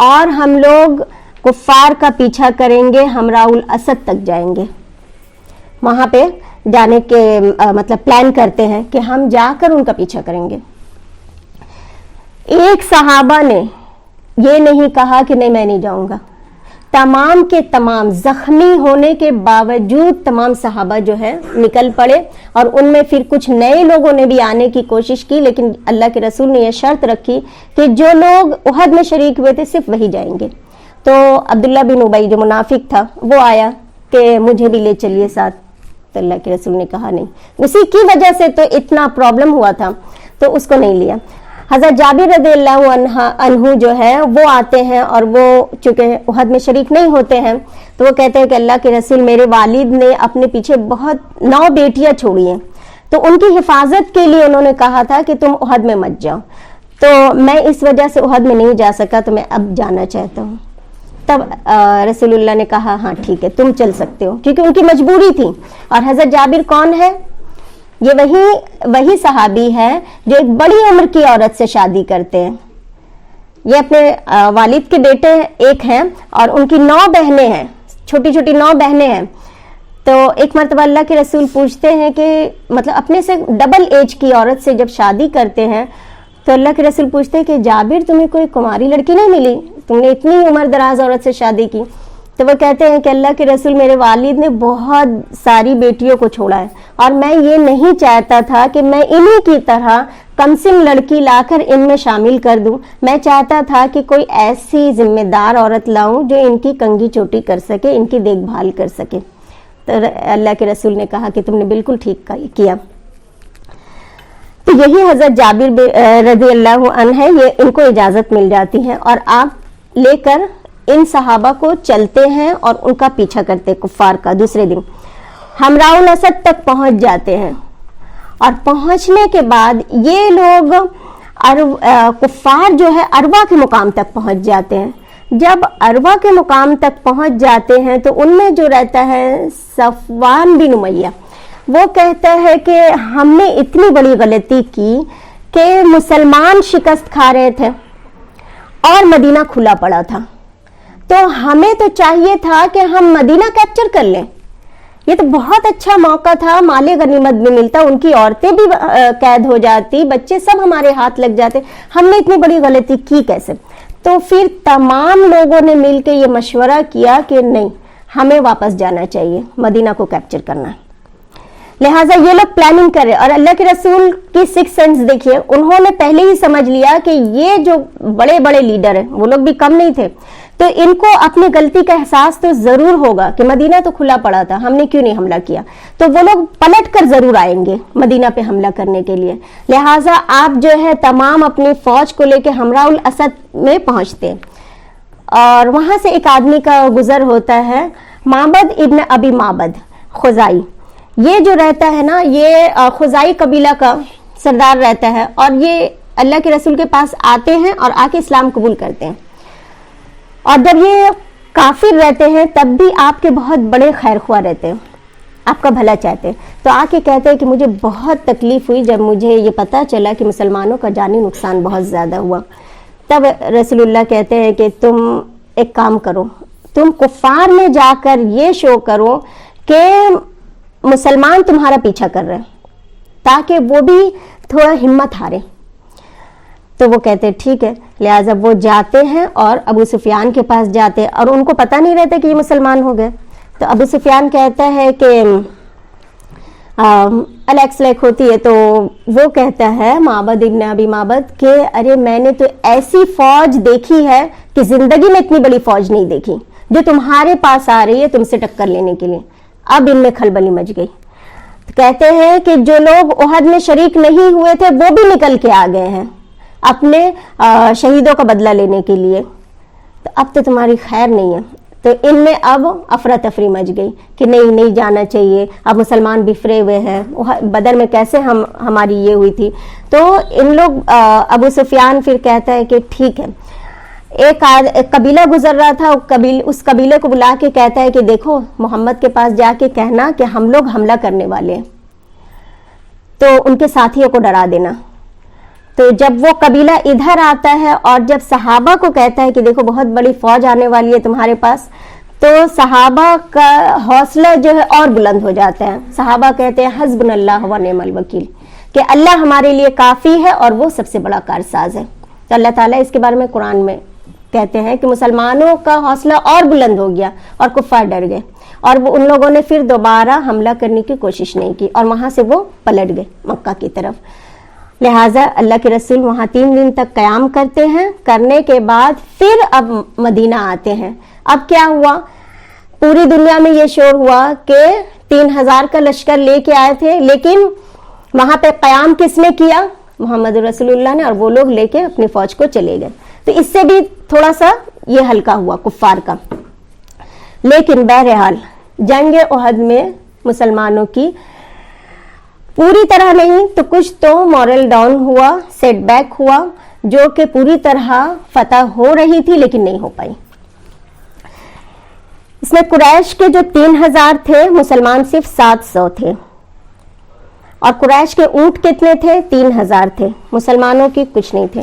اور ہم لوگ کفار کا پیچھا کریں گے، ہمراہ الاسد تک جائیں گے۔ وہاں پہ جانے کے مطلب پلان کرتے ہیں کہ ہم جا کر ان کا پیچھا کریں گے۔ ایک صحابہ نے یہ نہیں کہا کہ نہیں میں نہیں جاؤں گا، تمام کے تمام زخمی ہونے کے باوجود تمام صحابہ جو ہے نکل پڑے، اور ان میں پھر کچھ نئے لوگوں نے بھی آنے کی کوشش کی، لیکن اللہ کے رسول نے یہ شرط رکھی کہ جو لوگ احد میں شریک ہوئے تھے صرف وہی جائیں گے۔ تو عبداللہ بن ابی جو منافق تھا وہ آیا کہ مجھے بھی لے چلیے ساتھ، تو اللہ کے رسول نے کہا نہیں، اسی کی وجہ سے تو اتنا پرابلم ہوا تھا، تو اس کو نہیں لیا۔ حضرت جابر رضی اللہ عنہ جو ہے وہ آتے ہیں اور وہ چونکہ احد میں شریک نہیں ہوتے ہیں تو وہ کہتے ہیں کہ اللہ کے رسول میرے والد نے اپنے پیچھے بہت 9 بیٹیاں چھوڑی ہیں، تو ان کی حفاظت کے لیے انہوں نے کہا تھا کہ تم احد میں مت جاؤ، تو میں اس وجہ سے احد میں نہیں جا سکا، تو میں اب جانا چاہتا ہوں۔ تب رسول اللہ نے کہا ہاں ٹھیک ہے تم چل سکتے ہو، کیونکہ ان کی مجبوری تھی۔ اور حضرت جابر کون ہے؟ یہ وہی صحابی ہے جو ایک بڑی عمر کی عورت سے شادی کرتے ہیں، یہ اپنے والد کے بیٹے ایک ہیں اور ان کی 9 بہنیں ہیں, چھوٹی چھوٹی 9 بہنیں ہیں. تو ایک مرتبہ اللہ کے رسول پوچھتے ہیں کہ مطلب اپنے سے ڈبل ایج کی عورت سے جب شادی کرتے ہیں تو اللہ کے رسول پوچھتے ہیں کہ جابر تمہیں کوئی کماری لڑکی نہیں ملی, تم نے اتنی عمر دراز عورت سے شادی کی؟ تو وہ کہتے ہیں کہ اللہ کے رسول میرے والد نے بہت ساری بیٹیوں کو چھوڑا ہے اور میں یہ نہیں چاہتا تھا کہ میں انہی کی طرح کمسن لڑکی لا کر ان میں شامل کر دوں, میں چاہتا تھا کہ کوئی ایسی ذمہ دار عورت لاؤں جو ان کی کنگھی چوٹی کر سکے, ان کی دیکھ بھال کر سکے. تو اللہ کے رسول نے کہا کہ تم نے بالکل ٹھیک کیا. تو یہی حضرت جابر رضی اللہ عنہ ہے, یہ ان کو اجازت مل جاتی ہے اور آپ لے کر ان صحابہ کو چلتے ہیں اور ان کا پیچھا کرتے کفار کا. دوسرے دن حمراء الاسد تک پہنچ جاتے ہیں اور پہنچنے کے بعد یہ لوگ کفار جو ہے اروا کے مقام تک پہنچ جاتے ہیں. جب اروا کے مقام تک پہنچ جاتے ہیں تو ان میں جو رہتا ہے صفوان بن امیہ, وہ کہتا ہے کہ ہم نے اتنی بڑی غلطی کی کہ مسلمان شکست کھا رہے تھے اور مدینہ کھلا پڑا تھا, تو ہمیں تو چاہیے تھا کہ ہم مدینہ کیپچر کر لیں. یہ تو بہت اچھا موقع تھا, مال غنیمت بھی ملتا, ان کی عورتیں بھی قید ہو جاتی, بچے سب ہمارے ہاتھ لگ جاتے, ہم نے اتنی بڑی غلطی کی کیسے؟ تو پھر تمام لوگوں نے مل کے یہ مشورہ کیا کہ نہیں, ہمیں واپس جانا چاہیے, مدینہ کو کیپچر کرنا ہے. لہٰذا یہ لوگ پلاننگ کر رہے, اور اللہ کے رسول کی سکس سینس دیکھیے, انہوں نے پہلے ہی سمجھ لیا کہ یہ جو بڑے بڑے لیڈر ہیں, وہ لوگ بھی کم نہیں تھے, تو ان کو اپنی غلطی کا احساس تو ضرور ہوگا کہ مدینہ تو کھلا پڑا تھا, ہم نے کیوں نہیں حملہ کیا, تو وہ لوگ پلٹ کر ضرور آئیں گے مدینہ پہ حملہ کرنے کے لیے. لہٰذا آپ جو ہے تمام اپنی فوج کو لے کے حمراء الاسد میں پہنچتے ہیں, اور وہاں سے ایک آدمی کا گزر ہوتا ہے, معبد ابن ابی معبد خزائی. یہ جو رہتا ہے نا, یہ خزائی قبیلہ کا سردار رہتا ہے, اور یہ اللہ کے رسول کے پاس آتے ہیں اور آ کے اسلام قبول کرتے ہیں. اور جب یہ کافر رہتے ہیں تب بھی آپ کے بہت بڑے خیر خواہ رہتے ہیں, آپ کا بھلا چاہتے ہیں. تو آ کے کہتے ہیں کہ مجھے بہت تکلیف ہوئی جب مجھے یہ پتہ چلا کہ مسلمانوں کا جانی نقصان بہت زیادہ ہوا. تب رسول اللہ کہتے ہیں کہ تم ایک کام کرو, تم کفار میں جا کر یہ شو کرو کہ مسلمان تمہارا پیچھا کر رہے ہیں, تاکہ وہ بھی تھوڑا ہمت ہارے. تو وہ کہتے ہیں ٹھیک ہے. لہٰذا وہ جاتے ہیں اور ابو سفیان کے پاس جاتے ہیں, اور ان کو پتہ نہیں رہتا کہ یہ مسلمان ہو گئے. تو ابو سفیان کہتا ہے کہ الیکس لیک ہوتی ہے, تو وہ کہتا ہے معبد ابن ابی معبد کہ ارے میں نے تو ایسی فوج دیکھی ہے کہ زندگی میں اتنی بڑی فوج نہیں دیکھی جو تمہارے پاس آ رہی ہے تم سے ٹکر لینے کے لیے. اب ان میں کھلبلی مچ گئی. کہتے ہیں کہ جو لوگ احد میں شریک نہیں ہوئے تھے وہ بھی نکل کے آ گئے ہیں اپنے شہیدوں کا بدلہ لینے کے لیے, تو اب تو تمہاری خیر نہیں ہے. تو ان میں اب افراتفری مچ گئی کہ نہیں جانا چاہیے, اب مسلمان بفرے ہوئے ہیں, بدر میں کیسے ہماری یہ ہوئی تھی. تو ان لوگ ابو سفیان پھر کہتا ہے کہ ٹھیک ہے. ایک قبیلہ گزر رہا تھا, اس قبیلے کو بلا کے کہتا ہے کہ دیکھو محمد کے پاس جا کے کہنا کہ ہم لوگ حملہ کرنے والے ہیں, تو ان کے ساتھیوں کو ڈرا دینا. تو جب وہ قبیلہ ادھر آتا ہے اور جب صحابہ کو کہتا ہے کہ دیکھو بہت بڑی فوج آنے والی ہے تمہارے پاس, تو صحابہ کا حوصلہ جو ہے اور بلند ہو جاتا ہے. صحابہ کہتے ہیں حسبنا اللہ و نعم الوکیل, کہ اللہ ہمارے لیے کافی ہے اور وہ سب سے بڑا کارساز ہے. تو اللہ تعالیٰ اس کے بارے میں قرآن میں کہتے ہیں کہ مسلمانوں کا حوصلہ اور بلند ہو گیا اور کفار ڈر گئے, اور وہ ان لوگوں نے پھر دوبارہ حملہ کرنے کی کوشش نہیں کی, اور وہاں سے وہ پلٹ گئے مکہ کی طرف. لہٰذا اللہ کے رسول وہاں 3 دن تک قیام کرتے ہیں. کرنے کے بعد پھر اب مدینہ آتے ہیں. اب کیا ہوا, پوری دنیا میں یہ شور ہوا کہ 3000 کا لشکر لے کے آئے تھے, لیکن وہاں پہ قیام کس نے کیا؟ محمد رسول اللہ نے, اور وہ لوگ لے کے اپنی فوج کو چلے گئے. تو اس سے بھی تھوڑا سا یہ ہلکا ہوا کفار کا. لیکن بہرحال جنگ احد میں مسلمانوں کی پوری طرح نہیں تو کچھ تو مورل ڈاؤن ہوا, سیٹ بیک ہوا, جو کہ پوری طرح فتح ہو رہی تھی لیکن نہیں ہو پائی. اس میں قریش کے جو 3000 تھے, مسلمان صرف 700 تھے, اور قریش کے اونٹ کتنے تھے؟ 3000 تھے, مسلمانوں کی کچھ نہیں تھے.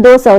200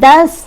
10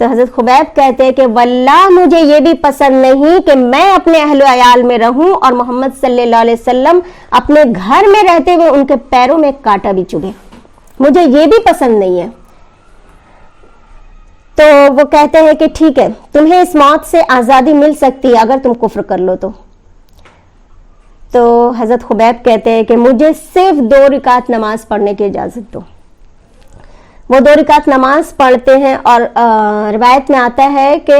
تو حضرت خبیب کہتے ہیں کہ واللہ مجھے یہ بھی پسند نہیں کہ میں اپنے اہل و عیال میں رہوں اور محمد صلی اللہ علیہ وسلم اپنے گھر میں رہتے ہوئے ان کے پیروں میں کانٹا بھی چبھے، مجھے یہ بھی پسند نہیں ہے۔ تو وہ کہتے ہیں کہ ٹھیک ہے، تمہیں اس موت سے آزادی مل سکتی ہے اگر تم کفر کر لو تو حضرت خبیب کہتے ہیں کہ مجھے صرف 2 رکعت نماز پڑھنے کی اجازت دو۔ وہ 2 رکعت نماز پڑھتے ہیں اور روایت میں آتا ہے کہ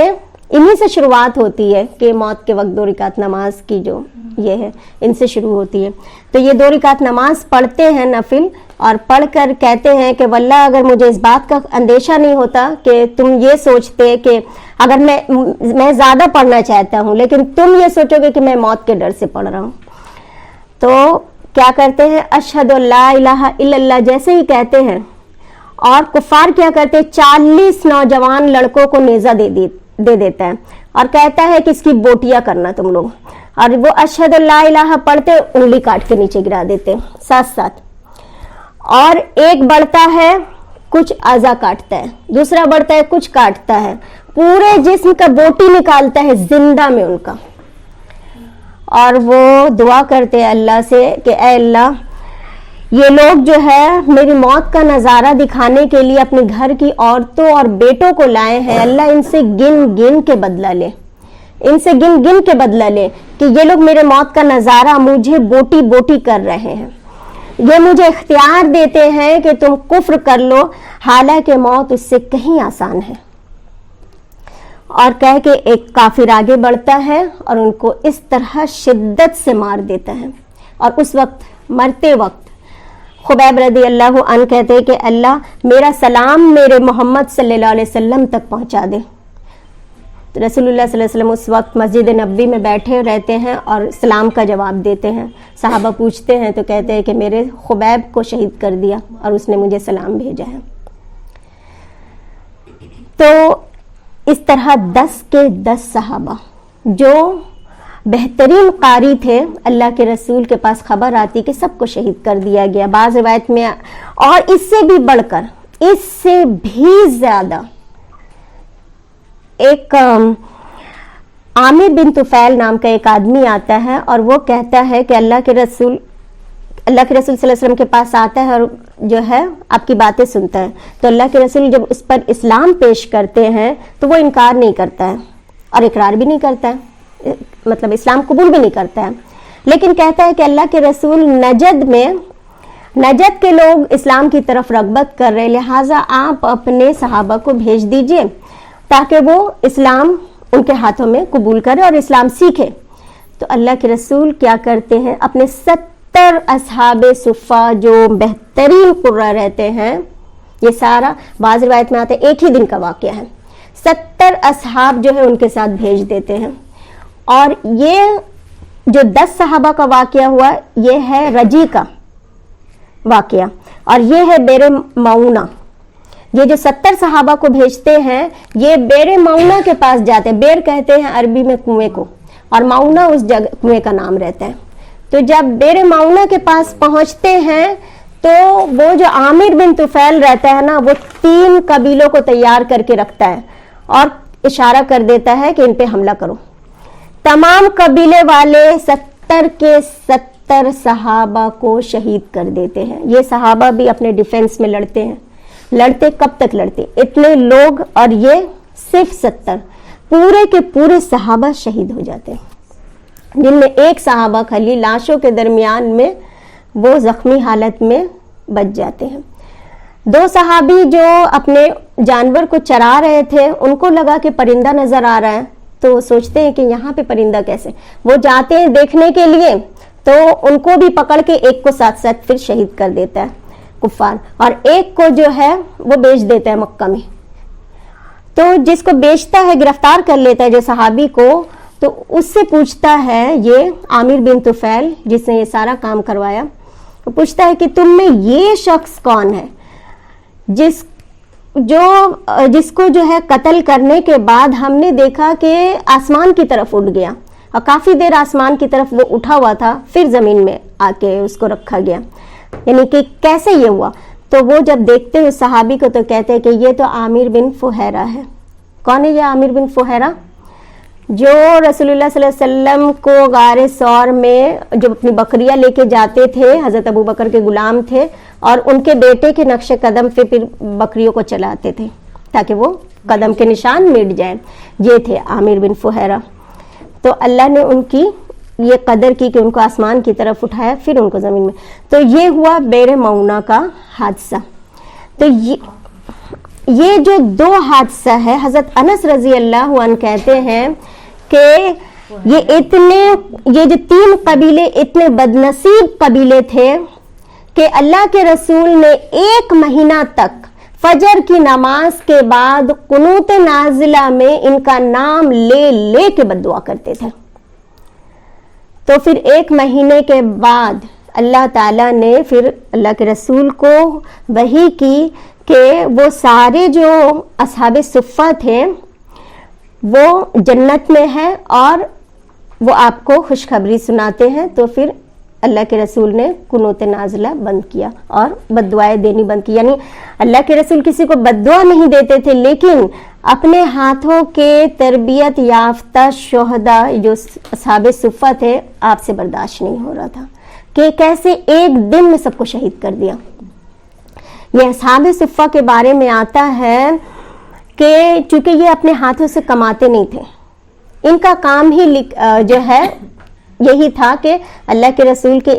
انہی سے شروعات ہوتی ہے کہ موت کے وقت 2 رکعت نماز کی جو یہ ہے ان سے شروع ہوتی ہے۔ تو یہ 2 رکعت نماز پڑھتے ہیں نفل، اور پڑھ کر کہتے ہیں کہ واللہ اگر مجھے اس بات کا اندیشہ نہیں ہوتا کہ تم یہ سوچتے کہ اگر میں زیادہ پڑھنا چاہتا ہوں لیکن تم یہ سوچو گے کہ میں موت کے ڈر سے پڑھ رہا ہوں، تو کیا کرتے ہیں اشہد لا الہ الا اللہ جیسے ہی کہتے ہیں، اور کفار کیا کرتے ہیں 40 نوجوان لڑکوں کو نیزہ دے دیتا ہے اور کہتا ہے کہ اس کی بوٹیاں کرنا تم لوگ، اور وہ اشہد لا الہ پڑھتے انگلی کاٹ کے نیچے گرا دیتے ساتھ ساتھ، اور ایک بڑھتا ہے کچھ اعضا کاٹتا ہے، دوسرا بڑھتا ہے کچھ کاٹتا ہے، پورے جسم کا بوٹی نکالتا ہے زندہ میں ان کا، اور وہ دعا کرتے ہیں اللہ سے کہ اے اللہ یہ لوگ جو ہے میری موت کا نظارہ دکھانے کے لیے اپنے گھر کی عورتوں اور بیٹوں کو لائے ہیں، اللہ ان سے گن گن کے بدلہ لے، ان سے گن گن کے بدلہ لے کہ یہ لوگ میرے موت کا نظارہ مجھے بوٹی بوٹی کر رہے ہیں، یہ مجھے اختیار دیتے ہیں کہ تم کفر کر لو حالانکہ موت اس سے کہیں آسان ہے، اور کہہ کے ایک کافر آگے بڑھتا ہے اور ان کو اس طرح شدت سے مار دیتا ہے، اور اس وقت مرتے وقت خبیب رضی اللہ عنہ کہتے ہیں کہ اللہ میرا سلام میرے محمد صلی اللہ علیہ وسلم تک پہنچا دے۔ رسول اللہ صلی اللہ علیہ وسلم اس وقت مسجد نبوی میں بیٹھے رہتے ہیں اور سلام کا جواب دیتے ہیں، صحابہ پوچھتے ہیں تو کہتے ہیں کہ میرے خبیب کو شہید کر دیا اور اس نے مجھے سلام بھیجا ہے۔ تو اس طرح 10 کے 10 صحابہ جو بہترین قاری تھے، اللہ کے رسول کے پاس خبر آتی کہ سب کو شہید کر دیا گیا، بعض روایت میں اور اس سے بھی بڑھ کر اس سے بھی زیادہ ایک عامر بن طفیل نام کا ایک آدمی آتا ہے اور وہ کہتا ہے کہ اللہ کے رسول صلی اللہ علیہ وسلم کے پاس آتا ہے اور جو ہے آپ کی باتیں سنتا ہے، تو اللہ کے رسول جب اس پر اسلام پیش کرتے ہیں تو وہ انکار نہیں کرتا ہے اور اقرار بھی نہیں کرتا ہے، مطلب اسلام قبول بھی نہیں کرتا ہے، لیکن کہتا ہے کہ اللہ کے رسول نجد کے لوگ اسلام کی طرف رغبت کر رہے، لہٰذا آپ اپنے صحابہ کو بھیج دیجئے تاکہ وہ اسلام ان کے ہاتھوں میں قبول کرے اور اسلام سیکھے۔ تو اللہ کے رسول کیا کرتے ہیں اپنے 70 اصحاب صفہ جو بہترین قرہ رہتے ہیں، یہ سارا بعض روایت میں آتا ہے ایک ہی دن کا واقعہ ہے، 70 اصحاب جو ہے ان کے ساتھ بھیج دیتے ہیں، اور یہ جو 10 صحابہ کا واقعہ ہوا یہ ہے رجی کا واقعہ، اور یہ ہے بیر معونہ۔ یہ جو 70 صحابہ کو بھیجتے ہیں یہ بیر معونہ کے پاس جاتے ہیں، بیر کہتے ہیں عربی میں کنویں کو، اور معونہ اس جگہ کنویں کا نام رہتا ہے۔ تو جب بیر معونہ کے پاس پہنچتے ہیں تو وہ جو عامر بن طفیل رہتا ہے نا، وہ 3 قبیلوں کو تیار کر کے رکھتا ہے اور اشارہ کر دیتا ہے کہ ان پہ حملہ کرو۔ تمام قبیلے والے 70 کے 70 صحابہ کو شہید کر دیتے ہیں۔ یہ صحابہ بھی اپنے ڈیفنس میں لڑتے ہیں، لڑتے کب تک لڑتے، اتنے لوگ، اور یہ صرف 70 پورے کے پورے صحابہ شہید ہو جاتے ہیں، جن میں ایک صحابہ خالی لاشوں کے درمیان میں وہ زخمی حالت میں بچ جاتے ہیں۔ 2 صحابی جو اپنے جانور کو چرا رہے تھے ان کو لگا کہ پرندہ نظر آ رہا ہے، تو سوچتے ہیں کہ یہاں پہ پرندہ کیسے، وہ جاتے ہیں دیکھنے کے لیے تو ان کو بھی پکڑ کے ایک کو ساتھ ساتھ پھر شہید کر دیتا ہے کفار، اور ایک کو جو ہے وہ بیچ دیتا ہے مکہ میں۔ تو جس کو بیچتا ہے گرفتار کر لیتا ہے جو صحابی کو، تو اس سے پوچھتا ہے یہ عامر بن طفیل جس نے یہ سارا کام کروایا، وہ پوچھتا ہے کہ تم میں یہ شخص کون ہے جس کو جو ہے قتل کرنے کے بعد ہم نے دیکھا کہ آسمان کی طرف اٹھ گیا، اور کافی دیر آسمان کی طرف وہ اٹھا ہوا تھا، پھر زمین میں آ کے اس کو رکھا گیا، یعنی کہ کیسے یہ ہوا؟ تو وہ جب دیکھتے ہیں صحابی کو تو کہتے ہیں کہ یہ تو عامر بن فہیرہ ہے، کون ہے یہ عامر بن فہیرہ؟ جو رسول اللہ صلی اللہ علیہ وسلم کو غار ثور میں جب اپنی بکریاں لے کے جاتے تھے، حضرت ابو بکر کے غلام تھے اور ان کے بیٹے کے نقش قدم پہ پھر بکریوں کو چلاتے تھے تاکہ وہ قدم کے نشان مٹ جائیں. یہ تھے عامر بن فہیرہ. تو اللہ نے ان کی یہ قدر کی کہ ان کو آسمان کی طرف اٹھایا، پھر ان کو زمین میں. تو یہ ہوا بئر معونہ کا حادثہ. تو یہ جو دو حادثہ ہے، حضرت انس رضی اللہ عنہ کہتے ہیں کہ یہ جو 3 قبیلے اتنے بدنصیب قبیلے تھے کہ اللہ کے رسول نے 1 مہینہ تک فجر کی نماز کے بعد قنوت نازلہ میں ان کا نام لے لے کے بد دعا کرتے تھے. تو پھر 1 مہینے کے بعد اللہ تعالیٰ نے پھر اللہ کے رسول کو وحی کی کہ وہ سارے جو اصحاب صفہ تھے وہ جنت میں ہیں اور وہ آپ کو خوشخبری سناتے ہیں. تو پھر اللہ کے رسول نے قنوت نازلہ بند کیا اور بد دعائیں دینی بند کی. یعنی اللہ کے رسول کسی کو بد دعا نہیں دیتے تھے، لیکن اپنے ہاتھوں کے تربیت یافتہ شہداء جو اصحاب صفہ تھے، آپ سے برداشت نہیں ہو رہا تھا کہ کیسے ایک دن میں سب کو شہید کر دیا. یہ اصحاب صفہ کے بارے میں آتا ہے کہ چونکہ یہ اپنے ہاتھوں سے کماتے نہیں تھے، ان کا کام ہی جو ہے یہی تھا کہ اللہ کے رسول کے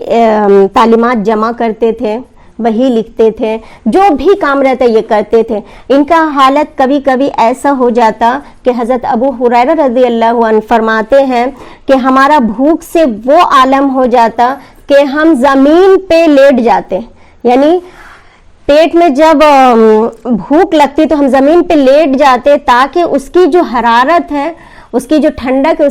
تعلیمات جمع کرتے تھے، وہی لکھتے تھے، جو بھی کام رہتا یہ کرتے تھے. ان کا حالت کبھی کبھی ایسا ہو جاتا کہ حضرت ابو ہریرہ رضی اللہ عنہ فرماتے ہیں کہ ہمارا بھوک سے وہ عالم ہو جاتا کہ ہم زمین پہ لیٹ جاتے. یعنی پیٹ میں جب بھوک لگتی تو ہم زمین پہ لیٹ جاتے تاکہ اس کی جو حرارت ہے، اس کی جو ٹھنڈک ہے،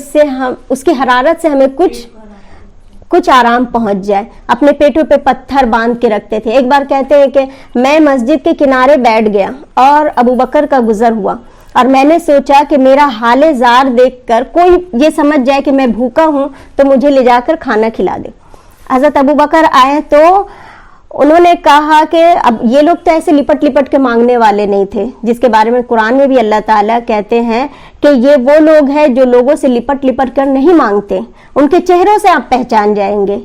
اس کی حرارت سے ہمیں کچھ آرام پہنچ جائے. اپنے پیٹوں پہ پتھر باندھ کے رکھتے تھے. ایک بار کہتے ہیں کہ میں مسجد کے کنارے بیٹھ گیا اور ابو بکر کا گزر ہوا اور میں نے سوچا کہ میرا حال زار دیکھ کر کوئی یہ سمجھ جائے کہ میں بھوکا ہوں تو مجھے لے جا کر کھانا کھلا دے. حضرت ابو بکر آئے تو انہوں نے کہا کہ اب یہ لوگ تو ایسے لپٹ لپٹ کے مانگنے والے نہیں تھے، جس کے بارے میں قرآن میں بھی اللہ تعالیٰ کہتے ہیں کہ یہ وہ لوگ ہیں جو لوگوں سے لپٹ لپٹ کر نہیں مانگتے، ان کے چہروں سے آپ پہچان جائیں گے.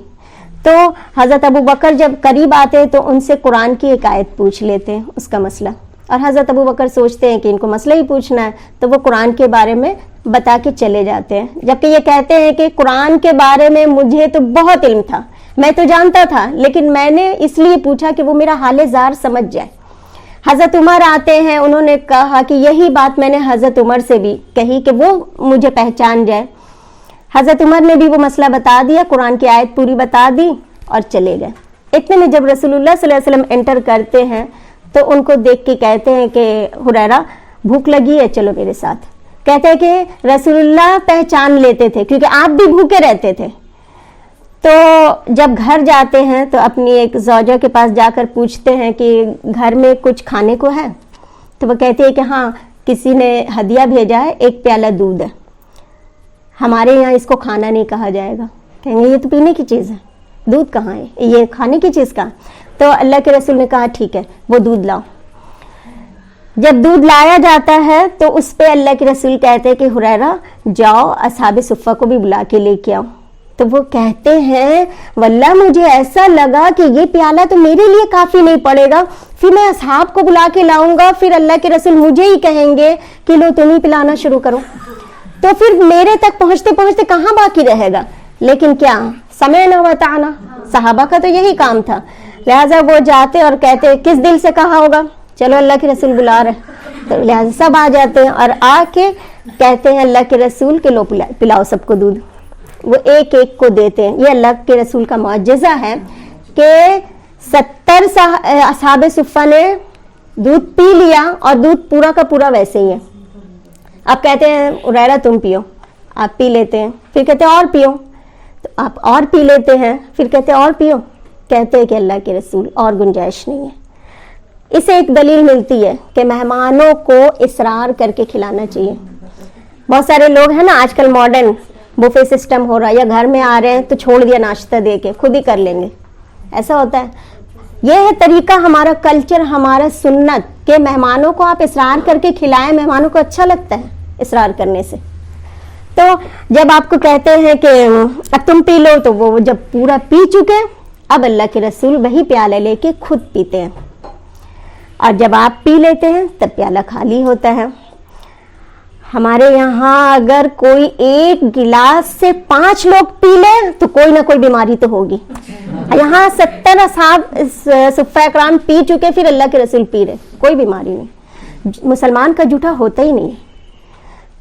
تو حضرت ابو بکر جب قریب آتے تو ان سے قرآن کی ایک آیت پوچھ لیتے ہیں اس کا مسئلہ، اور حضرت ابو بکر سوچتے ہیں کہ ان کو مسئلہ ہی پوچھنا ہے تو وہ قرآن کے بارے میں بتا کے چلے جاتے ہیں. جبکہ یہ کہتے ہیں کہ قرآن کے بارے میں مجھے تو بہت علم تھا، میں تو جانتا تھا، لیکن میں نے اس لیے پوچھا کہ وہ میرا حال زار سمجھ جائے. حضرت عمر آتے ہیں، انہوں نے کہا کہ یہی بات میں نے حضرت عمر سے بھی کہی کہ وہ مجھے پہچان جائے. حضرت عمر نے بھی وہ مسئلہ بتا دیا، قرآن کی آیت پوری بتا دی اور چلے گئے. اتنے میں جب رسول اللہ صلی اللہ علیہ وسلم انٹر کرتے ہیں تو ان کو دیکھ کے کہتے ہیں کہ ہریرہ بھوک لگی ہے، چلو میرے ساتھ. کہتے ہیں کہ رسول اللہ پہچان لیتے تھے کیونکہ آپ بھی بھوکے رہتے تھے. تو جب گھر جاتے ہیں تو اپنی ایک زوجہ کے پاس جا کر پوچھتے ہیں کہ گھر میں کچھ کھانے کو ہے؟ تو وہ کہتے ہیں کہ ہاں کسی نے ہدیہ بھیجا ہے، 1 پیالہ دودھ ہے. ہمارے یہاں اس کو کھانا نہیں کہا جائے گا، کہیں گے یہ تو پینے کی چیز ہے، دودھ کہاں ہے، یہ کھانے کی چیز کہاں. تو اللہ کے رسول نے کہا ٹھیک ہے وہ دودھ لاؤ. جب دودھ لایا جاتا ہے تو اس پہ اللہ کے رسول کہتے ہیں کہ ہریرہ جاؤ اصحاب صفہ کو بھی بلا کے لے کے آؤ. تو وہ کہتے ہیں واللہ مجھے ایسا لگا کہ یہ پیالہ تو میرے لیے کافی نہیں پڑے گا، پھر میں اصحاب کو بلا کے لاؤں گا، پھر اللہ کے رسول مجھے ہی کہیں گے کہ لو تم ہی پلانا شروع کرو، تو پھر میرے تک پہنچتے پہنچتے کہاں باقی رہے گا. لیکن کیا سمعنا وطعنا، صحابہ کا تو یہی کام تھا. لہٰذا وہ جاتے اور کہتے کس دل سے کہا ہوگا، چلو اللہ کے رسول بلا رہے، تو لہٰذا سب آ جاتے ہیں اور آ کے کہتے ہیں اللہ کے رسول کے لو پلاؤ سب کو دودھ. وہ ایک ایک کو دیتے ہیں. یہ اللہ کے رسول کا معجزہ ہے کہ 70 اصحاب صفہ نے دودھ پی لیا اور دودھ پورا کا پورا ویسے ہی ہے. آپ کہتے ہیں ہریرہ تم پیو، آپ پی لیتے ہیں، پھر کہتے ہیں اور پیو، تو آپ اور پی لیتے ہیں، پھر کہتے ہیں اور پیو، کہتے ہیں کہ اللہ کے رسول اور گنجائش نہیں ہے. اسے ایک دلیل ملتی ہے کہ مہمانوں کو اصرار کر کے کھلانا چاہیے. بہت سارے لوگ ہیں نا آج کل ماڈرن بوفے سسٹم ہو رہا ہے، یا گھر میں آ رہے ہیں تو چھوڑ دیا ناشتہ دے کے خود ہی کر لیں گے، ایسا ہوتا ہے. یہ ہے طریقہ ہمارا کلچر، ہمارا سنت کہ مہمانوں کو آپ اصرار کر کے کھلائیں، مہمانوں کو اچھا لگتا ہے اصرار کرنے سے. تو جب آپ کو کہتے ہیں کہ اب تم پی لو تو وہ جب پورا پی چکے اب اللہ کے رسول وہی پیالہ لے کے خود پیتے ہیں، اور جب آپ پی لیتے ہیں تب پیالہ خالی ہوتا ہے. ہمارے یہاں اگر کوئی ایک گلاس سے 5 لوگ پی لے تو کوئی نہ کوئی بیماری تو ہوگی. یہاں 70 اصحاب صفہ اکرام پی چکے، پھر اللہ کے رسول پی رہے، کوئی بیماری نہیں. مسلمان کا جھوٹا ہوتا ہی نہیں.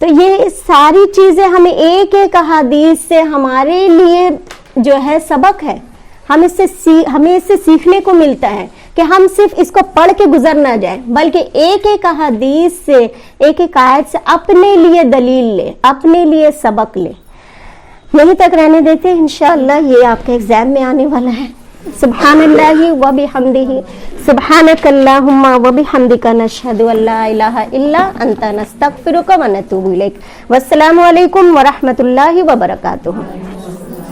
تو یہ ساری چیزیں ہمیں ایک ایک احادیث سے ہمارے لیے جو ہے سبق ہے، ہمیں اس سے سیکھنے کو ملتا ہے کہ ہم صرف اس کو پڑھ کے گزر نہ جائیں، بلکہ ایک ایک احادیث سے، ایک ایک آیت سے اپنے لیے دلیل لے، اپنے لیے سبق لے. یہیں تک رہنے دیتے ہیں، انشاءاللہ یہ آپ کے ایگزام میں آنے والا ہے. سبحان اللہ و بحمدہ، سبحانک اللہم و بحمدک، نشہد ان لا الہ الا انت، نستغفرک و نتوب الیک. والسلام علیکم ورحمۃ اللہ وبرکاتہ.